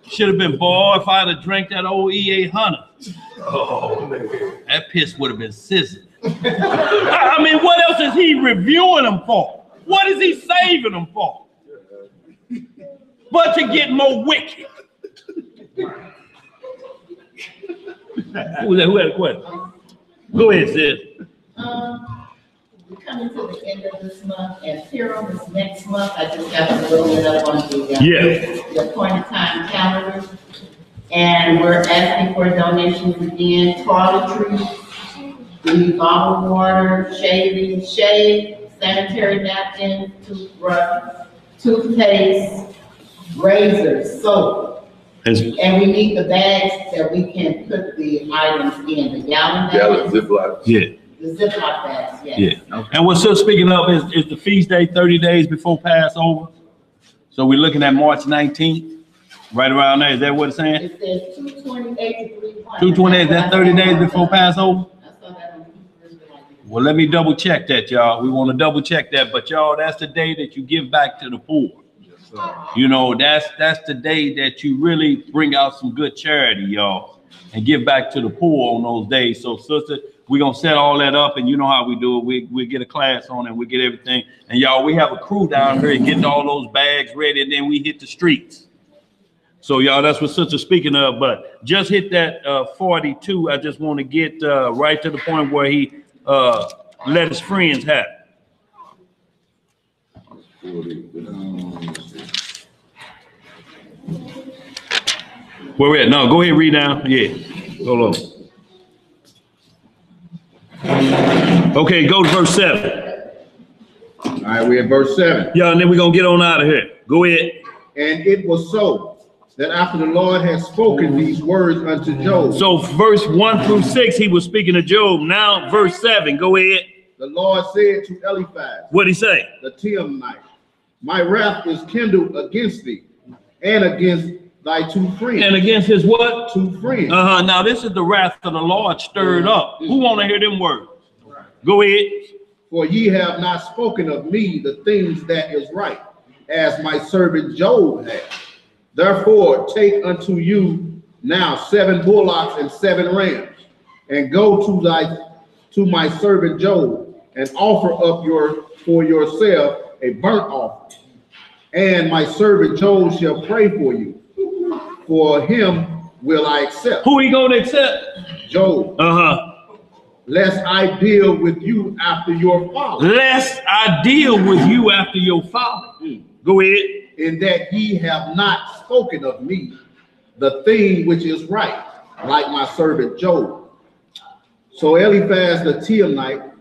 [SPEAKER 1] Should have been, boy, if I'd have drank that old E800.
[SPEAKER 2] Oh, man.
[SPEAKER 1] That piss would have been sizzling. I mean, what else is he reviewing them for? What is he saving them for? But to get more wicked. Who had a question? Go ahead, sis.
[SPEAKER 6] We're coming to the end of this month, and here on this next month, I just got to load it up on the appointed time calendar. And we're asking for donations again: toiletries, bottled water, shaving, shave, sanitary napkins, toothbrush, toothpaste, razors, soap.
[SPEAKER 1] Has-
[SPEAKER 6] And we need the bags that we can put the items in, the gallon
[SPEAKER 2] Gallon
[SPEAKER 6] bags,
[SPEAKER 2] Ziploc.
[SPEAKER 1] Yeah,
[SPEAKER 6] the Ziploc bags, yes.
[SPEAKER 1] yeah. And what's still speaking of is the feast day 30 days before Passover. So we're looking at March 19th, right around there. Is that what it's saying?
[SPEAKER 6] It says 228 to 300.
[SPEAKER 1] 228, that's 30 days before Passover?
[SPEAKER 6] I saw that on Hebrews, but I didn't.
[SPEAKER 1] Well, let me double check that, y'all. We want to double check that, but y'all, that's the day that you give back to the poor. You know, that's the day that you really bring out some good charity, y'all, and give back to the poor on those days. So, sister, we're going to set all that up, and you know how we do it. We get a class on it, we get everything. And y'all, we have a crew down here getting all those bags ready, and then we hit the streets. So, y'all, that's what sister's speaking of. But just hit that 42. I just want to get right to the point where he let his friends have it. Where we at? No, go ahead and read down. Yeah, hold on. Okay, go to verse 7.
[SPEAKER 5] All right, we're at verse 7.
[SPEAKER 1] Yeah, and then we're going to get on out of here. Go ahead.
[SPEAKER 5] And it was so that after the Lord had spoken these words unto Job,
[SPEAKER 1] So verse 1 through 6, he was speaking to Job. Now verse 7, go ahead.
[SPEAKER 5] the Lord said to Eliphaz,
[SPEAKER 1] What'd he say?
[SPEAKER 5] the Temanite, my wrath is kindled against thee and against thy two friends.
[SPEAKER 1] And against his what?
[SPEAKER 5] Two friends.
[SPEAKER 1] Now this is the wrath of the Lord stirred up. Who want to hear them words? Go ahead.
[SPEAKER 5] For ye have not spoken of me the things that is right, as my servant Job hath. Therefore take unto you now 7 bullocks and 7 rams, and go to my servant Job, and offer up for yourself a burnt offering. And my servant Job shall pray for you. For him will I accept.
[SPEAKER 1] Who he gonna accept?
[SPEAKER 5] Job. Lest I deal with you after your father.
[SPEAKER 1] Lest I deal with you after your father. Go ahead.
[SPEAKER 5] In that ye have not spoken of me the thing which is right, like my servant Job. So Eliphaz the Temanite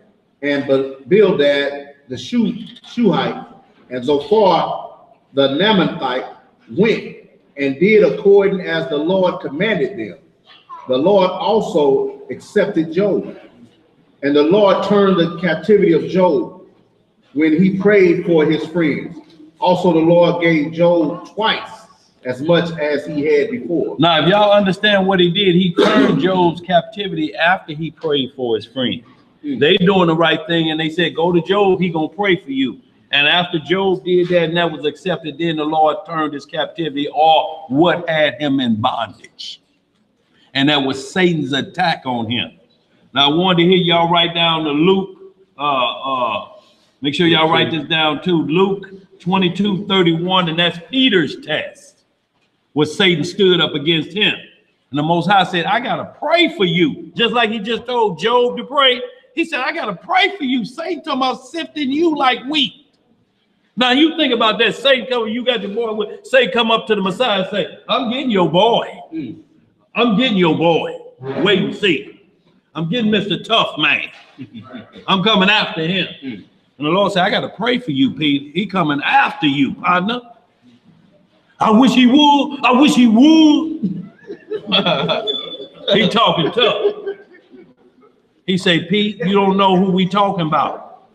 [SPEAKER 5] and Bildad the Shuhite and Zophar the Naamathite went and did according as the Lord commanded them. The Lord also accepted Job. And the Lord turned the captivity of Job when he prayed for his friends. Also the Lord gave Job twice as much as he had before.
[SPEAKER 1] Now, if y'all understand what he did, he turned Job's captivity after he prayed for his friends. They doing the right thing, and they said, go to Job, he gonna pray for you. And after Job did that and that was accepted, then the Lord turned his captivity off what had him in bondage. And that was Satan's attack on him. Now, I wanted to hear y'all write down the Luke. Make sure y'all write this down too. Luke 22:31, and that's Peter's test. Where Satan stood up against him. And the Most High said, I got to pray for you. Just like he just told Job to pray. He said, I got to pray for you. Satan talking about sifting you like wheat. Now, you think about that. Satan come, you got your boy with, Satan come up to the Messiah and say, I'm getting your boy. I'm getting your boy. Wait and see. I'm getting Mr. Tough Man. I'm coming after him. And the Lord said, I got to pray for you, Pete. He coming after you, partner. I wish he would. I wish he would. He talking tough. He say, Pete, you don't know who we talking about.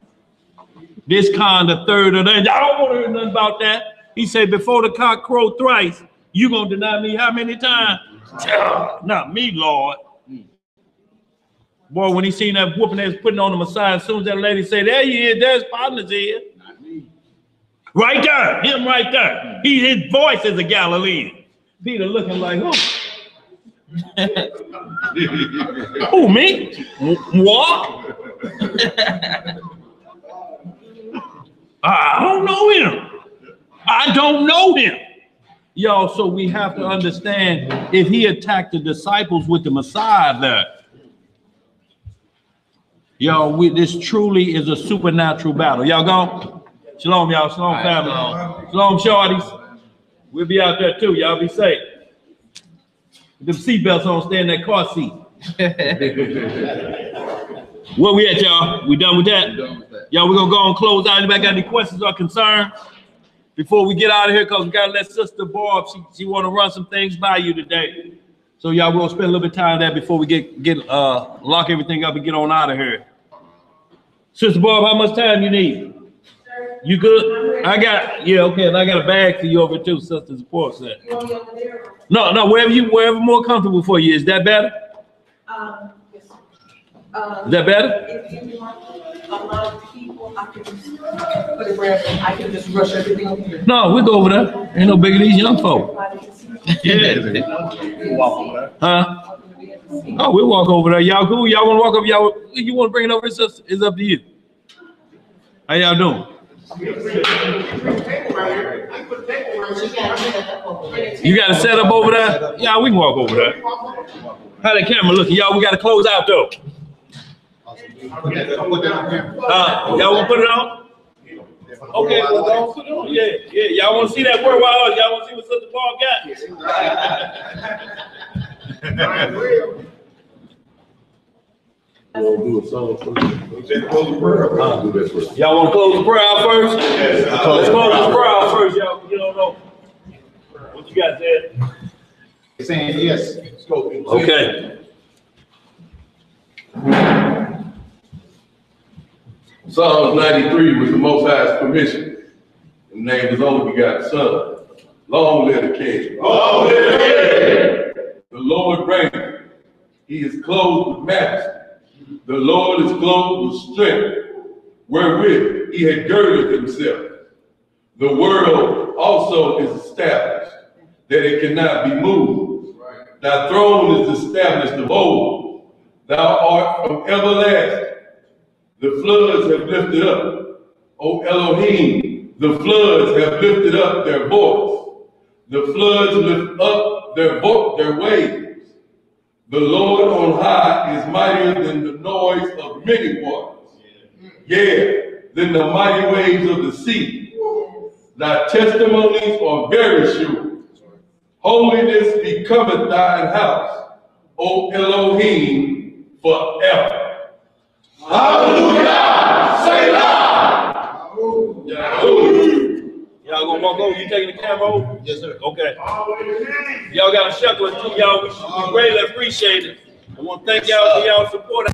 [SPEAKER 1] This kind of third of that. I don't want to hear nothing about that. He said, before the cock crow thrice, you gonna deny me how many times? Not me, Lord. Boy, when he seen that whooping that was putting on the Messiah, as soon as that lady said, there he is, there's partners here.
[SPEAKER 5] Not me.
[SPEAKER 1] Right there, him right there. His voice is a Galilean. Peter looking like, who? Who, me? What? I don't know him. I don't know him. Y'all, so we have to understand if he attacked the disciples with the Messiah there. Y'all, this truly is a supernatural battle. Y'all gone? Shalom, y'all. Shalom, family. Shalom, shorties. We'll be out there too. Y'all be safe. With them seatbelts on, stay in that car seat. Where we at, y'all? We done with that? Y'all, we're going to go and close out. Anybody got any questions or concerns? before we get out of here, because we gotta let Sister Barb, she want to run some things by you today. So y'all will spend a little bit of time there before we lock everything up and get on out of here. Sister Barb, how much time you need? You good? I got, yeah, okay, and I got a bag for you over too, Sister Support set. No, wherever more comfortable for you. Is that better? Is that better?
[SPEAKER 4] If you want a lot of people, I can just rush everything over here.
[SPEAKER 1] No, we go over there. Ain't no bigger these young folk. Yeah. Huh? Oh, we'll walk over there. Y'all cool? Y'all want to walk over? You want to bring it over? It's up to you. How y'all doing? You got a setup over there? Yeah, we can walk over there. How the camera looking? Y'all, we got to close out though. Y'all want to put it on? Okay, well, don't put it on. Yeah. Y'all want to see that word? Y'all want to see what Sister Paul got?
[SPEAKER 2] Do a song first.
[SPEAKER 1] Y'all want to close the prayer out first? Yes. Let's close the prayer out first, y'all. You don't know what you got there.
[SPEAKER 5] Saying yes.
[SPEAKER 1] Okay.
[SPEAKER 2] Psalms 93 was the Most High's permission. And named his only begotten Son. Long live the King. Long live the King. The Lord reigneth. He is clothed with majesty. The Lord is clothed with strength, wherewith he had girded himself. The world also is established, that it cannot be moved. Thy throne is established of old. Thou art from everlasting. The floods have lifted up. O Elohim, the floods have lifted up their voice. The floods lift up their waves. The Lord on high is mightier than the noise of many waters. Yeah, than the mighty waves of the sea. Thy testimonies are very sure. Holiness becometh thine house, O Elohim, forever. Hallelujah! Say loud!
[SPEAKER 1] Y'all gonna walk over? You taking the camera over?
[SPEAKER 5] Yes, sir.
[SPEAKER 1] Okay. Y'all got a shekel too, y'all. We greatly appreciate it. I want to thank y'all for y'all support.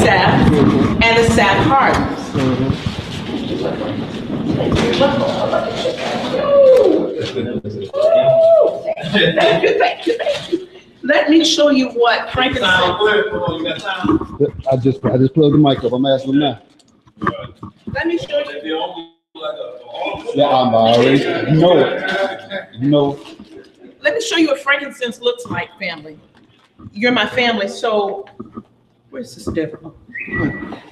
[SPEAKER 4] sap, and the sap hardens. Thank you. Let me show you what frankincense.
[SPEAKER 5] I just plugged the mic up. I'm asking now.
[SPEAKER 4] Let me show you.
[SPEAKER 5] Yeah, I'm already. You know.
[SPEAKER 4] Let me show you what frankincense looks like, family. You're my family, so where's this Deborah?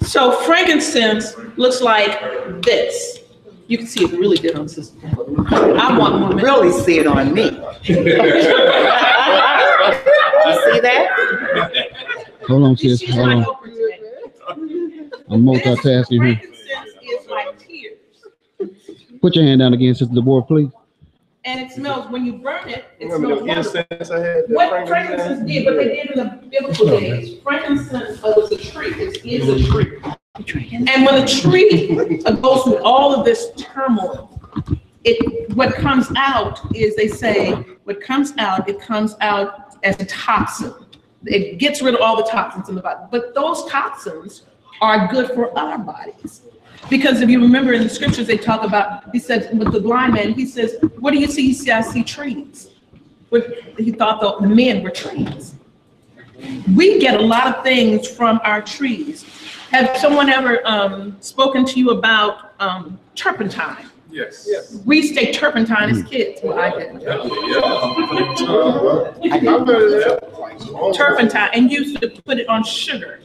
[SPEAKER 4] So frankincense looks like this. You can see it really good on Sister Deborah. I want one.
[SPEAKER 7] Really see it on me. You see that?
[SPEAKER 5] Hold on, sis. Hold on. I'm multitasking here.
[SPEAKER 4] Frankincense is like tears.
[SPEAKER 5] Put your hand down again, Sister Deborah, please.
[SPEAKER 4] And it smells, when you burn it, it
[SPEAKER 2] Remember
[SPEAKER 4] smells
[SPEAKER 2] the
[SPEAKER 4] wonderful.
[SPEAKER 2] incense I had?
[SPEAKER 4] What frankincense did, what they did in the biblical days, frankincense was a tree, it is a tree. And when the tree goes through all of this turmoil, what comes out is, they say, it comes out as a toxin. It gets rid of all the toxins in the body. But those toxins are good for our bodies. Because if you remember in the scriptures, they talk about, he said, with the blind man, he says, what do you see? He said, I see trees. He thought the men were trees. We get a lot of things from our trees. Have someone ever spoken to you about turpentine?
[SPEAKER 2] Yes.
[SPEAKER 4] We used to take turpentine as kids. Well, I did. Turpentine, and used to put it on sugar.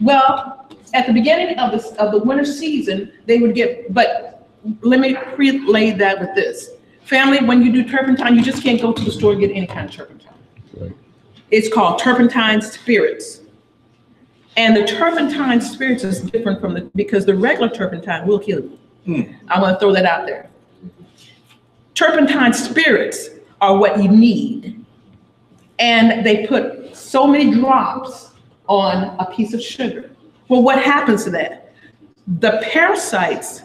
[SPEAKER 4] Well, at the beginning of the winter season, they would get, but let me relay that with this. Family, when you do turpentine, you just can't go to the store and get any kind of turpentine. Right. It's called turpentine spirits. And the turpentine spirits is different from because the regular turpentine will kill you. I want to throw that out there. Turpentine spirits are what you need. And they put so many drops on a piece of sugar. Well, what happens to that? The parasites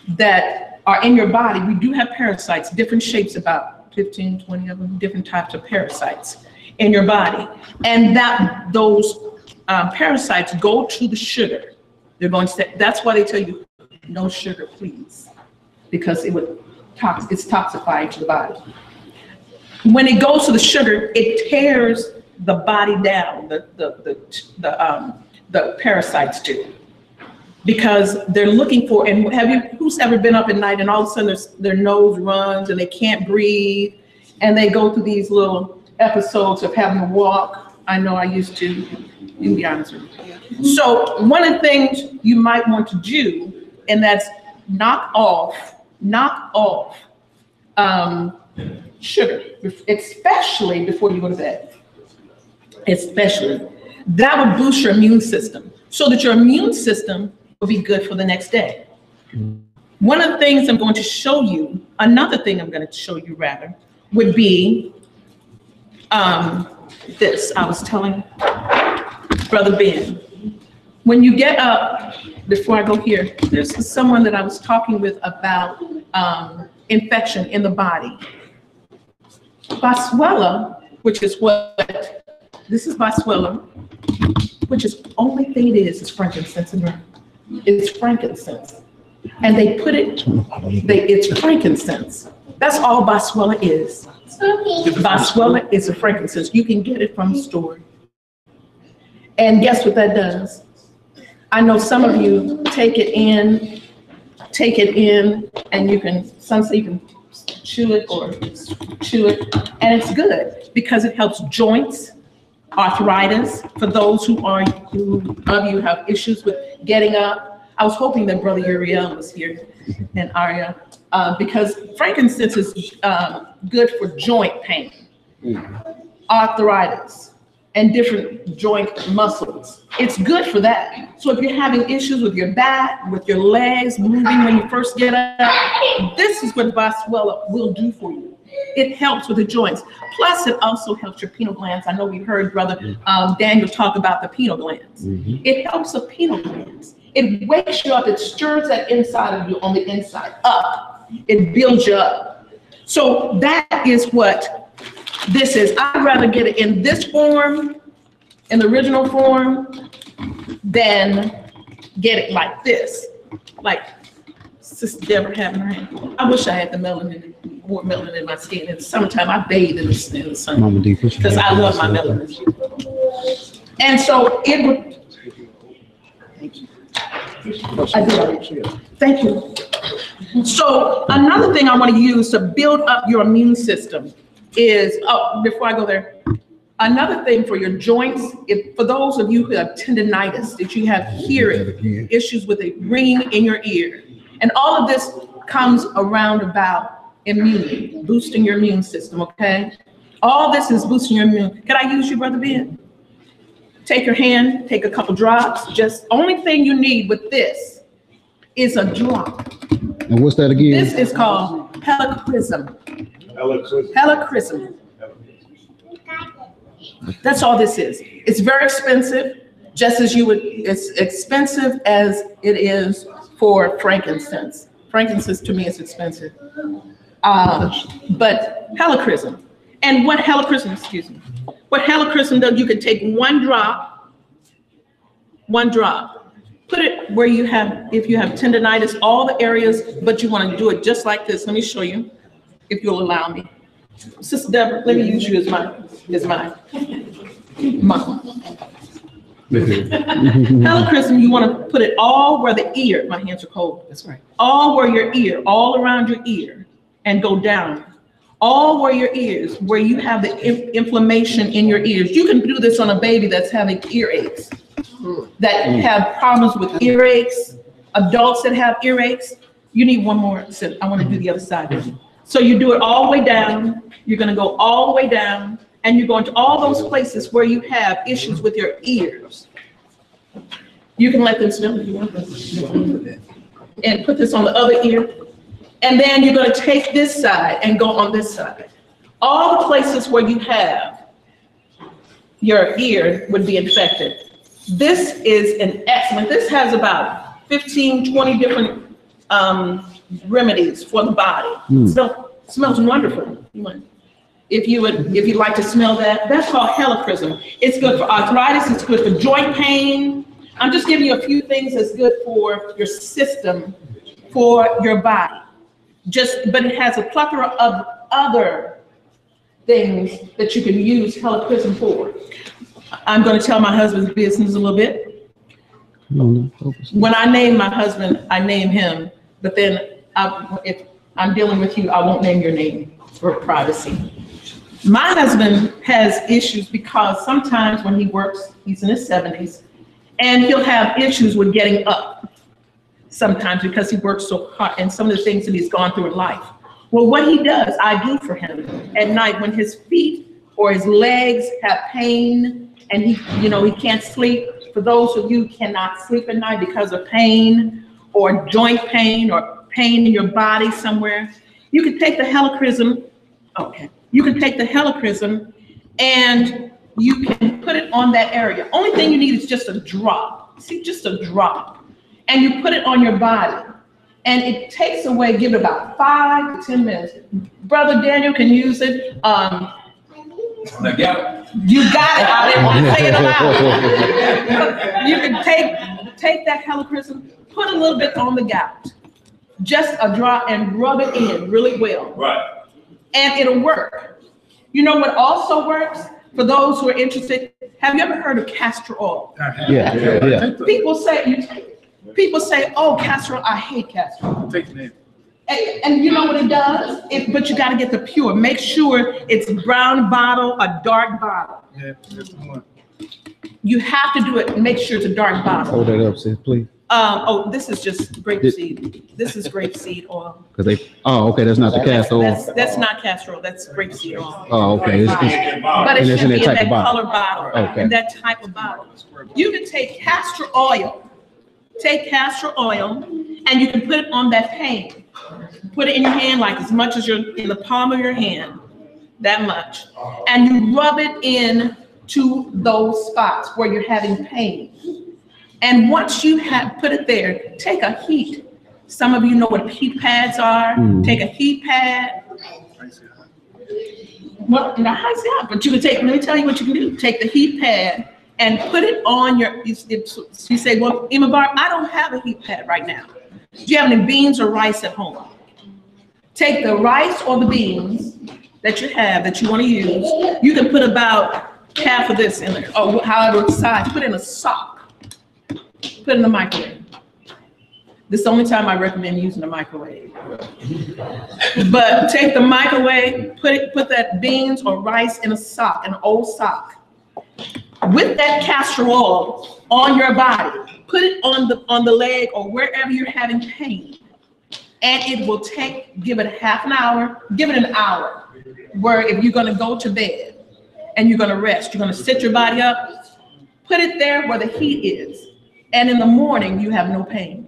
[SPEAKER 4] that are in your body, we do have parasites, different shapes, about 15, 20 of them, different types of parasites in your body. And those parasites go to the sugar. They're going to say, that's why they tell you, no sugar, please, because it's toxifying to the body. When it goes to the sugar, it tears the body down, the parasites do, because they're looking for, and who's ever been up at night and all of a sudden their nose runs and they can't breathe and they go through these little episodes of having to walk? I know I used to, you can be honest with me. So one of the things you might want to do, and that's knock off sugar, especially before you go to bed, especially. That would boost your immune system so that your immune system will be good for the next day. One of the things I'm going to show you, another thing I'm going to show you rather, would be this. I was telling Brother Ben, when you get up, before I go here, there's someone that I was talking with about infection in the body. Boswellia, which is what, this is Boswellia, which is only thing it is frankincense in there. It's frankincense. And they put it, it's frankincense. That's all Boswellia is. Boswellia is a frankincense. You can get it from the store. And guess what that does? I know some of you take it in, and you can, some say you can chew it, and it's good because it helps joints, arthritis, for those who of you have issues with getting up. I was hoping that Brother Uriel was here and Arya, because frankincense is good for joint pain, arthritis, and different joint muscles. It's good for that. So if you're having issues with your back, with your legs moving when you first get up, this is what Boswellia will do for you. It helps with the joints. Plus, it also helps your pineal glands. I know we heard Brother Daniel talk about the pineal glands. It helps the pineal glands. It wakes you up. It stirs that inside of you on the inside up. It builds you up. So that is what this is. I'd rather get it in this form, in the original form, than get it like this, like Sister Deborah having her hand. I wish I had the melanin, more melanin in my skin. In the summertime, I bathe in the sun because I love my melanin. And so it would. I did. Thank you. So another thing I want to use to build up your immune system is, before I go there, another thing for your joints, for those of you who have tendonitis, that you have hearing issues with it ringing in your ear, and all of this comes around about immunity, boosting your immune system, okay? All this is boosting your immune. Can I use you, Brother Ben? Take your hand, take a couple drops. Just only thing you need with this is a drop.
[SPEAKER 5] And what's that again?
[SPEAKER 4] This is called helichrysum. Helichrysum. That's all this is. It's very expensive, just as you would, it's expensive as it is for frankincense. Frankincense to me is expensive. But helichrysum. And what helichrysum, excuse me, what helichrysum does, you can take one drop, put it where you have, if you have tendonitis, all the areas, but you want to do it just like this. Let me show you, if you'll allow me. Sister Deborah, let me use you as my helichrysum, you want to put it all where the ear, my hands are cold, that's right, all where your ear, all around your ear, and go down. All where your ears, where you have the inflammation in your ears. You can do this on a baby that's having earaches, that have problems with earaches, adults that have earaches. You need one more. So I want to do the other side. So you do it all the way down. You're going to go all the way down, and you're going to all those places where you have issues with your ears. You can let them smell if you want. And put this on the other ear. And then you're going to take this side and go on this side. All the places where you have your ear would be infected. This is an excellent, this has about 15, 20 different remedies for the body. Smells wonderful. If you'd like to smell that, that's called helichrysum. It's good for arthritis, it's good for joint pain. I'm just giving you a few things that's good for your system, for your body. But it has a plethora of other things that you can use helichrysum for. I'm going to tell my husband's business a little bit. When I name my husband, I name him, but then if I'm dealing with you, I won't name your name for privacy. My husband has issues because sometimes when he works, he's in his 70s, and he'll have issues with getting up. Sometimes because he works so hard and some of the things that he's gone through in life. Well, what he does, I do for him at night when his feet or his legs have pain and he can't sleep. For those of you who cannot sleep at night because of pain or joint pain or pain in your body somewhere, you can take the helichrysum. Okay, you can take the helichrysum and you can put it on that area. Only thing you need is just a drop. See, just a drop. And you put it on your body, and it takes away, give it about 5 to 10 minutes. Brother Daniel can use it. You got it. I didn't want to say it aloud. You can take that helichrysum, put a little bit on the gout, just a drop, and rub it in really well. Right. And it'll work. You know what also works? For those who are interested, have you ever heard of castor oil? Yeah. People say, oh, castor oil, I hate castor oil. Take the name. And you know what it does? But you got to get the pure. Make sure it's a brown bottle, a dark bottle. Yeah, that's the one. You have to do it. Make sure it's a dark bottle.
[SPEAKER 5] Hold that up, sis, please.
[SPEAKER 4] This is just grapeseed. This is grapeseed oil.
[SPEAKER 5] Okay, that's not the castor oil.
[SPEAKER 4] That's not castor oil. That's grapeseed oil.
[SPEAKER 5] Oh, okay.
[SPEAKER 4] But it should be in that color bottle. Okay. In that type of bottle. You can take castor oil. Take castor oil, and you can put it on that pain. Put it in your hand, like as much as you're in the palm of your hand, that much. And you rub it in to those spots where you're having pain. And once you have put it there, take a heat. Some of you know what heat pads are. Take a heat pad. Well, not high, but you can take, let me tell you what you can do. Take the heat pad and put it on your, you say, well, Emma Barb, I don't have a heat pad right now. Do you have any beans or rice at home? Take the rice or the beans that you have that you want to use. You can put about half of this in there, or however size, put in a sock, put in the microwave. This is the only time I recommend using the microwave. But take the microwave, put that beans or rice in a sock, an old sock. With that castor oil on your body, put it on the leg or wherever you're having pain. And it will give it half an hour, give it an hour, where if you're gonna go to bed and you're gonna rest, you're gonna sit your body up, put it there where the heat is. And in the morning, you have no pain.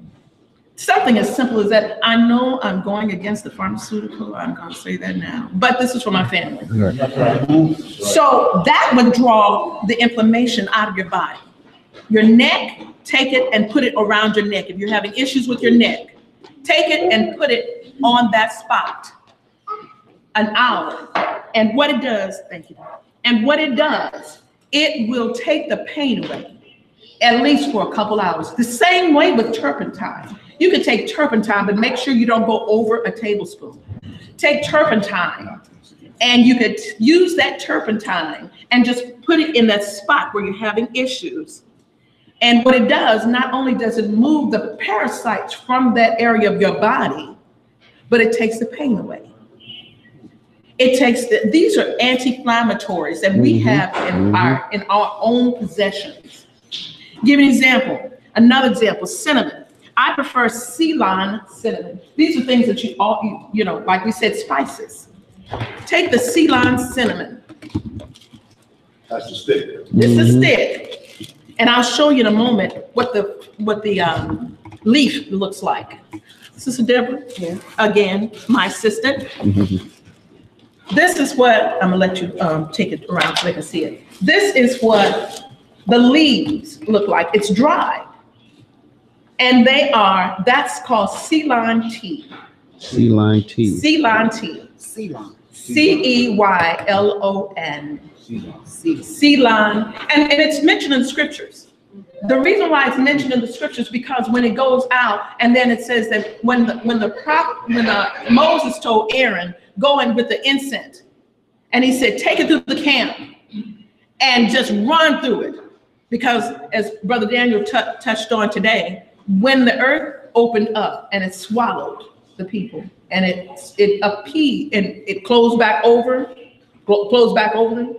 [SPEAKER 4] Something as simple as that. I know I'm going against the pharmaceutical, I'm gonna say that now, but this is for my family. So that would draw the inflammation out of your body. Your neck, take it and put it around your neck. If you're having issues with your neck, take it and put it on that spot, an hour. And what it does, thank you. And what it does, it will take the pain away, at least for a couple hours. The same way with turpentine. You can take turpentine, but make sure you don't go over a tablespoon. Take turpentine, and you could use that turpentine and just put it in that spot where you're having issues. And what it does, not only does it move the parasites from that area of your body, but it takes the pain away. It takes these are anti-inflammatories that we have in our own possessions. Give an example. Another example, cinnamon. I prefer Ceylon cinnamon. These are things that you all, like we said, spices. Take the Ceylon cinnamon.
[SPEAKER 2] That's the stick.
[SPEAKER 4] It's a stick. And I'll show you in a moment what the leaf looks like. Sister Deborah, again, my assistant. This is what, I'm gonna let you take it around so they can see it. This is what the leaves look like. It's dry. And that's called Ceylon tea.
[SPEAKER 8] Ceylon tea.
[SPEAKER 4] Ceylon tea.
[SPEAKER 7] Ceylon.
[SPEAKER 4] C-E-Y-L-O-N. Ceylon. And it's mentioned in the scriptures. The reason why it's mentioned in the scriptures because when it goes out, and then it says that when Moses told Aaron, go in with the incense, and he said, take it through the camp and just run through it. Because as Brother Daniel touched on today, when the earth opened up and it swallowed the people, and it closed back over them.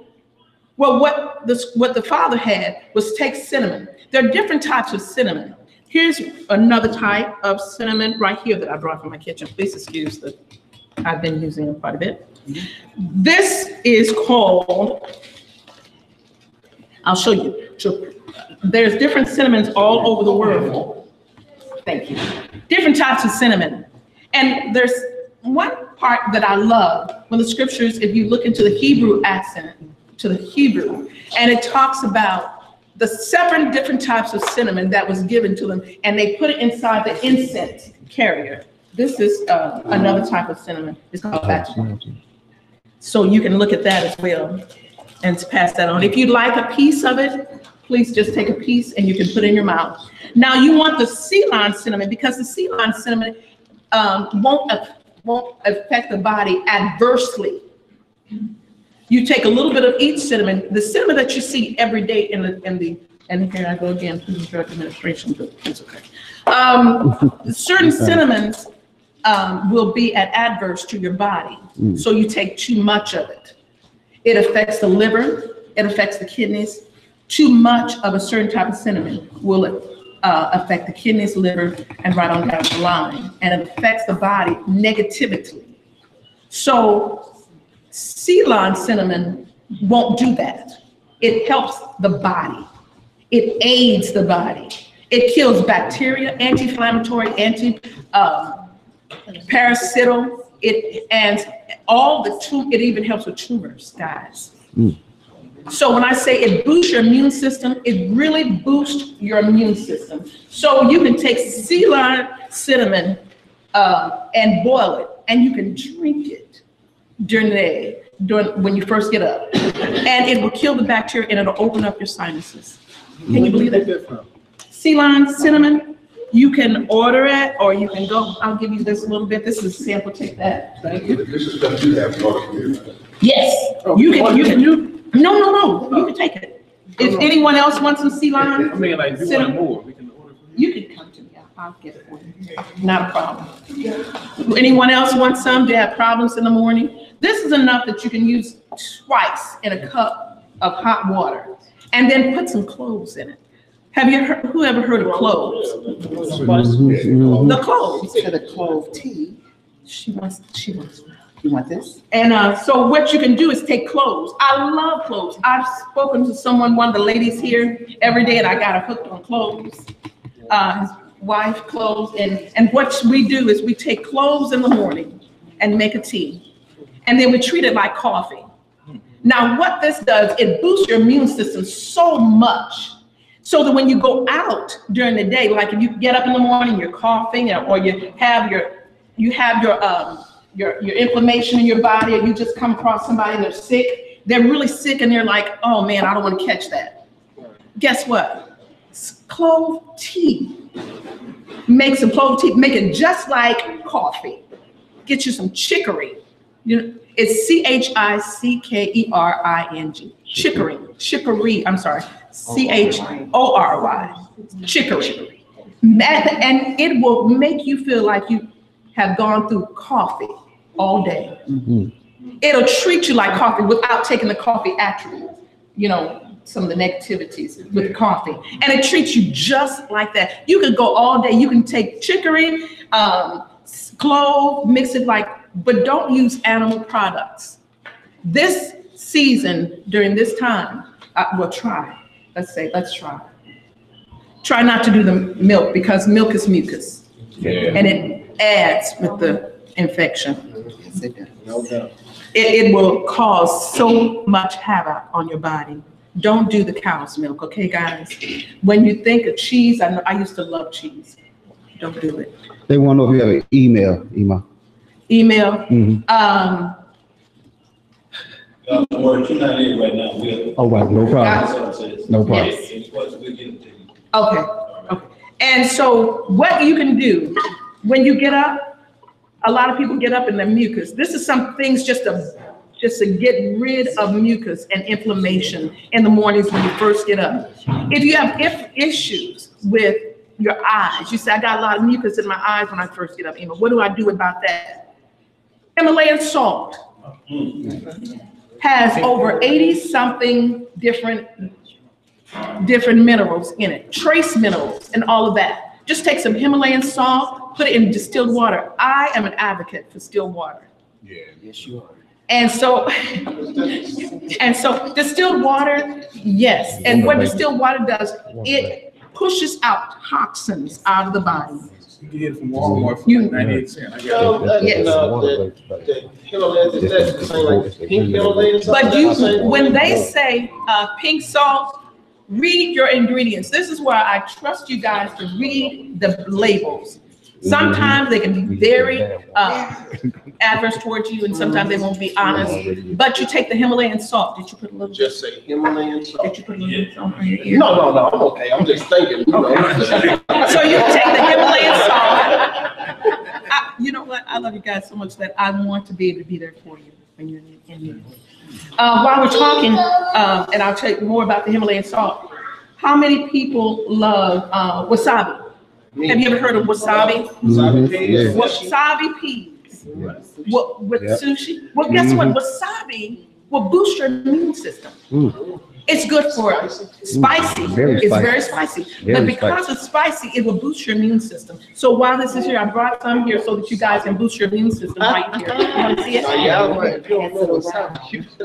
[SPEAKER 4] Well, what the Father had was take cinnamon. There are different types of cinnamon. Here's another type of cinnamon right here that I brought from my kitchen. Please excuse I've been using it quite a bit. This is called, I'll show you. There's different cinnamons all over the world. Thank you. Different types of cinnamon. And there's one part that I love when the scriptures, if you look into the Hebrew accent, to the Hebrew, and it talks about the 7 different types of cinnamon that was given to them, and they put it inside the incense carrier. This is another type of cinnamon. It's called backbone. So you can look at that as well and pass that on. If you'd like a piece of it, please just take a piece and you can put it in your mouth. Now you want the Ceylon cinnamon because the Ceylon cinnamon won't affect the body adversely. You take a little bit of each cinnamon, the cinnamon that you see every day and here I go again, Food and Drug Administration, but it's okay. Certain cinnamons will be adverse to your body. So you take too much of it. It affects the liver, it affects the kidneys. Too much of a certain type of cinnamon will affect the kidneys, liver, and right on down the line. And it affects the body negatively. So Ceylon cinnamon won't do that. It helps the body. It aids the body. It kills bacteria, anti-inflammatory, parasital. It even helps with tumors, guys. So when I say it boosts your immune system, it really boosts your immune system. So you can take Ceylon cinnamon and boil it, and you can drink it during the day. when you first get up. And it will kill the bacteria and it'll open up your sinuses. Can you believe that? Sea lime cinnamon, you can order it or you can go, I'll give you this a little bit. This is a sample, take that. Thank you.
[SPEAKER 2] This is stuff you have to.
[SPEAKER 4] Yes, you can, no, you can take it. If anyone else wants some sea lime,
[SPEAKER 9] I mean, like, if you want more, we can order.
[SPEAKER 4] you can come to me, I'll get it for you. Not a problem. Anyone else want some? Do you have problems in the morning? This is enough that you can use twice in a cup of hot water and then put some cloves in it. Have you heard, who ever heard of cloves? The cloves.
[SPEAKER 7] To the clove tea.
[SPEAKER 4] She wants.
[SPEAKER 7] You want this?
[SPEAKER 4] And so what you can do is take cloves. I love cloves. I've spoken to one of the ladies here every day, and I got her hooked on cloves. His wife cloves, and what we do is we take cloves in the morning and make a tea, and then we treat it like coffee. Now, what this does, it boosts your immune system so much, so that when you go out during the day, like if you get up in the morning, you're coughing, or you have your inflammation in your body, and you just come across somebody and they're really sick, and they're like, oh man, I don't want to catch that. Guess what? Clove tea. Make some clove tea, make it just like coffee. Get you some chicory. You know, it's chicory. Chicory, I'm sorry. CHORY. Chicory. And it will make you feel like you have gone through coffee all day. It'll treat you like coffee without taking the coffee attributes, you know, some of the negativities with coffee. And it treats you just like that. You can go all day. You can take chicory, clove, mix it but don't use animal products. This season, during this time, we'll try. Let's try. Try not to do the milk, because milk is mucus. Yeah. And it adds with the infection.
[SPEAKER 7] Yes, it does.
[SPEAKER 9] No doubt.
[SPEAKER 4] It will cause so much havoc on your body. Don't do the cow's milk, okay, guys? When you think of cheese, I used to love cheese. Don't do it.
[SPEAKER 8] They want to know if you have an email, Ima.
[SPEAKER 4] Email.
[SPEAKER 1] She's not in right now.
[SPEAKER 8] Oh, right, no problem. No problem.
[SPEAKER 4] Yes. Okay. And so what you can do when you get up, a lot of people get up in their mucus. This is some things just to get rid of mucus and inflammation in the mornings when you first get up. If you have issues with your eyes, you say, I got a lot of mucus in my eyes when I first get up. What do I do about that? Himalayan salt has over 80-something different minerals in it, trace minerals and all of that. Just take some Himalayan salt, put it in distilled water. I am an advocate for distilled water.
[SPEAKER 2] Yeah.
[SPEAKER 7] Yes, you are.
[SPEAKER 4] And so distilled water, yes. And what distilled water does, it pushes out toxins out of the body.
[SPEAKER 9] You can get it from Walmart for 98 cents. I got it.
[SPEAKER 4] But when they say pink salt, read your ingredients. This is where I trust you guys to read the labels. Sometimes they can be very adverse towards you, and sometimes they won't be honest. But you take the Himalayan salt. Did you put a little?
[SPEAKER 10] Just say Himalayan salt.
[SPEAKER 4] Did you put a little salt on your ear?
[SPEAKER 10] No, I'm okay. I'm just thinking. You know.
[SPEAKER 4] So you take the Himalayan salt. You know what? I love you guys so much that I want to be able to be there for you when you're in need. While we're talking, and I'll tell you more about the Himalayan salt. How many people love wasabi? Have you ever heard of wasabi?
[SPEAKER 10] Wasabi peas.
[SPEAKER 4] Wasabi peas. With sushi? Well, guess what? Wasabi will boost your immune system. It's good for spicy. It's very spicy. But because it's spicy, it will boost your immune system. So while this is here, I brought some here so that you guys can boost your immune system right here. You want to see it?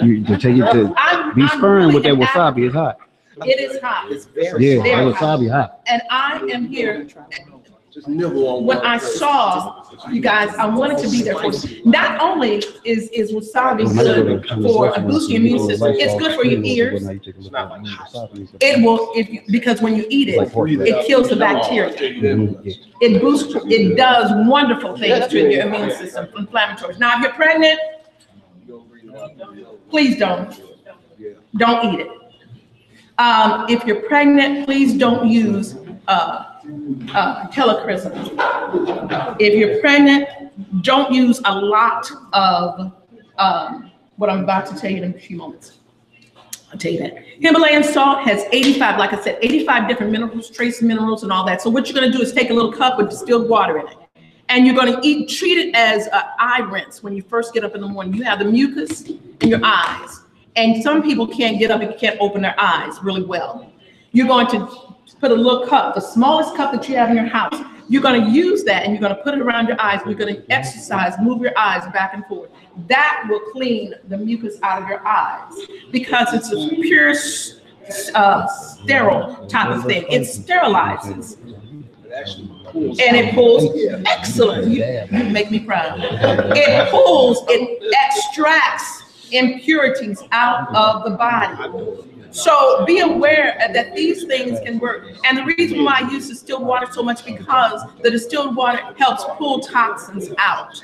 [SPEAKER 8] You take it to be firm with that wasabi. It's hot.
[SPEAKER 4] It is hot.
[SPEAKER 7] It's very
[SPEAKER 8] Yeah, that wasabi hot.
[SPEAKER 4] And I am here.
[SPEAKER 10] Just nibble on
[SPEAKER 4] When I saw you guys, I wanted to be there for you. Not only is wasabi good for boosting your immune system, it's good for your ears. It will, because when you eat it, it kills the bacteria. It boosts, it does wonderful things to your immune system, inflammatories. Now, if you're pregnant, Please don't. Don't eat it. If you're pregnant, please don't use helichrysum. If you're pregnant, don't use a lot of what I'm about to tell you in a few moments. I'll tell you that. Himalayan salt has 85, like I said, 85 different minerals, trace minerals and all that. So what you're gonna do is take a little cup with distilled water in it. And you're gonna treat it as an eye rinse when you first get up in the morning. You have the mucus in your eyes. And some people can't get up and can't open their eyes really well. You're going to put a little cup, the smallest cup that you have in your house. You're going to use that and you're going to put it around your eyes. You're going to exercise, move your eyes back and forth. That will clean the mucus out of your eyes because it's a pure sterile type of thing. It sterilizes. And it pulls, excellent. You make me proud. It pulls, it extracts impurities out of the body. So be aware that these things can work. And the reason why I use distilled water so much because the distilled water helps pull toxins out.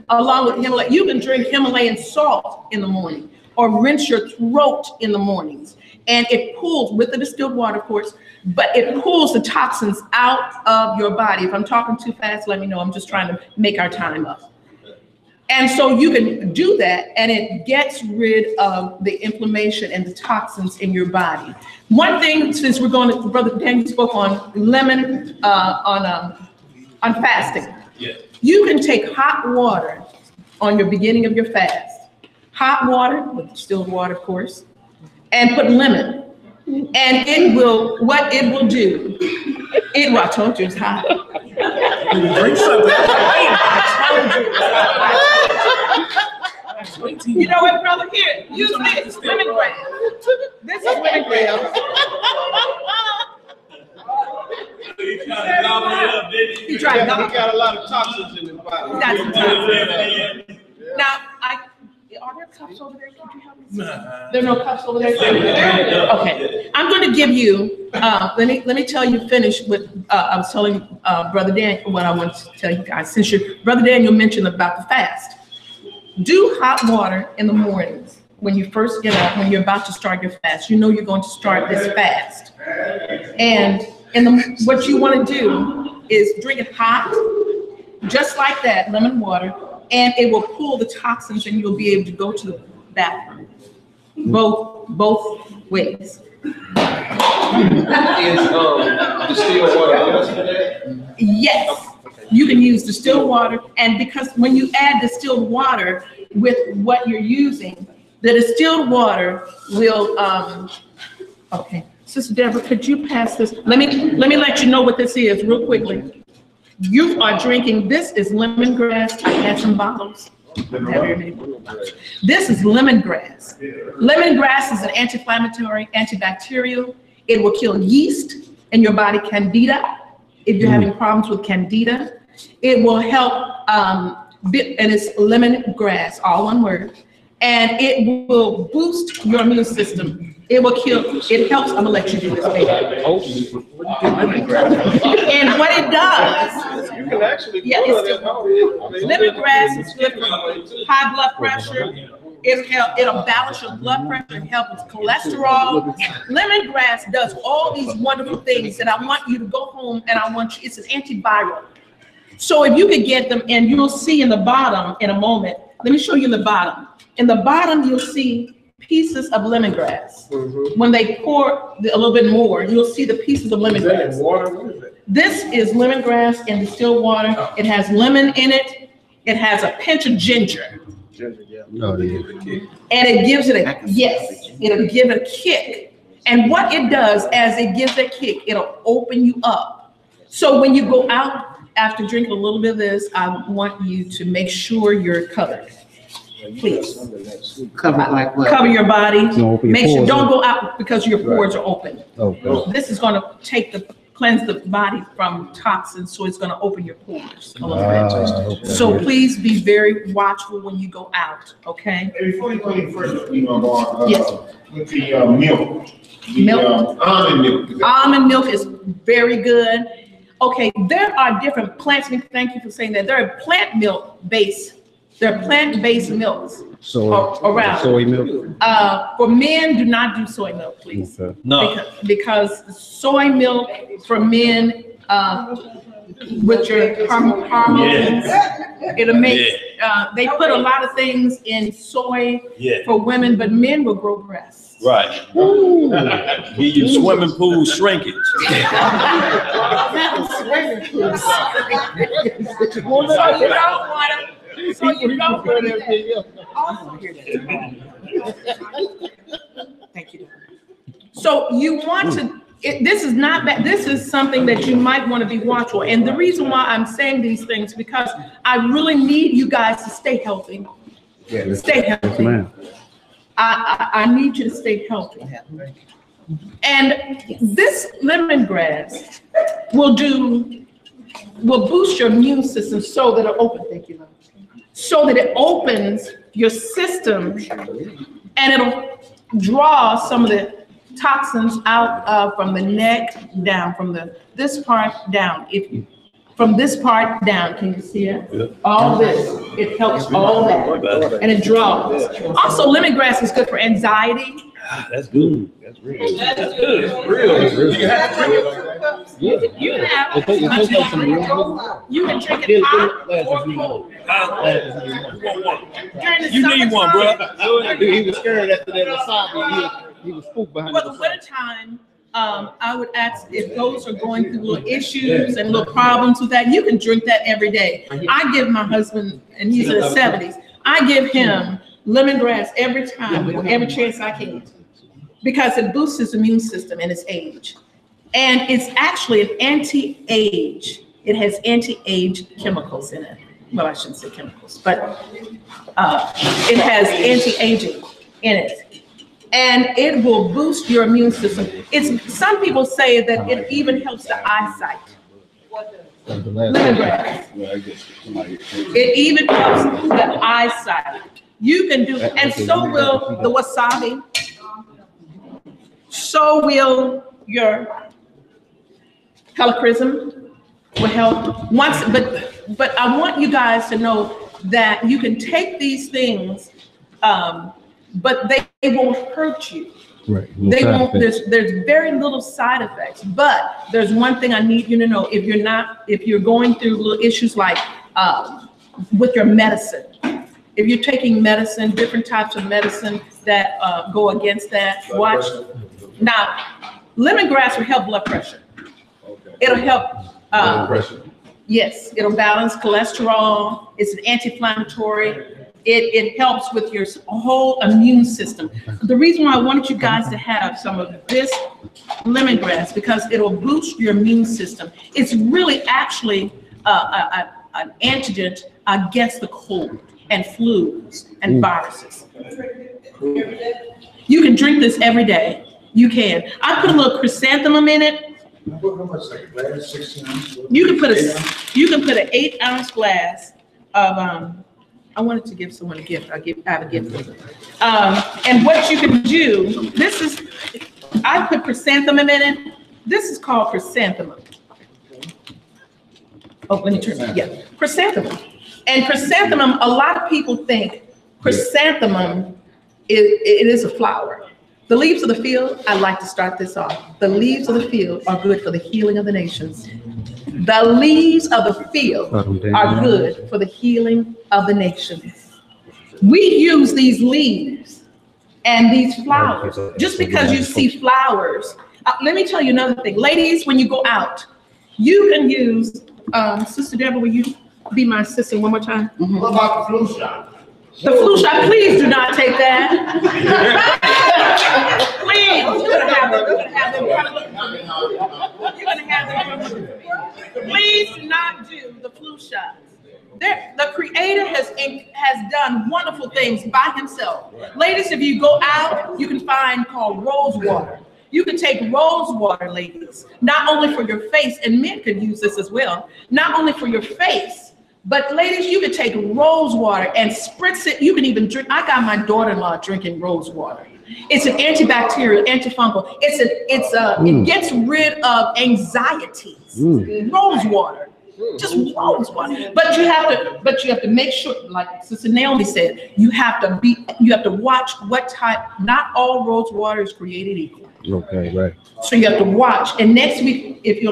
[SPEAKER 4] Along with Himalayan, you can drink Himalayan salt in the morning or rinse your throat in the mornings. And it pulls with the distilled water, of course, but it pulls the toxins out of your body. If I'm talking too fast, let me know. I'm just trying to make our time up. And so you can do that, and it gets rid of the inflammation and the toxins in your body. One thing, since we're going to, Brother Daniel spoke on lemon, on fasting.
[SPEAKER 1] Yeah.
[SPEAKER 4] You can take hot water on your beginning of your fast, hot water, with distilled water, of course, and put lemon. And it will, what it will do, it, well, I told you it's hot.
[SPEAKER 9] Drink something.
[SPEAKER 4] You know what, brother? Here, use this lemongrass. This is lemongrass. He tried to gobble it up.
[SPEAKER 10] He got a lot of toxins in his body.
[SPEAKER 4] That's some toxins. Now, are there cups over there? Could you help me? There are no cups over there? Okay. I'm going to give you, let me tell you, finish with, I was telling Brother Daniel what I want to tell you guys. Since Brother Daniel mentioned about the fast. Do hot water in the mornings when you first get up, when you're about to start your fast. You know you're going to start this fast. And what you want to do is drink it hot, just like that, lemon water, and it will pull the toxins and you'll be able to go to the bathroom. Both ways.
[SPEAKER 10] Is distilled water?
[SPEAKER 4] Yes. You can use distilled water, and because when you add distilled water with what you're using, the distilled water will, okay. Sister Deborah, could you pass this? Let me let you know what this is real quickly. You are drinking, this is lemongrass. I had some bottles. This is lemongrass. Lemongrass is an anti-inflammatory, antibacterial. It will kill yeast in your body, candida. If you're having problems with candida, it will help, and it's lemongrass, all one word, and it will boost your immune system. It will kill, it helps, I'm gonna let you do this, baby. And what it does,
[SPEAKER 10] You can actually
[SPEAKER 4] lemongrass is good for high blood pressure. It'll balance your blood pressure, help with cholesterol. Lemongrass does all these wonderful things that I want you to go home and I want you, it's an antiviral. So if you could get them, and you'll see in the bottom in a moment, let me show you in the bottom. In the bottom, you'll see pieces of lemongrass. When they pour a little bit more, you'll see the pieces of lemongrass.
[SPEAKER 10] Is that in water? What is it?
[SPEAKER 4] This is lemongrass in distilled water. It has lemon in it. It has a pinch of ginger.
[SPEAKER 10] Ginger, yeah.
[SPEAKER 4] And it gives it a, yes, it'll give it a kick. And what it does as it gives that kick, it'll open you up. So when you go out after drinking a little bit of this, I want you to make sure you're covered. Please.
[SPEAKER 7] Cover like what?
[SPEAKER 4] Cover your body. Make sure,
[SPEAKER 8] pores
[SPEAKER 4] don't
[SPEAKER 8] up.
[SPEAKER 4] go out because your pores are open.
[SPEAKER 8] Okay.
[SPEAKER 4] This is going to cleanse the body from toxins, so it's going to open your pores a little bit.
[SPEAKER 8] Okay.
[SPEAKER 4] So please be very watchful when you go out, okay?
[SPEAKER 11] Hey, before you go any further, you know,
[SPEAKER 4] Yes.
[SPEAKER 11] with the milk. The,
[SPEAKER 4] Milk?
[SPEAKER 11] Almond milk.
[SPEAKER 4] Almond milk is very good. Okay, there are different plants. Thank you for saying that. There are plant milk based There are plant-based milks around.
[SPEAKER 8] Soy milk.
[SPEAKER 4] For men, do not do soy milk, please.
[SPEAKER 8] Okay.
[SPEAKER 1] No.
[SPEAKER 4] Because soy milk for men, with your hormones, it'll make, they put a lot of things in soy for women, but men will grow breasts.
[SPEAKER 1] Right. Give you swimming pool shrinkage.
[SPEAKER 4] Swimming pool. So you don't want to. So you don't want to. Thank you. So you want to. This is not bad. This is something that you might want to be watchful. And the reason why I'm saying these things because I really need you guys to stay healthy. Stay healthy.
[SPEAKER 8] Yes,
[SPEAKER 4] I need you to stay healthy. And this lemongrass will boost your immune system so that it opens. Thank you, so that it opens your system and it'll draw some of the toxins out from the neck down, from this part down. From this part down, can you see it? Yeah. All this, it helps all that, and it draws. Also, lemongrass is good for anxiety.
[SPEAKER 1] That's good. That's real. That's good. Real.
[SPEAKER 4] You can have it. You can drink it hot or cold.
[SPEAKER 1] You need one, bro.
[SPEAKER 5] He was scared after that wasabi. He was spooked behind
[SPEAKER 4] For the wintertime, I would ask if those are going through little issues and little problems with that, you can drink that every day. I give my husband, and he's in his 70s, I give him lemongrass every time, every chance I can, because it boosts his immune system in his age. And it's actually an anti-age. It has anti-age chemicals in it. Well, I shouldn't say chemicals, but it has anti-aging in it. And it will boost your immune system. Some people say that it even helps the eyesight. Lemongrass. It even helps the eyesight. You can do, and so will the wasabi. So will your helichrysum will help. But I want you guys to know that you can take these things, but they won't hurt you.
[SPEAKER 8] Right.
[SPEAKER 4] They won't. There's very little side effects. But there's one thing I need you to know: if you're going through little issues like with your medicine, if you're taking medicine, different types of medicine that go against that, watch. Now, lemongrass will help blood pressure. Okay. It'll help blood pressure. Yes, it'll balance cholesterol. It's an anti-inflammatory. It helps with your whole immune system. The reason why I wanted you guys to have some of this lemongrass, because it'll boost your immune system. It's really actually an antidote against the cold and flus and viruses. You can drink this every day. You can. I put a little chrysanthemum in it. You can put an 8-ounce glass of I wanted to give someone a gift. I have a gift. And what you can do, I put chrysanthemum in it. This is called chrysanthemum. Oh, let me turn it. Yeah, chrysanthemum. And chrysanthemum, a lot of people think chrysanthemum it is a flower. The leaves of the field, I'd like to start this off. The leaves of the field are good for the healing of the nations. The leaves of the field are good for the healing of the nations. We use these leaves and these flowers. Just because you see flowers, let me tell you another thing. Ladies, when you go out, you can use, Sister Deborah, will you be my assistant one more time? Mm-hmm.
[SPEAKER 11] What about the flu shot?
[SPEAKER 4] The flu shot, please do not take that. Please, you're gonna have them. Please do not do the flu shot. The Creator has done wonderful things by Himself. Ladies, if you go out, you can find called rose water. You can take rose water, ladies, not only for your face, and men could use this as well, not only for your face, but ladies, you can take rose water and spritz it. You can even drink. I got my daughter-in-law drinking rose water. It's an antibacterial, antifungal. It gets rid of anxieties. Rose water. Just rose water. But you have to make sure, like Sister Naomi said, you have to watch what type. Not all rose water is created equal.
[SPEAKER 8] Okay, right.
[SPEAKER 4] So you have to watch. And next week, if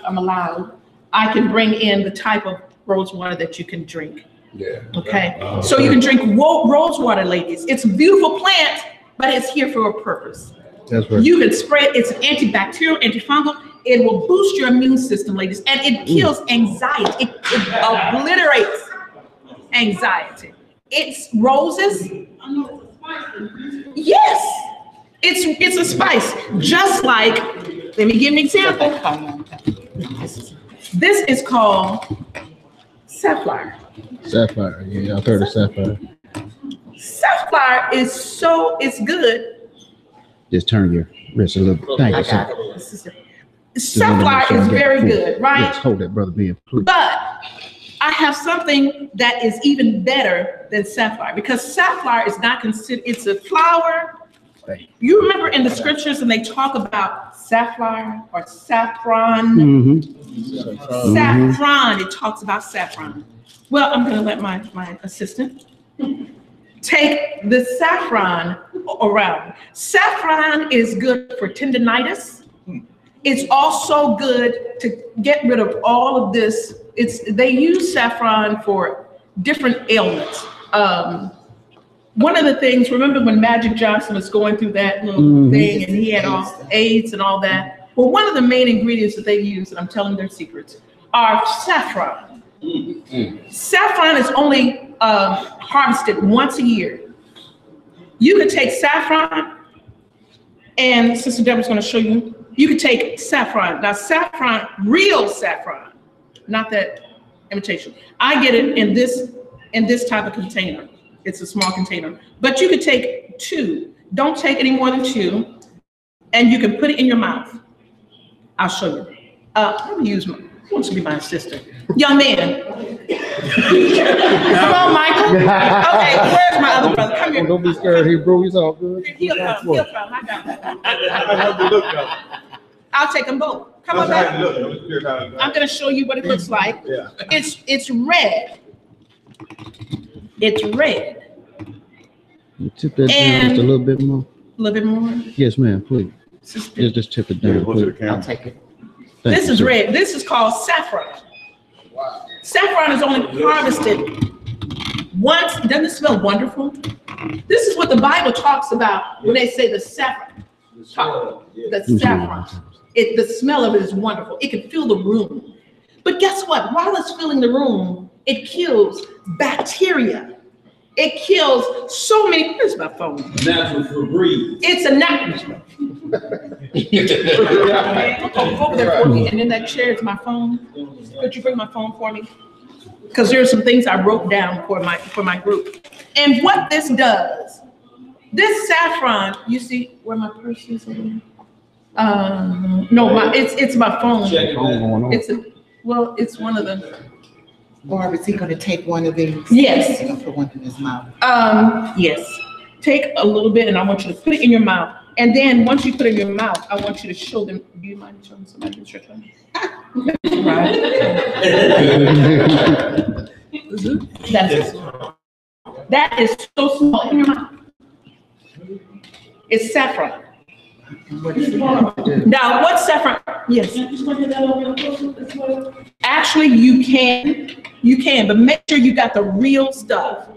[SPEAKER 4] I'm allowed, I can bring in the type of rose water that you can drink.
[SPEAKER 2] Yeah.
[SPEAKER 4] Okay. So you can drink rose water, ladies. It's a beautiful plant, but it's here for a purpose.
[SPEAKER 8] That's right.
[SPEAKER 4] You can spray it. It's an antibacterial, antifungal. It will boost your immune system, ladies, and it kills anxiety. It obliterates anxiety. It's roses. Yes, it's a spice. Just like, let me give an example. This is called sapphire.
[SPEAKER 8] Sapphire, yeah, I've heard of sapphire.
[SPEAKER 4] Sapphire it's good.
[SPEAKER 8] Just turn your wrist a little bit. Thank you, sir.
[SPEAKER 4] Sapphire is very good, right?
[SPEAKER 8] Yes, hold that, brother Ben, please.
[SPEAKER 4] But I have something that is even better than sapphire, because sapphire is not considered, it's a flower. You remember in the scriptures and they talk about sapphire or saffron? Saffron, it talks about saffron. Well, I'm going to let my assistant take the saffron around. Saffron is good for tendinitis. It's also good to get rid of all of this. They use saffron for different ailments. One of the things, remember when Magic Johnson was going through that little thing and he had all AIDS and all that? Well, one of the main ingredients that they use, and I'm telling their secrets, are saffron. Saffron is only harvested once a year. You could take saffron, and Sister Deborah's going to show you. You could take saffron. Now, saffron, real saffron, not that imitation. I get it in this type of container. It's a small container, but you could take 2. Don't take any more than 2, and you can put it in your mouth. I'll show you. Let me use who wants to be my assistant? Young man. Come on, Michael. Okay, where's my other brother? Come here.
[SPEAKER 8] Don't be scared, Hebrew. He's all good.
[SPEAKER 4] He'll come. I got that. I'll take them both. Come on back. I'm going to show you what it looks like.
[SPEAKER 10] Yeah.
[SPEAKER 4] It's red. It's red.
[SPEAKER 8] Tip that down just a little bit more.
[SPEAKER 4] A little bit more?
[SPEAKER 8] Yes, ma'am, please. Just tip it down, please.
[SPEAKER 7] I'll take it.
[SPEAKER 4] This is red. This is called saffron. Wow. Saffron is only harvested once. Doesn't it smell wonderful? This is what the Bible talks about when they say the saffron. The saffron. The smell of it is wonderful. It can fill the room. But guess what? While it's filling the room, it kills bacteria. It kills so many. Here's my phone.
[SPEAKER 1] Natural for breathe.
[SPEAKER 4] It's a natural. Over there for me. And in that chair is my phone. Could you bring my phone for me? Because there are some things I wrote down for my group. And what this does, this saffron, you see where my purse is over there? No, it's my phone. It's one of the.
[SPEAKER 7] Or is he going to take one of these?
[SPEAKER 4] Yes.
[SPEAKER 7] And put one in his mouth.
[SPEAKER 4] Yes. Take a little bit, and I want you to put it in your mouth. And then once you put it in your mouth, I want you to show them. Do you mind showing somebody this your tongue? Right. That is so small in your mouth. It's saffron. Now, what's saffron? Yes. Actually, you can, but make sure you got the real stuff.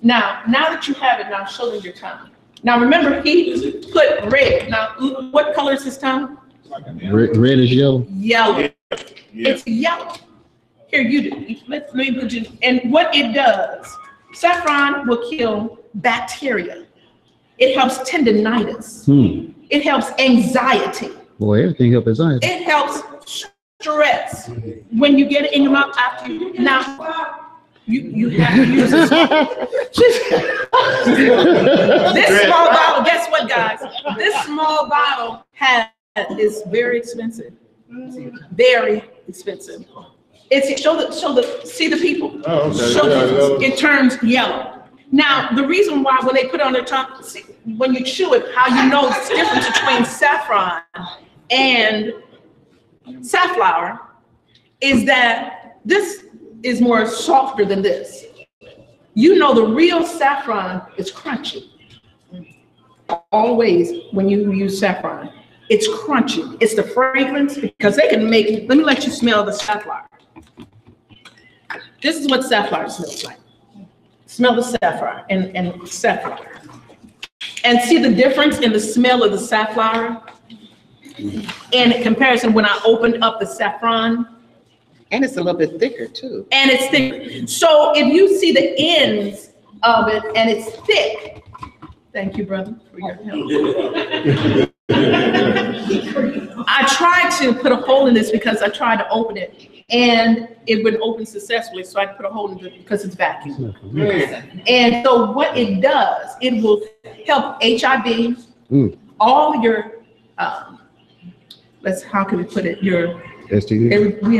[SPEAKER 4] Now that you have it, now show them your tongue. Now remember, he put red. Now, what color is his tongue?
[SPEAKER 8] Red is yellow.
[SPEAKER 4] Yellow. Yeah. It's yellow. Here, you do. Let me put you. And what it does, saffron will kill bacteria. It helps tendinitis. It helps anxiety.
[SPEAKER 8] Boy, everything helps anxiety.
[SPEAKER 4] It helps stress. When you get it in your mouth after you. Now, you have to use this. This small bottle, guess what, guys? This small bottle is very expensive. Very expensive. See the people.
[SPEAKER 2] Oh, okay.
[SPEAKER 4] It turns yellow. Now, the reason why when they put it on their tongue, when you chew it, how you know it's the difference between saffron and safflower is that this is more softer than this. You know, the real saffron is crunchy. Always when you use saffron, it's crunchy. It's the fragrance, because they can make, let me let you smell the safflower. This is what safflower smells like. Smell the safflower and safflower. And see the difference in the smell of the safflower? And in comparison, when I opened up the saffron.
[SPEAKER 7] And it's a little bit thicker too.
[SPEAKER 4] And it's thick. So if you see the ends of it and it's thick, thank you, brother, for your help. I tried to put a hole in this because I tried to open it and it wouldn't open successfully. So I put a hole in it because it's vacuum. And so what it does, it will help HIV, all your, how can we put it? Your
[SPEAKER 8] STD.
[SPEAKER 4] We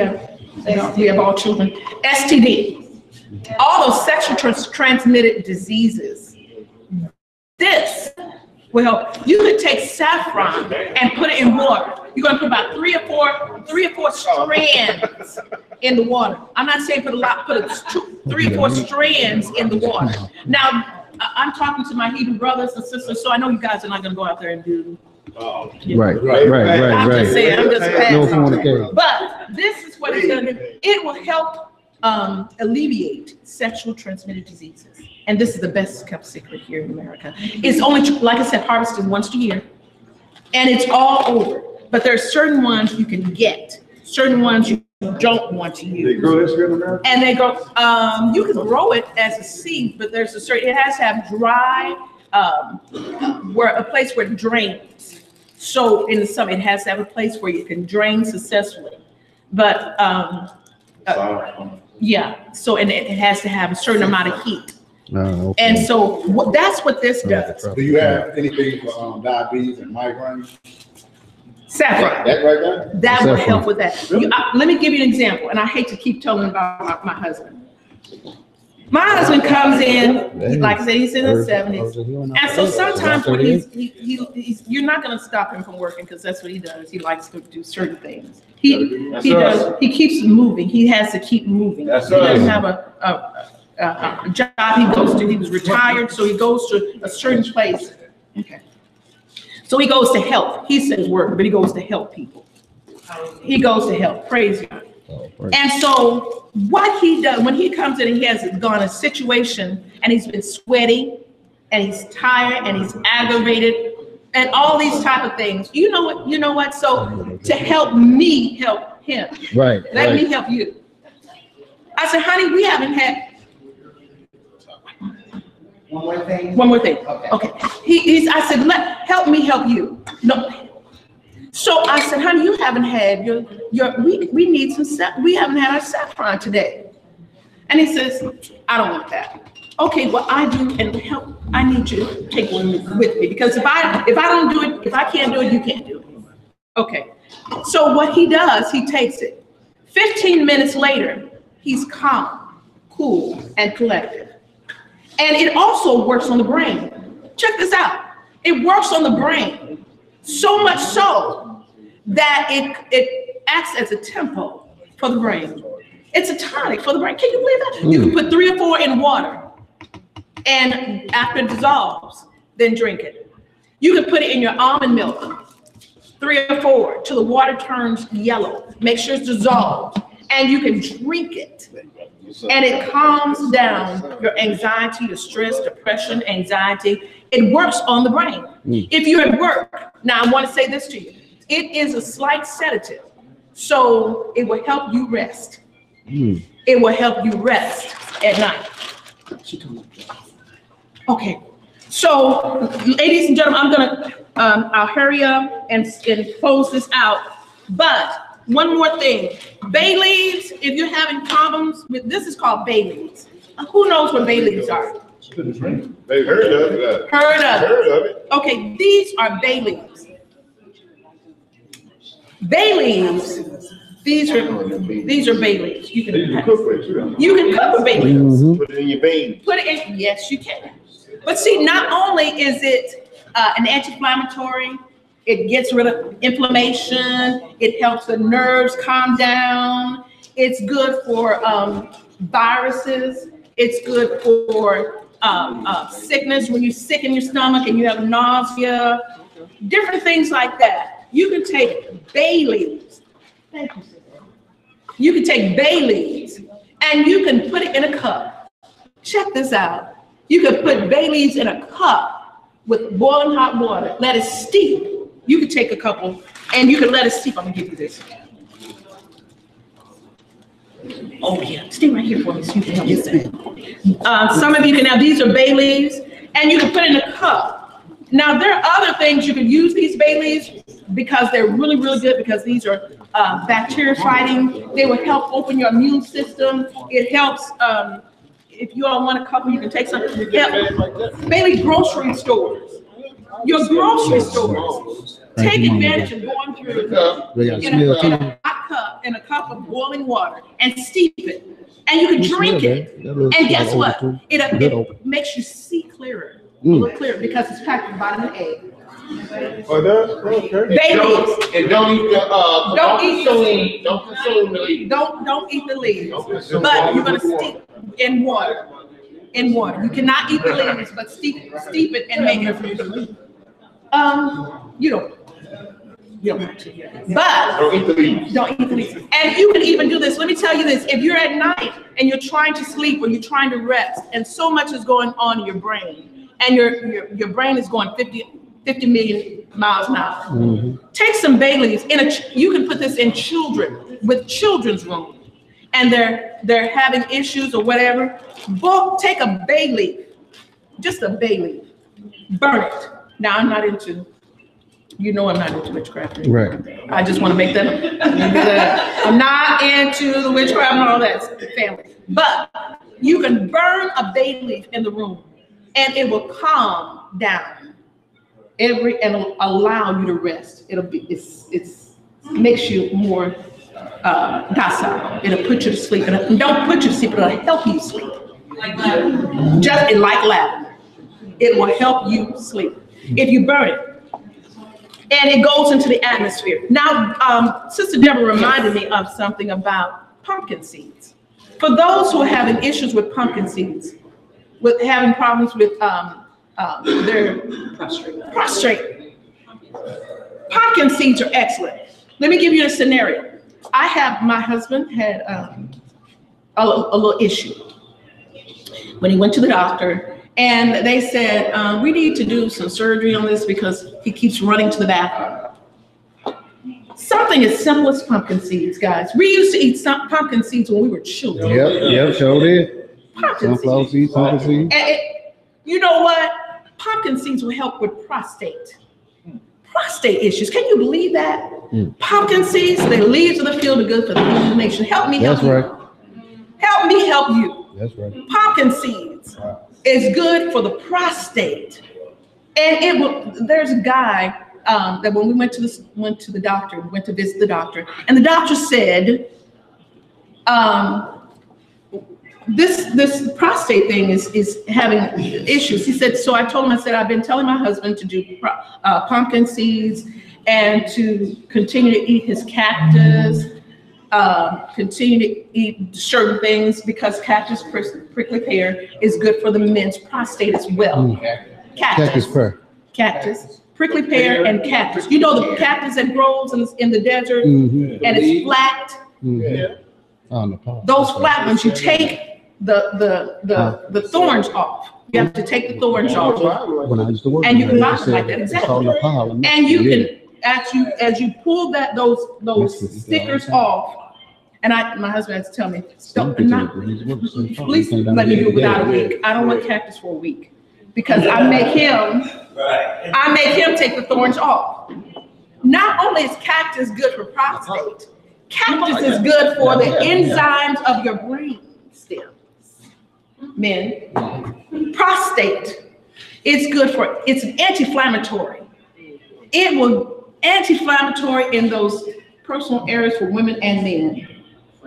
[SPEAKER 4] have all children. STD, all those sexual transmitted diseases. This will help. You could take saffron and put it in water. You're going to put about three or four strands in the water. I'm not saying put a lot, put 3 or 4 strands in the water. Now, I'm talking to my Hebrew brothers and sisters, so I know you guys are not going to go out there and do.
[SPEAKER 8] Right.
[SPEAKER 4] I'm just saying, I'm just
[SPEAKER 8] No,
[SPEAKER 4] but this is what it's going to do. It will help alleviate sexual transmitted diseases. And this is the best kept secret here in America. It's only, like I said, harvested once a year. And it's all over. But there are certain ones you can get, certain ones you don't want to use.
[SPEAKER 11] They grow this here in America?
[SPEAKER 4] And they grow, you can grow it as a seed, but there's a certain, it has to have dry, a place where it drains. So in the summer, it has to have a place where you can drain successfully. But yeah, so and it has to have a certain amount of heat.
[SPEAKER 8] Okay.
[SPEAKER 4] And so that's what this does.
[SPEAKER 11] Do you have anything for diabetes and migraines?
[SPEAKER 4] Saffron.
[SPEAKER 11] That right there?
[SPEAKER 4] That will help with that. Let me give you an example, and I hate to keep telling about my husband. My husband comes in, like I said, he's in his 70s. And so sometimes when he's you're not going to stop him from working because that's what he does. He likes to do certain things. He keeps moving. He has to keep moving. He doesn't have a job he goes to. He was retired, so he goes to a certain place. Okay. So he goes to help. He says work, but he goes to help people. He goes to help. Praise God. And so what he does when he comes in and he has gone a situation and he's been sweaty and he's tired and he's aggravated and all these type of things. You know what? So to help me help him.
[SPEAKER 8] Right.
[SPEAKER 4] Let me help you. I said, honey, we haven't had. One more thing. Okay. I said, help me help you. No. So I said, honey, you haven't had we need some, we haven't had our saffron today. And he says, I don't want that. Okay, well, I do, and help, I need you to take one with me, because if I don't do it, if I can't do it, you can't do it. Okay. So what he does, he takes it. 15 minutes later, he's calm, cool, and collected. And it also works on the brain. Check this out. It works on the brain, so much so that it acts as a tempo for the brain. It's a tonic for the brain. Can you believe that? You can put 3 or 4 in water, and after it dissolves, then drink it. You can put it in your almond milk, 3 or 4, till the water turns yellow. Make sure it's dissolved, and you can drink it. And it calms down your anxiety, your stress, depression, anxiety. It works on the brain. If you're at work, now I want to say this to you. It is a slight sedative, so it will help you rest. It will help you rest at night. Okay, so ladies and gentlemen, I'm gonna I'll hurry up and close this out. But one more thing, bay leaves. If you're having problems with this, is called bay leaves. Who knows what bay leaves are?
[SPEAKER 11] They've heard of it.
[SPEAKER 4] Heard of it. Okay, these are bay leaves. Bay leaves. These are bay leaves. You can cook with bay leaves.
[SPEAKER 11] Put it in your beans.
[SPEAKER 4] Put it in. Yes, you can. But see, not only is it an anti-inflammatory, it gets rid of inflammation. It helps the nerves calm down. It's good for viruses. It's good for sickness when you're sick in your stomach and you have nausea, different things like that. You can take bay leaves. Thank you, sir. You can take bay leaves and you can put it in a cup. Check this out. You can put bay leaves in a cup with boiling hot water. Let it steep. You can take a couple and you can let it steep. I'm gonna give you this. Oh yeah, stay right here for me so you can help yourself. Some of you can have, these are bay leaves, and you can put it in a cup. Now there are other things you can use these bay leaves because they're really, really good because these are bacteria fighting. They will help open your immune system. It helps, if you all want a couple, you can take some. Bay leaf grocery stores. Your grocery stores. Take advantage of going through in a hot cup, in a cup of boiling water, and steep it. And you can drink it. And guess what? It makes you see clearer, a little clearer, because it's packed with vitamin A.
[SPEAKER 11] Oh, that's okay.
[SPEAKER 4] Babies.
[SPEAKER 5] And don't eat the
[SPEAKER 4] Don't eat the leaves.
[SPEAKER 5] Don't consume the leaves.
[SPEAKER 4] Don't eat the leaves. But you're gonna steep in water. In water. You cannot eat the leaves, but steep it and make it. You don't have to. But
[SPEAKER 5] Don't eat the leaves.
[SPEAKER 4] don't eat the leaves. And you can even do this. Let me tell you this. If you're at night and you're trying to sleep or you're trying to rest, and so much is going on in your brain, and your brain is going 50 million miles an hour. Take some bay leaves. You can put this in children's room, and they're having issues or whatever. Take a bay leaf, just a bay leaf, burn it. Now I'm not into. I'm not into witchcraft.
[SPEAKER 8] Right.
[SPEAKER 4] I just want to make that. I'm not into the witchcraft and all that family. But you can burn a bay leaf in the room, and it will calm down and allow you to rest. It's makes you more docile. It'll put you to sleep. And don't put you to sleep. It'll help you sleep. Just like lavender, it will help you sleep if you burn it. And it goes into the atmosphere. Now, Sister Deborah reminded me of something about pumpkin seeds. For those who are having issues with pumpkin seeds, with having problems with their prostrate, pumpkin seeds are excellent. Let me give you a scenario. My husband had a little issue when he went to the doctor. And they said, we need to do some surgery on this because he keeps running to the bathroom. Something as simple as pumpkin seeds, guys. We used to eat some pumpkin seeds when we were children.
[SPEAKER 8] Yep, sure did.
[SPEAKER 4] Pumpkin seeds.
[SPEAKER 8] Pumpkin seeds.
[SPEAKER 4] And you know what? Pumpkin seeds will help with prostate issues. Can you believe that? Pumpkin seeds, the leaves of the field are good for the good of the nation. Help me help you.
[SPEAKER 8] That's right.
[SPEAKER 4] Help me help you.
[SPEAKER 8] That's right.
[SPEAKER 4] Pumpkin seeds. Is good for the prostate, and there's a guy that when we went to the doctor, we went to visit the doctor, and the doctor said, this prostate thing is having issues. He said, so I told him, I've been telling my husband to do pumpkin seeds and to continue to eat his cactus. Continue to eat certain things because cactus prickly pear is good for the men's prostate as well. Cactus, prickly pear, and cactus. You know the cactus that grows in the desert and it's flat. Those flat ones, you take the thorns off. You have to take the thorns off, and you can lock them like that. Exactly. And you can. As you pull those stickers off, and my husband has to tell me, please let me do it without a week. I don't want cactus for a week because I make him take the thorns off. Not only is cactus good for prostate, cactus is good for the enzymes of your brain stems. Men, prostate, it's an anti-inflammatory. It will anti-inflammatory in those personal areas for women and men.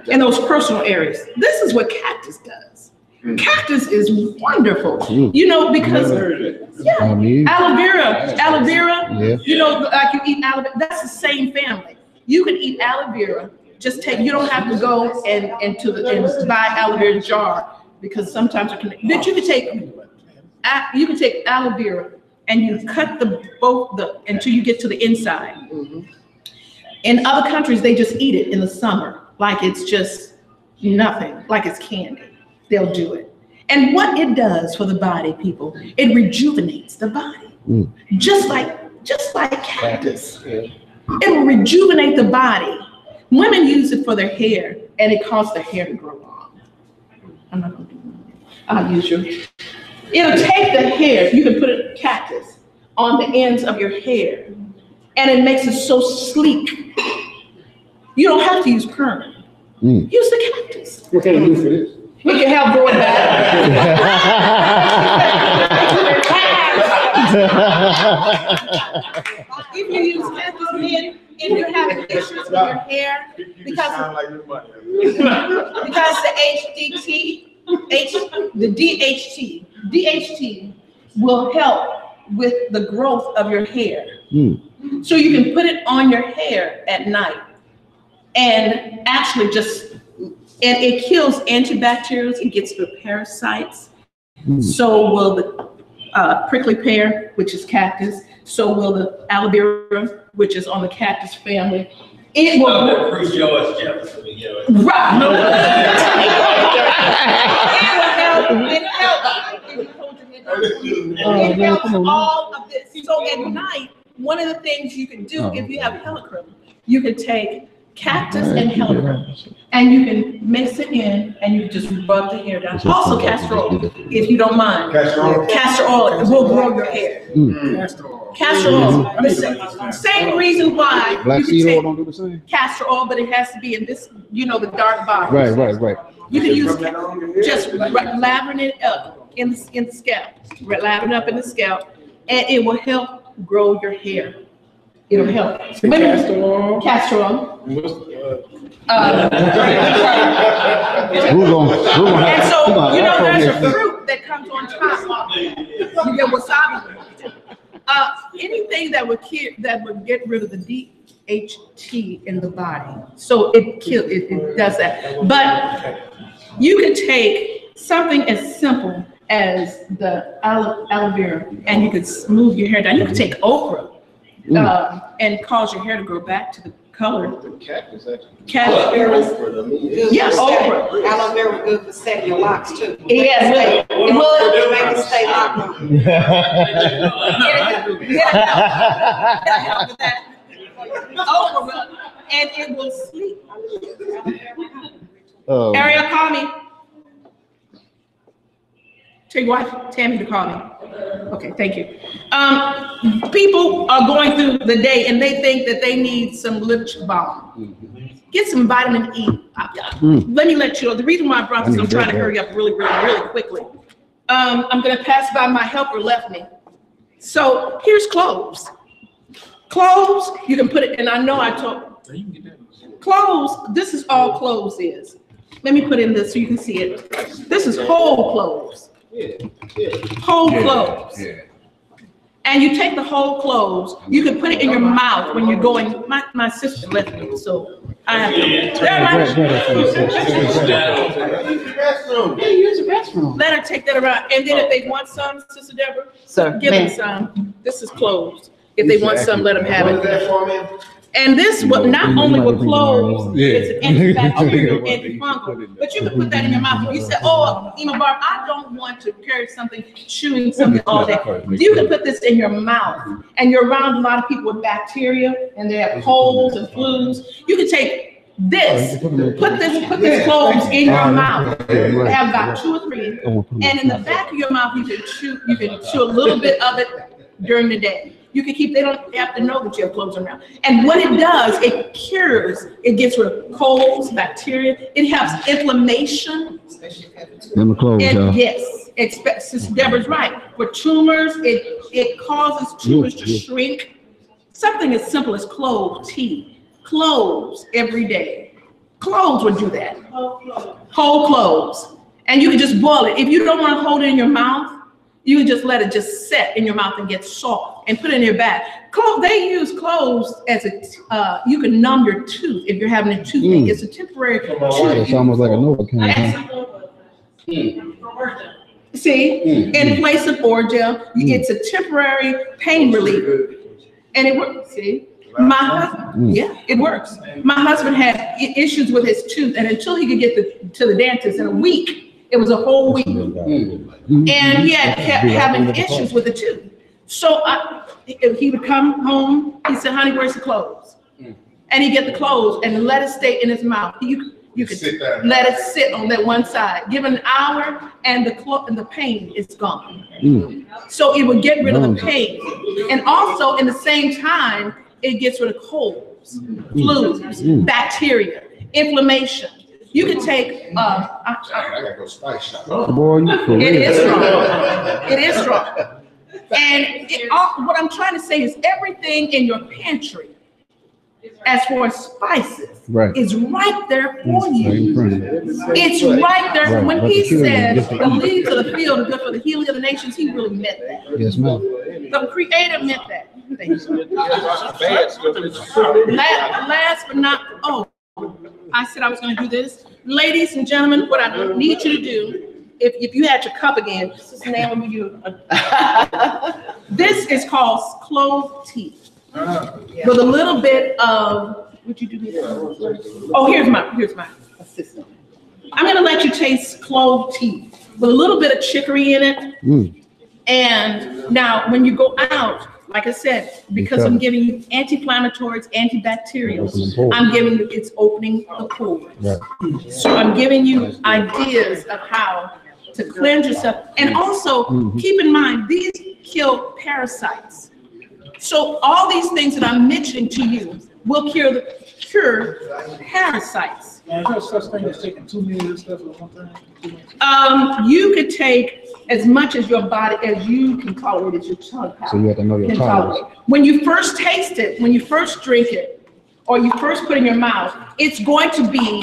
[SPEAKER 4] In those personal areas. This is what cactus does. Cactus is wonderful. Because aloe vera, like you eat aloe vera, that's the same family. You can eat aloe vera, Just take, you don't have to go and buy aloe vera jar, because sometimes it can, but you can take aloe vera and you cut until you get to the inside. In other countries, they just eat it in the summer, like it's just nothing, like it's candy. They'll do it. And what it does for the body, people, it rejuvenates the body. Just like cactus. It will rejuvenate the body. Women use it for their hair, and it causes their hair to grow long. I'm not gonna do that. I'll use your. It'll take the hair. You can put a cactus on the ends of your hair, and it makes it so sleek. You don't have to use perm. Use the cactus.
[SPEAKER 11] What can I do for this?
[SPEAKER 4] We can help grow it back. If you use cactus, men, if you're having issues with your hair, because the DHT will help with the growth of your hair. So you can put it on your hair at night and actually and it kills antibacterials, it gets rid of parasites. So will the prickly pear, which is cactus. So will the aloe vera, which is on the cactus family. It will
[SPEAKER 1] Bruce George Jefferson.
[SPEAKER 4] Right. It helps all of this. So at night, one of the things you can do if you have helichrome, you can take cactus and helichrome, and you can mix it in, and you can just rub the hair down. Also castor oil, if you don't mind. Castor oil will grow your hair. Castor oil. The same reason why
[SPEAKER 11] Black
[SPEAKER 4] you
[SPEAKER 11] seed
[SPEAKER 4] can
[SPEAKER 11] oil
[SPEAKER 4] take
[SPEAKER 11] don't do the same?
[SPEAKER 4] castor oil, but it has to be in this, the dark bottle.
[SPEAKER 11] Right.
[SPEAKER 4] You can use just lavering it up in the scalp, lavering up in the scalp, and it will help grow your hair. It'll help.
[SPEAKER 10] Castor oil.
[SPEAKER 4] Castor oil. And so, there's a fruit that comes on top. You get wasabi. Anything that would get rid of the DHT in the body. So it does that. But you can take something as simple as the aloe vera, and you can smooth your hair down. You can take okra and cause your hair to grow back to the color.
[SPEAKER 10] Cactus, actually.
[SPEAKER 4] Cactus. Yeah, okra.
[SPEAKER 7] Aloe vera good for setting your locks too.
[SPEAKER 4] Yes,
[SPEAKER 7] It will make it stay locked on.
[SPEAKER 4] Okra will, and it will sleep. Ariel, call me. Tell your wife, Tammy, to call me. Okay, thank you. People are going through the day and they think that they need some lip balm. Get some vitamin E. Let me let you know. The reason why I brought this, I'm trying to hurry up really quickly. I'm going to pass by, my helper left me. So here's cloves. Cloves, you can put it, and I know I told cloves, this is all cloves is. Let me put in this so you can see it. This is whole cloves. Whole cloves. And you take the whole cloves, you can put it in your mouth when you're going. My sister left me, so I have to.
[SPEAKER 7] Use the restroom.
[SPEAKER 4] Let her take that around. And then if they want some, Sister Deborah, give them some. This is cloves. If they want some, let them have it. And this, not only with cloves, it's an antibacterial, antifungal, but you can put that in your mouth. If you say, oh, Barb, I don't want to carry something, chewing something all day. You can put this in your mouth, and you're around a lot of people with bacteria, and they have colds and flus. You can take this, put this cloves in your mouth. They have about 2 or 3, and in the back of your mouth, you can chew a little bit of it during the day. You can keep, they don't have to know that you have cloves around. And what it does, it cures, it gets rid of colds, bacteria, it helps inflammation. And yes, Sister Deborah's right. For tumors, it causes tumors to shrink. Something as simple as clove tea. Cloves every day. Cloves would do that. Whole cloves. And you can just boil it. If you don't want to hold it in your mouth, You can just let it just set in your mouth and get soft and put it in your bag. They use cloves as you can numb your tooth if you're having a toothache. It's a temporary tooth.
[SPEAKER 8] It's almost like a Novocaine.
[SPEAKER 4] See, in place of Orgel, it's a temporary pain reliever. And it works, see? My husband, yeah, it works. My husband had issues with his tooth, and until he could get to the dentist in a week, it was a whole week. And he had kept having issues with the tooth. So he would come home, he said, honey, where's the clothes? And he'd get the clothes and let it stay in his mouth. You could let it sit on that one side. Give it an hour, and the pain is gone. So it would get rid of the pain. And also, in the same time, it gets rid of colds, flus, bacteria, inflammation. You can take,
[SPEAKER 11] I gotta go spice shop.
[SPEAKER 4] it is strong. It is strong. And what I'm trying to say is everything in your pantry, as for spices, is right there for you. It's right there. When he said the leaves of the field are good for the healing of the nations, he really meant that.
[SPEAKER 8] Yes, ma'am.
[SPEAKER 4] The Creator meant that. Last but not, I said I was going to do this. Ladies and gentlemen, what I need you to do, if you had your cup again, this is the name of you. This is called clove tea. With a little bit of, would you do this? Oh, here's my assistant. I'm going to let you taste clove tea with a little bit of chicory in it. And now when you go out, like I said, because I'm giving you anti-inflammatories, antibacterials, I'm giving you, it's opening the pores. So I'm giving you ideas of how to cleanse yourself. And also keep in mind, these kill parasites. So all these things that I'm mentioning to you will cure parasites.
[SPEAKER 9] Is there such thing as taking 2 million stuff at one time?
[SPEAKER 4] You could take as much as your body as you can tolerate, as your tongue
[SPEAKER 8] So you have to know your tolerance.
[SPEAKER 4] When you first taste it, when you first drink it, or you first put it in your mouth, it's going to be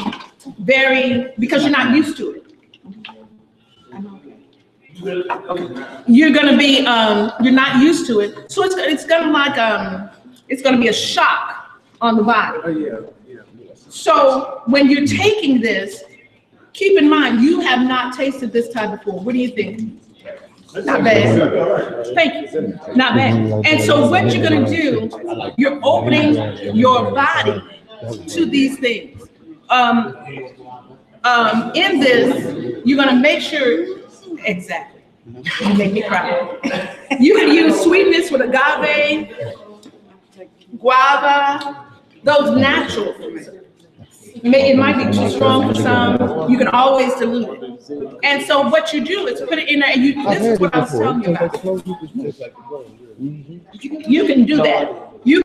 [SPEAKER 4] because you're not used to it. You're going to be, you're not used to it. So it's going to be a shock on the body. So when you're taking this, keep in mind, you have not tasted this type before. What do you think? Not bad. Thank you. Not bad. And so what you're going to do, you're opening your body to these things. In this, you're going to make sure, exactly. You make me cry. You can use sweetness with agave, guava, those natural fruits. It might be too strong for some. You can always dilute it. And so what you do is put it in there, and this is what I was telling you about. You can do that. You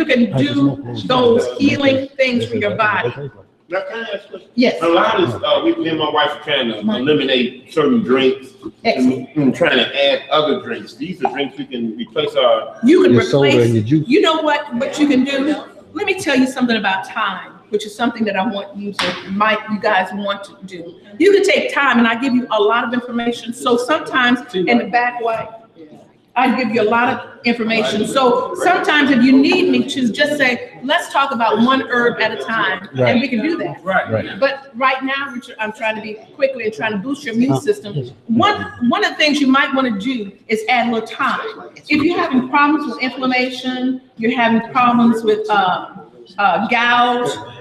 [SPEAKER 4] can do those healing things for your body.
[SPEAKER 12] Now, can I ask a question?
[SPEAKER 4] Yes.
[SPEAKER 12] A lot of me and my wife are trying to eliminate certain drinks and trying to add other drinks. These are drinks we can replace our.
[SPEAKER 4] You can replace. You know what you can do? Let me tell you something about time, which is something that I want you guys want to do. You can take time, and I give you a lot of information. So sometimes in the back white, I give you a lot of information. So sometimes if you need me to just say, let's talk about one herb at a time, and we can do that. But right now, I'm trying to be quickly and trying to boost your immune system. One of the things you might want to do is add a little time. If you're having problems with inflammation, you're having problems with gout,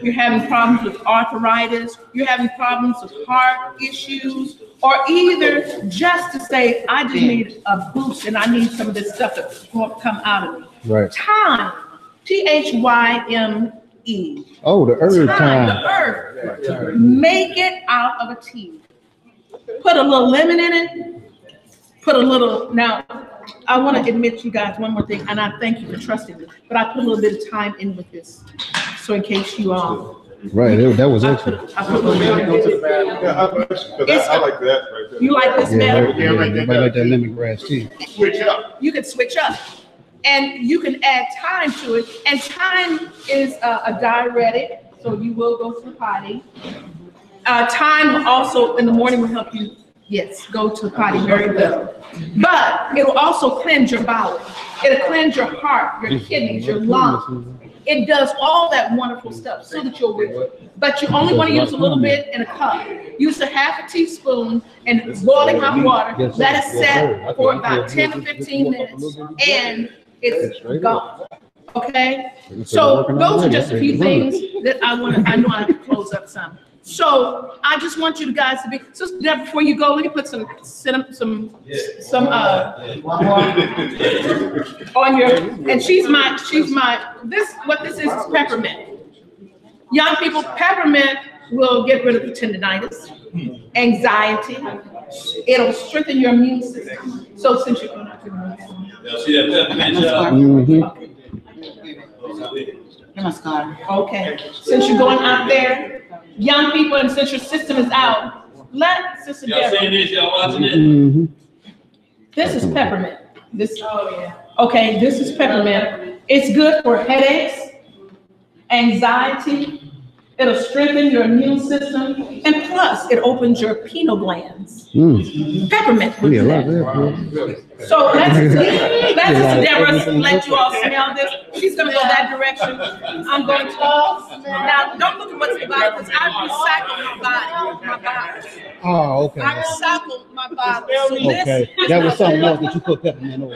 [SPEAKER 4] you're having problems with arthritis, you're having problems with heart issues, or either just to say, I just need a boost and I need some of this stuff to come out of me. Thyme, Thyme.
[SPEAKER 8] Oh, the herb thyme.
[SPEAKER 4] The herb. Make it out of a tea. Put a little lemon in it. Put a little, now, I want to admit to you guys one more thing, and I thank you for trusting me, but I put a little bit of time in with this. So in case you all.
[SPEAKER 8] Right, that was excellent.
[SPEAKER 12] I like that right there.
[SPEAKER 4] You like this better?
[SPEAKER 8] Yeah, everybody like that lemongrass tea.
[SPEAKER 12] Switch up.
[SPEAKER 4] You can switch up. And you can add thyme to it. And thyme is a diuretic, so you will go to the potty. Thyme also in the morning will help you Yes, go to the potty very well. But it will also cleanse your bowel. It'll cleanse your heart, your kidneys, your lungs. It does all that wonderful stuff so that you'll live. But you only want to use a little bit in a cup. Use a half a teaspoon and boiling hot water. Let it set for about 10 to 15 minutes and it's gone. Okay? So those are just a few things that I know I have to close up some. So I just want you guys to be, Sister Deb, before you go, let me put some on your, and what this is peppermint. Young people, peppermint will get rid of the tendinitis, anxiety. It'll strengthen your immune system. So since you're going to
[SPEAKER 1] see that peppermint?
[SPEAKER 4] Okay, since you're going out there, young people, and since your system is out, let Sister Deborah.
[SPEAKER 1] Y'all saying this? Y'all watching it?
[SPEAKER 4] This is peppermint. Okay, this is peppermint. It's good for headaches, anxiety. It'll strengthen your immune system, and plus, it opens your pineal glands. Peppermint. So let's Sister Deborah let you all smell this. She's going to go that direction. I'm going to. Now, don't look at what's in the bottle, because I recycle my body.
[SPEAKER 8] Oh, okay.
[SPEAKER 4] I recycle my body. So
[SPEAKER 8] okay. That was something else that you put peppermint over.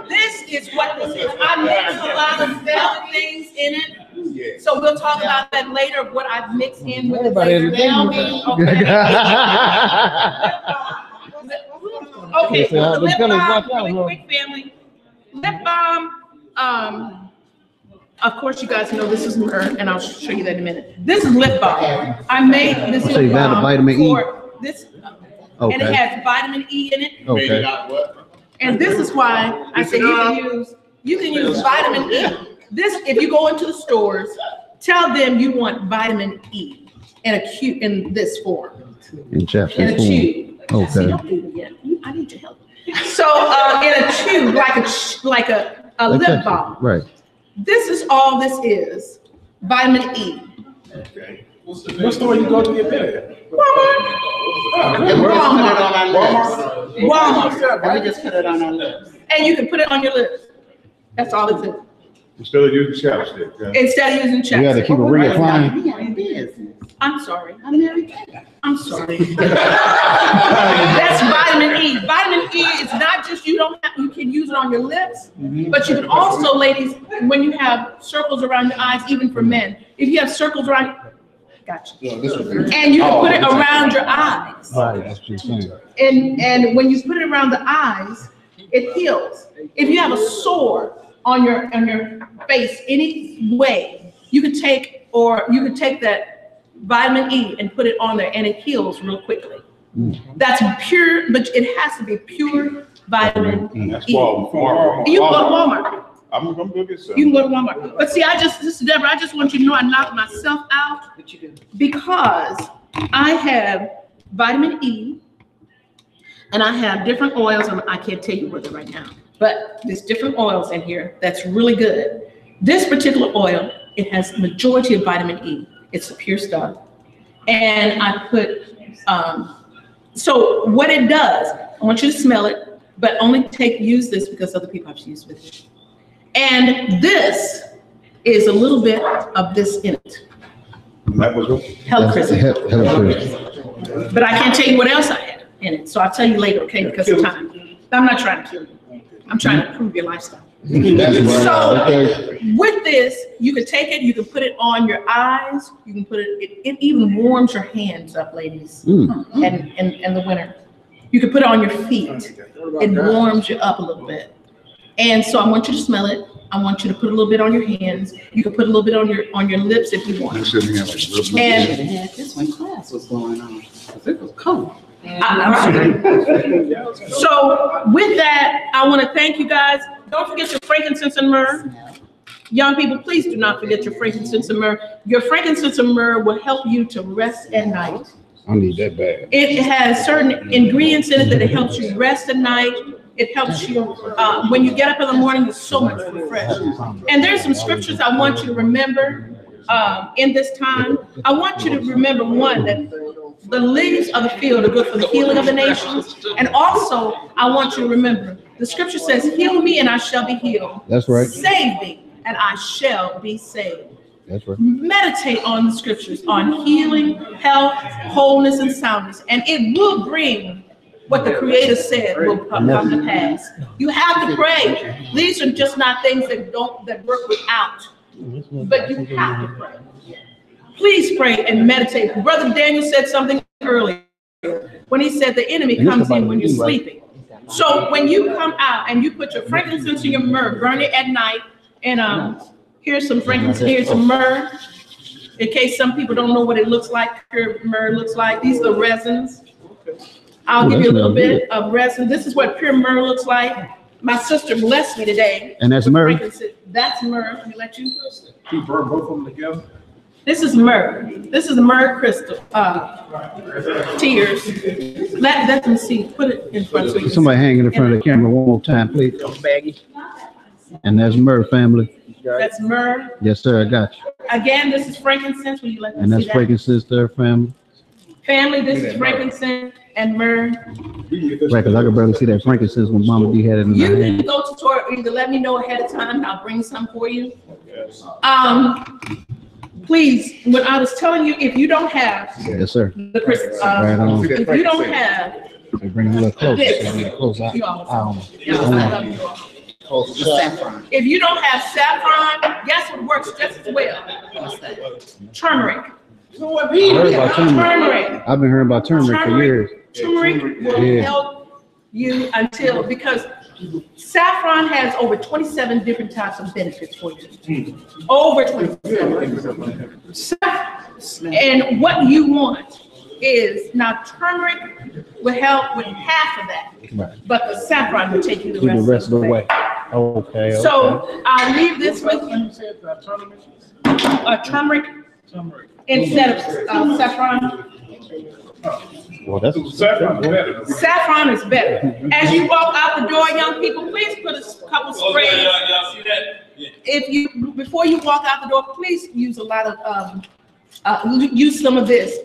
[SPEAKER 4] This is what this is. I mix a lot of other things in it. So we'll talk about that later, what I've mixed in with it. Okay, so the lip balm, really quick, family. Lip balm, of course, you guys know this is myrrh, and I'll show you that in a minute. This is lip balm. I made this lip balm for this, and it has vitamin E in it.
[SPEAKER 8] Okay.
[SPEAKER 4] And this is why I say you can use vitamin E. This, if you go into the stores, tell them you want vitamin E in this form.
[SPEAKER 8] In chapter
[SPEAKER 4] in a tube.
[SPEAKER 8] Okay.
[SPEAKER 4] See, don't do it yet. I need your help. So in a tube, like a lip balm.
[SPEAKER 8] Right.
[SPEAKER 4] This is all this is. Vitamin E.
[SPEAKER 12] Okay. What store you go to get that?
[SPEAKER 4] Walmart. Walmart.
[SPEAKER 6] Let me just put it on our lips.
[SPEAKER 4] And you can put it on your lips. That's all it is.
[SPEAKER 2] Instead of using chapstick. Yeah.
[SPEAKER 4] Instead of using chapstick.
[SPEAKER 8] You got to keep it reapplying.
[SPEAKER 4] I'm sorry. I'm sorry. That's vitamin E. Vitamin E is not just you can use it on your lips, but you can also, ladies, when you have circles around your eyes, even for men, if you have circles around, gotcha. And you can put it around your eyes.
[SPEAKER 8] Right, that's what you're saying.
[SPEAKER 4] And when you put it around the eyes, it heals. If you have a sore on your face any way, you could take that vitamin E and put it on there, and it heals real quickly. That's pure, but it has to be pure vitamin E.
[SPEAKER 2] That's Walmart.
[SPEAKER 4] You can go to Walmart.
[SPEAKER 2] I'm gonna go get some.
[SPEAKER 4] You can go to Walmart. But see, Sister Deborah, I just want you to know I knocked myself out because I have vitamin E and I have different oils, and I can't tell you what they're right now, but there's different oils in here that's really good. This particular oil, it has majority of vitamin E. It's the pure stuff. And I put, so what it does, I want you to smell it, but only use this because other people have used with it. And this is a little bit of this in it. Hella crispy. But I can't tell you what else I had in it. So I'll tell you later, okay, because of time. I'm not trying to kill you. I'm trying to improve your lifestyle. So with this, you can take it, you can put it on your eyes, you can put it even warms your hands up, ladies, and in the winter. You can put it on your feet. It warms you up a little bit. And so I want you to smell it. I want you to put a little bit on your hands. You can put a little bit on your lips if you want.
[SPEAKER 6] And this when class was going on, it was cold.
[SPEAKER 4] I'm sorry. So with that, I want to thank you guys. Don't forget your frankincense and myrrh. Young people, please do not forget your frankincense and myrrh. Your frankincense and myrrh will help you to rest at night.
[SPEAKER 8] I need that bad.
[SPEAKER 4] It has certain ingredients in it that it helps you rest at night. It helps you when you get up in the morning. You're so much refreshed. And there's some scriptures I want you to remember in this time. I want you to remember one, that The lilies of the field are good for the healing of the nations. And also, I want you to remember, the scripture says, heal me and I shall be healed.
[SPEAKER 5] That's right.
[SPEAKER 4] Save me and I shall be saved.
[SPEAKER 5] That's right.
[SPEAKER 4] Meditate on the scriptures, on healing, health, wholeness, and soundness. And it will bring what the Creator said will come to pass. You have to pray. These are just not things that work without, but you have to pray. Please pray and meditate. Brother Daniel said something earlier when he said the enemy comes in when you're sleeping. So when you come out and you put your frankincense and your myrrh, burn it at night, and here's some frankincense, here's some myrrh. In case some people don't know what it looks like, pure myrrh looks like. These are the resins. I'll give you a little bit of resin. This is what pure myrrh looks like. My sister blessed me today.
[SPEAKER 5] And that's myrrh?
[SPEAKER 4] That's myrrh. Let me let you.
[SPEAKER 9] You burn both of them together?
[SPEAKER 4] This is myrrh. This is the myrrh crystal. Tears. Let them see. Put it in front of you.
[SPEAKER 5] Somebody hang it in front of the camera one more time, please. And that's myrrh, family.
[SPEAKER 4] That's myrrh.
[SPEAKER 5] Yes, sir. I got you.
[SPEAKER 4] Again, this is frankincense. Will you let me
[SPEAKER 5] And
[SPEAKER 4] see
[SPEAKER 5] that's
[SPEAKER 4] that?
[SPEAKER 5] frankincense there, family.
[SPEAKER 4] Family, this is frankincense and myrrh.
[SPEAKER 5] Right, because I could barely see that frankincense when Mama D had it in
[SPEAKER 4] You
[SPEAKER 5] her
[SPEAKER 4] can
[SPEAKER 5] hand.
[SPEAKER 4] go to Torah, either let me know ahead of time, and I'll bring some for you. Please, when I was telling you, if you don't have
[SPEAKER 5] Yes, sir.
[SPEAKER 4] the
[SPEAKER 5] Right on.
[SPEAKER 4] if you don't have
[SPEAKER 5] Bring it a little closer.
[SPEAKER 4] this,
[SPEAKER 5] So I need to close out.
[SPEAKER 4] you all-
[SPEAKER 5] I love you.
[SPEAKER 4] if you don't have saffron, guess what works just as well? Turmeric.
[SPEAKER 5] I heard about
[SPEAKER 4] Turmeric.
[SPEAKER 5] I've been hearing about turmeric for years.
[SPEAKER 4] Turmeric will help you until, saffron has over 27 different types of benefits for you. Over 27. And what you want is, now turmeric will help with half of that,
[SPEAKER 5] Right.
[SPEAKER 4] but the saffron will take you the
[SPEAKER 5] Keep
[SPEAKER 4] rest,
[SPEAKER 5] the rest of the way. Okay.
[SPEAKER 4] So I'll leave this with you. Turmeric instead of saffron.
[SPEAKER 5] Well, that's
[SPEAKER 9] Saffron is better.
[SPEAKER 4] Saffron is better. As you walk out the door, young people, please put a couple sprays.
[SPEAKER 1] Y'all see that?
[SPEAKER 4] Before you walk out the door, please use a lot of, use some of this.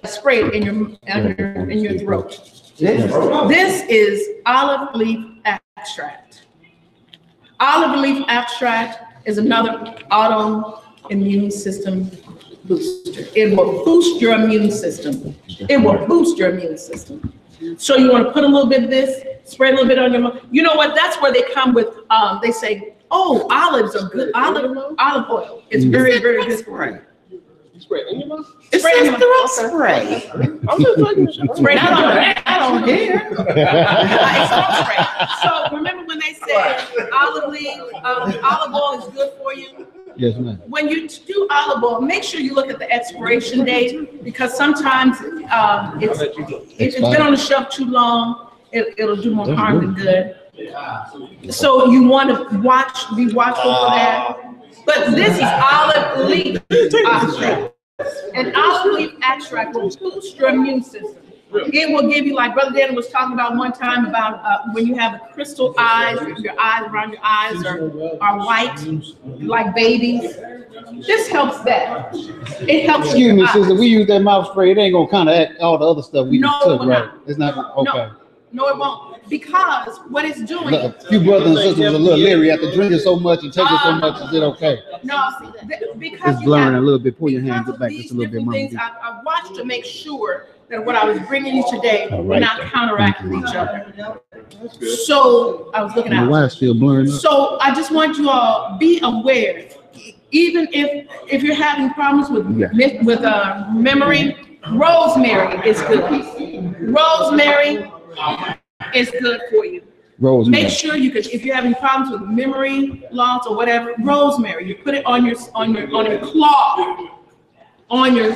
[SPEAKER 4] Spray it in your throat. This is olive leaf extract. Olive leaf extract is another autoimmune system booster. It will boost your immune system. It will boost your immune system. So you want to put a little bit of this, spray a little bit on your mouth. You know what? That's where they come with. They say, "Oh, olives are good. Olive oil. It's very, very good for you."
[SPEAKER 12] Spray in your mouth?
[SPEAKER 7] It's a throat spray.
[SPEAKER 12] I'm just like,
[SPEAKER 4] Spray not on here. It's throat spray. So remember when they said olive oil is good for you?
[SPEAKER 5] Yes, ma'am.
[SPEAKER 4] When you do olive oil, make sure you look at the expiration date, because sometimes if it's been on the shelf too long, it'll do more harm than good. So you want to be watchful for that. But this is olive leaf extract. And olive leaf extract will boost your immune system. It will give you, like Brother Daniel was talking about one time, about when you have the crystal eyes, your eyes around your eyes are white, like babies. This helps that. It helps.
[SPEAKER 5] Excuse me, sister. We use that mouth spray. It ain't gonna counteract all the other stuff we just took, right? It's not okay.
[SPEAKER 4] No, it won't. Because what it's doing.
[SPEAKER 5] Look, a few brothers and sisters was a little leery after drinking so much and taking so much. Is it okay?
[SPEAKER 4] No, because
[SPEAKER 5] it's blurring a little bit. Pull your hand back just a little bit, Mama.
[SPEAKER 4] I watched to make sure that what I was bringing you today were not counteracting each other. So I was looking at.
[SPEAKER 5] Why it's still blurring up?
[SPEAKER 4] So I just want you all be aware. Even if you're having problems with memory, rosemary is good. Rosemary is good for you.
[SPEAKER 5] Rosemary.
[SPEAKER 4] Make sure you can, if you're having problems with memory loss or whatever, rosemary. You put it on your cloth, on your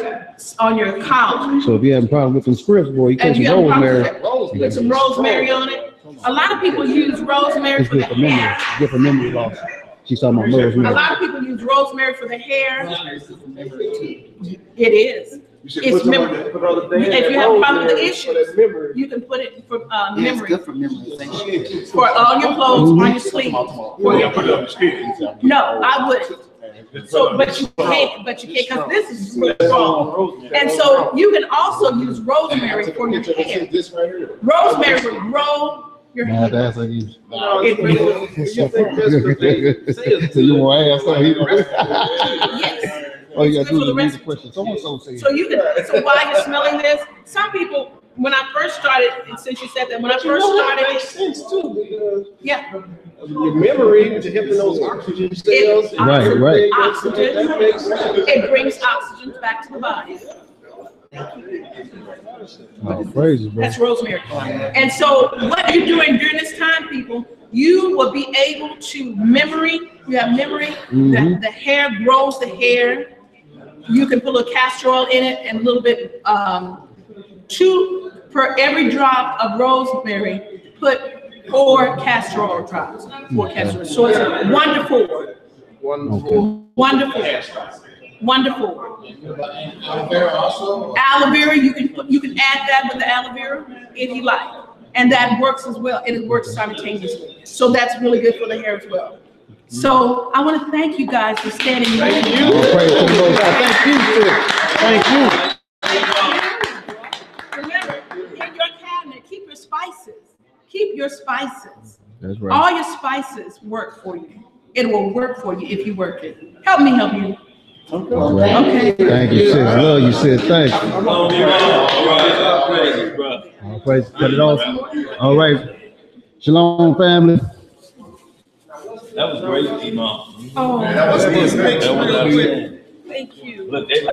[SPEAKER 4] collar.
[SPEAKER 5] So if you have a problem with some scripts, boy, you take some rosemary.
[SPEAKER 4] Put some rosemary on it. A lot of people use rosemary
[SPEAKER 5] It's
[SPEAKER 4] for the
[SPEAKER 5] good for memory.
[SPEAKER 4] hair.
[SPEAKER 5] Good for memory loss. She's talking about rosemary.
[SPEAKER 4] A lot of people use rosemary for the hair. It is. It's memory. If you have a problem with the issues, you can put it for memory.
[SPEAKER 7] It's good for memory.
[SPEAKER 4] For all your clothes, on your sleeve. No, I wouldn't. So, but you can't, because this is really strong. And so you can also use rosemary for your hair.
[SPEAKER 11] This right here.
[SPEAKER 4] Rosemary will grow your hair.
[SPEAKER 8] That's a use.
[SPEAKER 4] It really-
[SPEAKER 8] So you want to ask something?
[SPEAKER 4] Yes.
[SPEAKER 8] Oh, you got
[SPEAKER 4] It's good for
[SPEAKER 8] to
[SPEAKER 4] the
[SPEAKER 8] do the
[SPEAKER 4] rest-
[SPEAKER 8] question. So say.
[SPEAKER 4] So you can, so while you're smelling this, some people, when I first started, and since you said that, when I first
[SPEAKER 12] It makes
[SPEAKER 4] started,
[SPEAKER 12] sense too, because
[SPEAKER 4] yeah,
[SPEAKER 12] your memory is helping those oxygen cells.
[SPEAKER 4] it,
[SPEAKER 8] Right.
[SPEAKER 4] oxygen,
[SPEAKER 12] That makes sense.
[SPEAKER 4] it brings oxygen back to the body.
[SPEAKER 8] Oh, crazy, bro.
[SPEAKER 4] That's rosemary. And so what you're doing during this time, people, you will be able to you have memory, the hair grows the hair. You can put a little castor oil in it and a little bit, 2 per every drop of rosemary, put 4 castor oil drops, 4 castor oil. So it's 1 to 4.
[SPEAKER 12] Wonderful.
[SPEAKER 4] Wonderful. Wonderful. Aloe vera, you can add that with the aloe vera if you like. And that works as well. And it works simultaneously. So that's really good for the hair as well. So I want to thank you guys for standing right here.
[SPEAKER 8] Thank you.
[SPEAKER 4] Remember, in your cabinet, keep your spices. Keep your spices.
[SPEAKER 8] That's right.
[SPEAKER 4] All your spices work for you. It will work for you if you work it. Help me help you. Okay.
[SPEAKER 8] Thank you, sis. Love you, sis. Thank you.
[SPEAKER 1] All right, bro.
[SPEAKER 8] All praise. Cut it off. All right. Shalom, family.
[SPEAKER 1] That was great, Imam.
[SPEAKER 4] Oh,
[SPEAKER 1] That was outstanding.
[SPEAKER 4] thank you.
[SPEAKER 1] Look, they